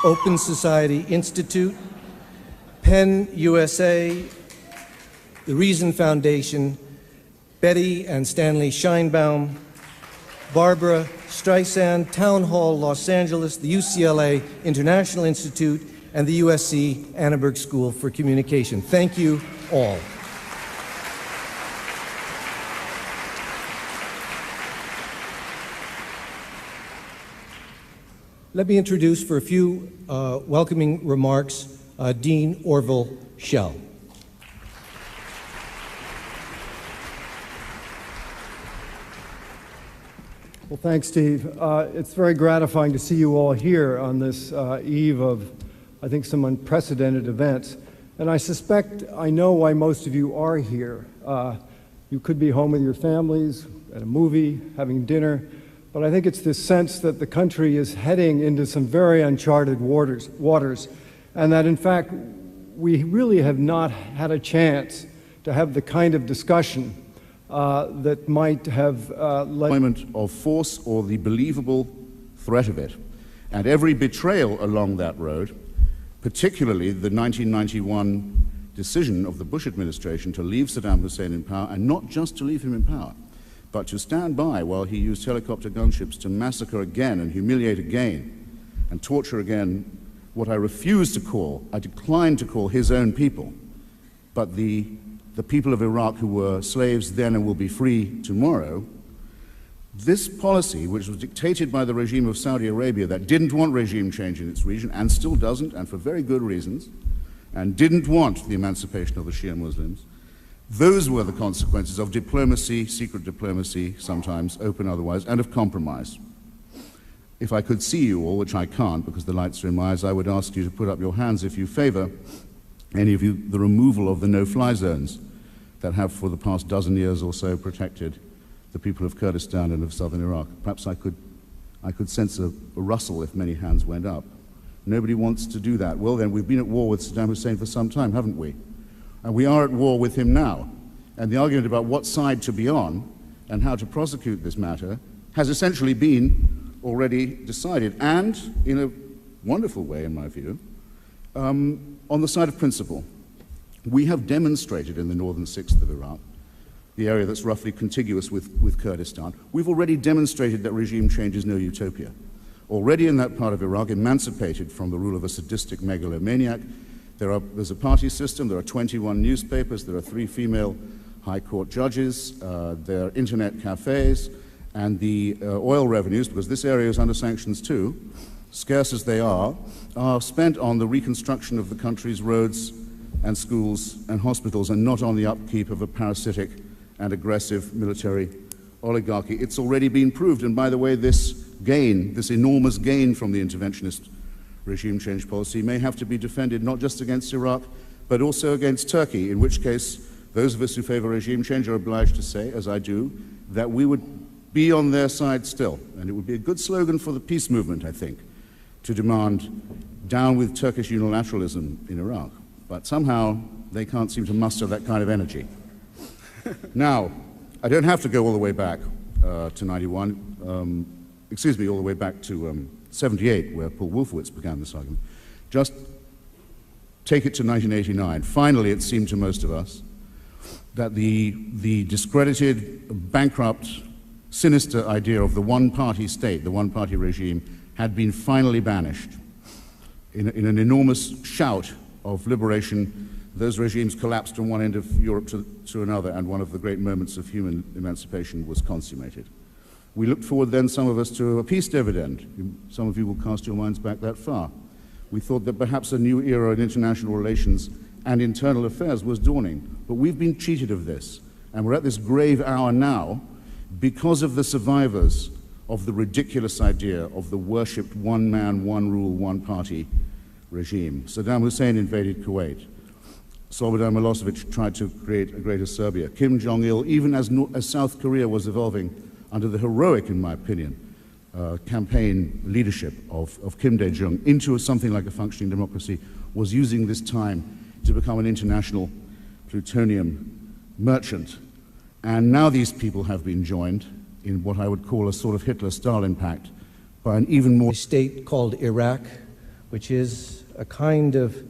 Open Society Institute, Penn USA, the Reason Foundation, Betty and Stanley Scheinbaum, Barbara Streisand, Town Hall Los Angeles, the UCLA International Institute, and the USC Annenberg School for Communication. Thank you all. Let me introduce for a few welcoming remarks Dean Orville Schell. Well, thanks, Steve. It's very gratifying to see you all here on this eve of, I think, some unprecedented events. And I suspect I know why most of you are here. You could be home with your families, at a movie, having dinner, but I think it's this sense that the country is heading into some very uncharted waters, and that, in fact, we really have not had a chance to have the kind of discussion that might have led of force or the believable threat of it. And every betrayal along that road, particularly the 1991 decision of the Bush administration to leave Saddam Hussein in power, and not just to leave him in power, but to stand by while he used helicopter gunships to massacre again and humiliate again and torture again what I refuse to call, I decline to call his own people, but the people of Iraq who were slaves then and will be free tomorrow. This policy, which was dictated by the regime of Saudi Arabia that didn't want regime change in its region and still doesn't, and for very good reasons, and didn't want the emancipation of the Shia Muslims, those were the consequences of diplomacy, secret diplomacy, sometimes open otherwise, and of compromise. If I could see you all, which I can't because the lights are in my eyes, I would ask you to put up your hands if you favor, any of you, the removal of the no-fly zones that have for the past dozen years or so protected the people of Kurdistan and of southern Iraq. Perhaps I could sense a rustle if many hands went up. Nobody wants to do that. Well then, we've been at war with Saddam Hussein for some time, haven't we? And we are at war with him now. And the argument about what side to be on and how to prosecute this matter has essentially been already decided, and in a wonderful way, in my view, on the side of principle. We have demonstrated in the northern sixth of Iraq, the area that's roughly contiguous with Kurdistan, we've already demonstrated that regime change is no utopia. Already in that part of Iraq, emancipated from the rule of a sadistic megalomaniac, there's a party system, there are 21 newspapers, there are 3 female high court judges, there are internet cafes, and the oil revenues, because this area is under sanctions too, scarce as they are spent on the reconstruction of the country's roads and schools and hospitals, and not on the upkeep of a parasitic and aggressive military oligarchy. It's already been proved, and by the way, this gain, this enormous gain from the interventionist regime change policy may have to be defended not just against Iraq, but also against Turkey, in which case those of us who favor regime change are obliged to say, as I do, that we would be on their side still. And it would be a good slogan for the peace movement, I think, to demand down with Turkish unilateralism in Iraq. But somehow they can't seem to muster that kind of energy. Now, I don't have to go all the way back to 91, all the way back to 78, where Paul Wolfowitz began this argument. Just take it to 1989. Finally, it seemed to most of us that the discredited, bankrupt, sinister idea of the one-party state, the one-party regime, had been finally banished. In an enormous shout of liberation, those regimes collapsed from one end of Europe to another, and one of the great moments of human emancipation was consummated. We looked forward then, some of us, to a peace dividend. Some of you will cast your minds back that far. We thought that perhaps a new era in international relations and internal affairs was dawning, but we've been cheated of this, and we're at this grave hour now because of the survivors of the ridiculous idea of the worshipped one man, one rule, one party regime. Saddam Hussein invaded Kuwait. Slobodan Milosevic tried to create a greater Serbia. Kim Jong-il, even as South Korea was evolving under the heroic, in my opinion, campaign leadership of Kim Dae-jung into something like a functioning democracy, was using this time to become an international plutonium merchant. And now these people have been joined in what I would call a sort of Hitler-Stalin pact by an even more... A state called Iraq, which is a kind of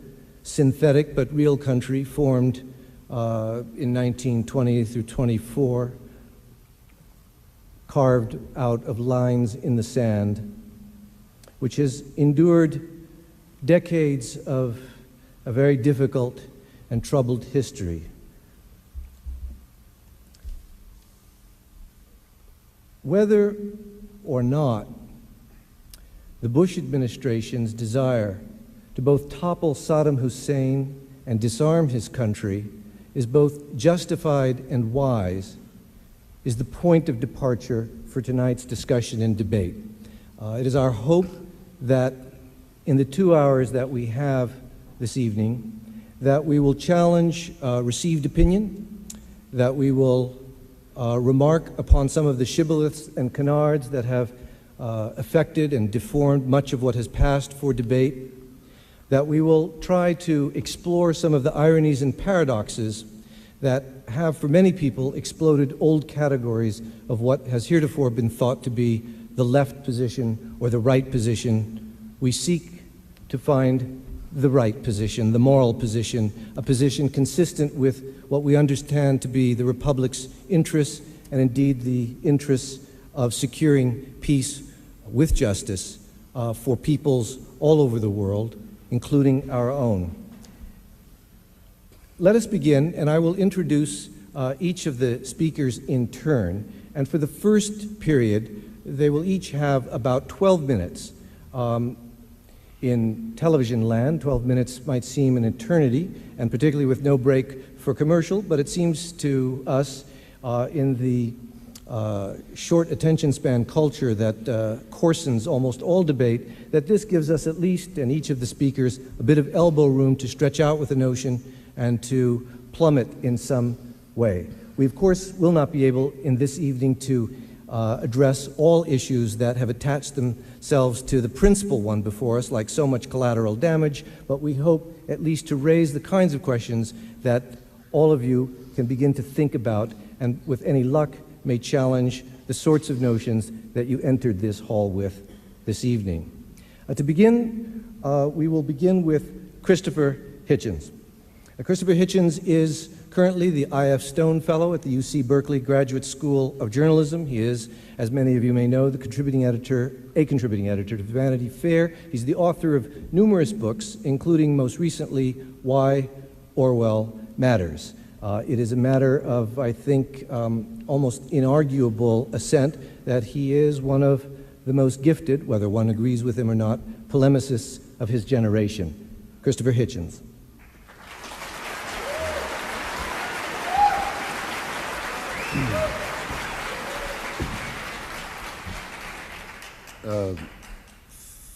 synthetic but real country formed in 1920 through 24, carved out of lines in the sand, which has endured decades of a very difficult and troubled history. Whether or not the Bush administration's desire to both topple Saddam Hussein and disarm his country is both justified and wise is the point of departure for tonight's discussion and debate. It is our hope that in the 2 hours that we have this evening, that we will challenge received opinion, that we will remark upon some of the shibboleths and canards that have affected and deformed much of what has passed for debate, that we will try to explore some of the ironies and paradoxes that have, for many people, exploded old categories of what has heretofore been thought to be the left position or the right position. We seek to find the right position, the moral position, a position consistent with what we understand to be the Republic's interests and indeed the interests of securing peace with justice for peoples all over the world, including our own. Let us begin, and I will introduce each of the speakers in turn. And for the first period, they will each have about 12 minutes. In television land, 12 minutes might seem an eternity, and particularly with no break for commercial, but it seems to us in the short attention span culture that coarsens almost all debate, that this gives us at least, and each of the speakers, a bit of elbow room to stretch out with a notion and to plummet in some way. We, of course, will not be able in this evening to address all issues that have attached themselves to the principal one before us, like so much collateral damage, but we hope at least to raise the kinds of questions that all of you can begin to think about and, with any luck, may challenge the sorts of notions that you entered this hall with this evening. To begin, we will begin with Christopher Hitchens. Christopher Hitchens is currently the I.F. Stone Fellow at the UC Berkeley Graduate School of Journalism. He is, as many of you may know, a contributing editor to Vanity Fair. He's the author of numerous books, including most recently, Why Orwell Matters. It is a matter of, I think, almost inarguable assent that he is one of the most gifted, whether one agrees with him or not, polemicists of his generation. Christopher Hitchens.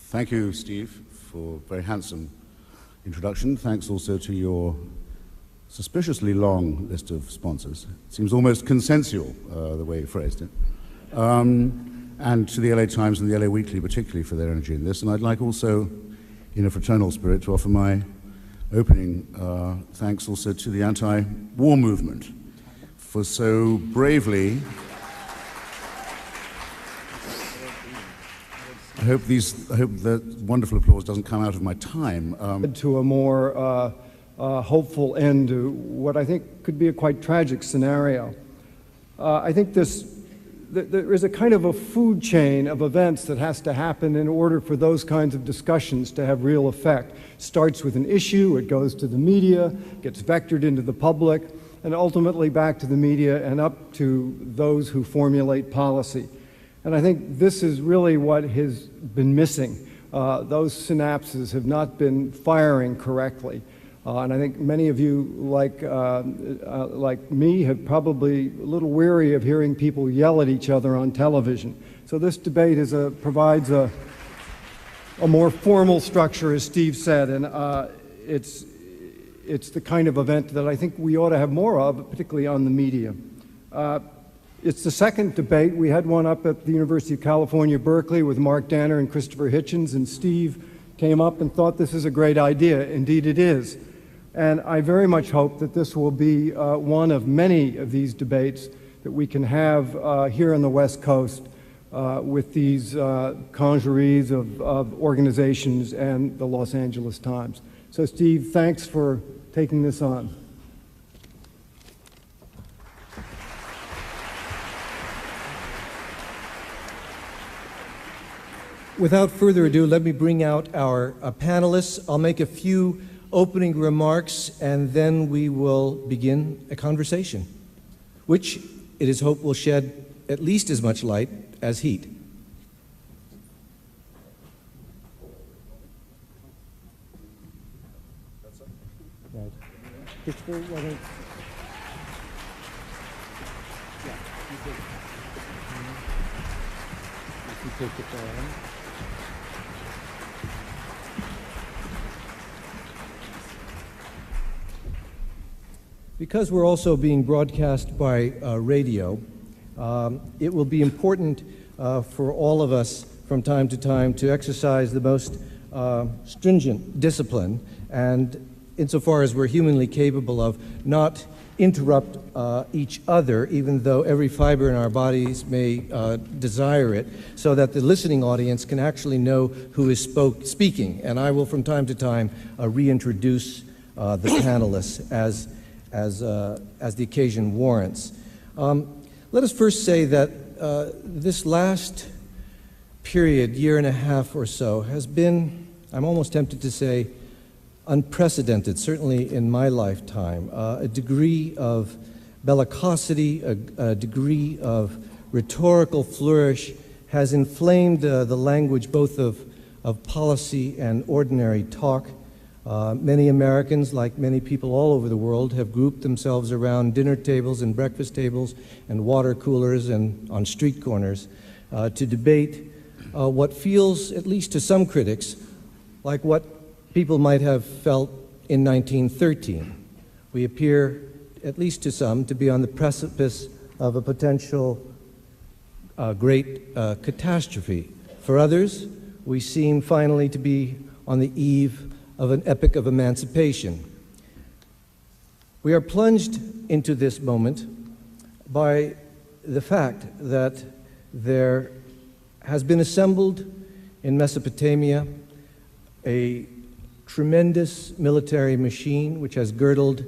Thank you, Steve, for a very handsome introduction. Thanks also to your suspiciously long list of sponsors. It seems almost consensual, the way you phrased it. And to the LA Times and the LA Weekly, particularly, for their energy in this. And I'd like also, in a fraternal spirit, to offer my opening thanks also to the anti-war movement for so bravely... I hope that wonderful applause doesn't come out of my time. To a more hopeful end to what I think could be a quite tragic scenario. I think there is a kind of a food chain of events that has to happen in order for those kinds of discussions to have real effect. Starts with an issue, it goes to the media, gets vectored into the public, and ultimately back to the media and up to those who formulate policy. And I think this is really what has been missing. Those synapses have not been firing correctly. And I think many of you, like me, have probably a little weary of hearing people yell at each other on television. So this debate provides a more formal structure, as Steve said, and it's the kind of event that I think we ought to have more of, particularly on the media. It's the second debate. We had one up at the University of California, Berkeley, with Mark Danner and Christopher Hitchens, and Steve came up and thought this is a great idea. Indeed it is. And I very much hope that this will be one of many of these debates that we can have here on the West Coast with these congeries of organizations and the Los Angeles Times. So Steve, thanks for taking this on. Without further ado, let me bring out our panelists. I'll make a few opening remarks, and then we will begin a conversation, which it is hoped will shed at least as much light as heat. Right. Christopher, why don't you take it down. Because we're also being broadcast by radio, it will be important for all of us from time to time to exercise the most stringent discipline, and insofar as we're humanly capable of, not interrupt each other, even though every fiber in our bodies may desire it, so that the listening audience can actually know who is speaking. And I will from time to time reintroduce the panelists as the occasion warrants. Let us first say that this last period, year and a half or so, has been, I'm almost tempted to say, unprecedented, certainly in my lifetime. A degree of bellicosity, a degree of rhetorical flourish has inflamed the language both of policy and ordinary talk. Many Americans, like many people all over the world, have grouped themselves around dinner tables and breakfast tables and water coolers and on street corners to debate what feels, at least to some critics, like what people might have felt in 1913. We appear, at least to some, to be on the precipice of a potential great catastrophe. For others, we seem finally to be on the eve of an epic of emancipation. We are plunged into this moment by the fact that there has been assembled in Mesopotamia a tremendous military machine which has girdled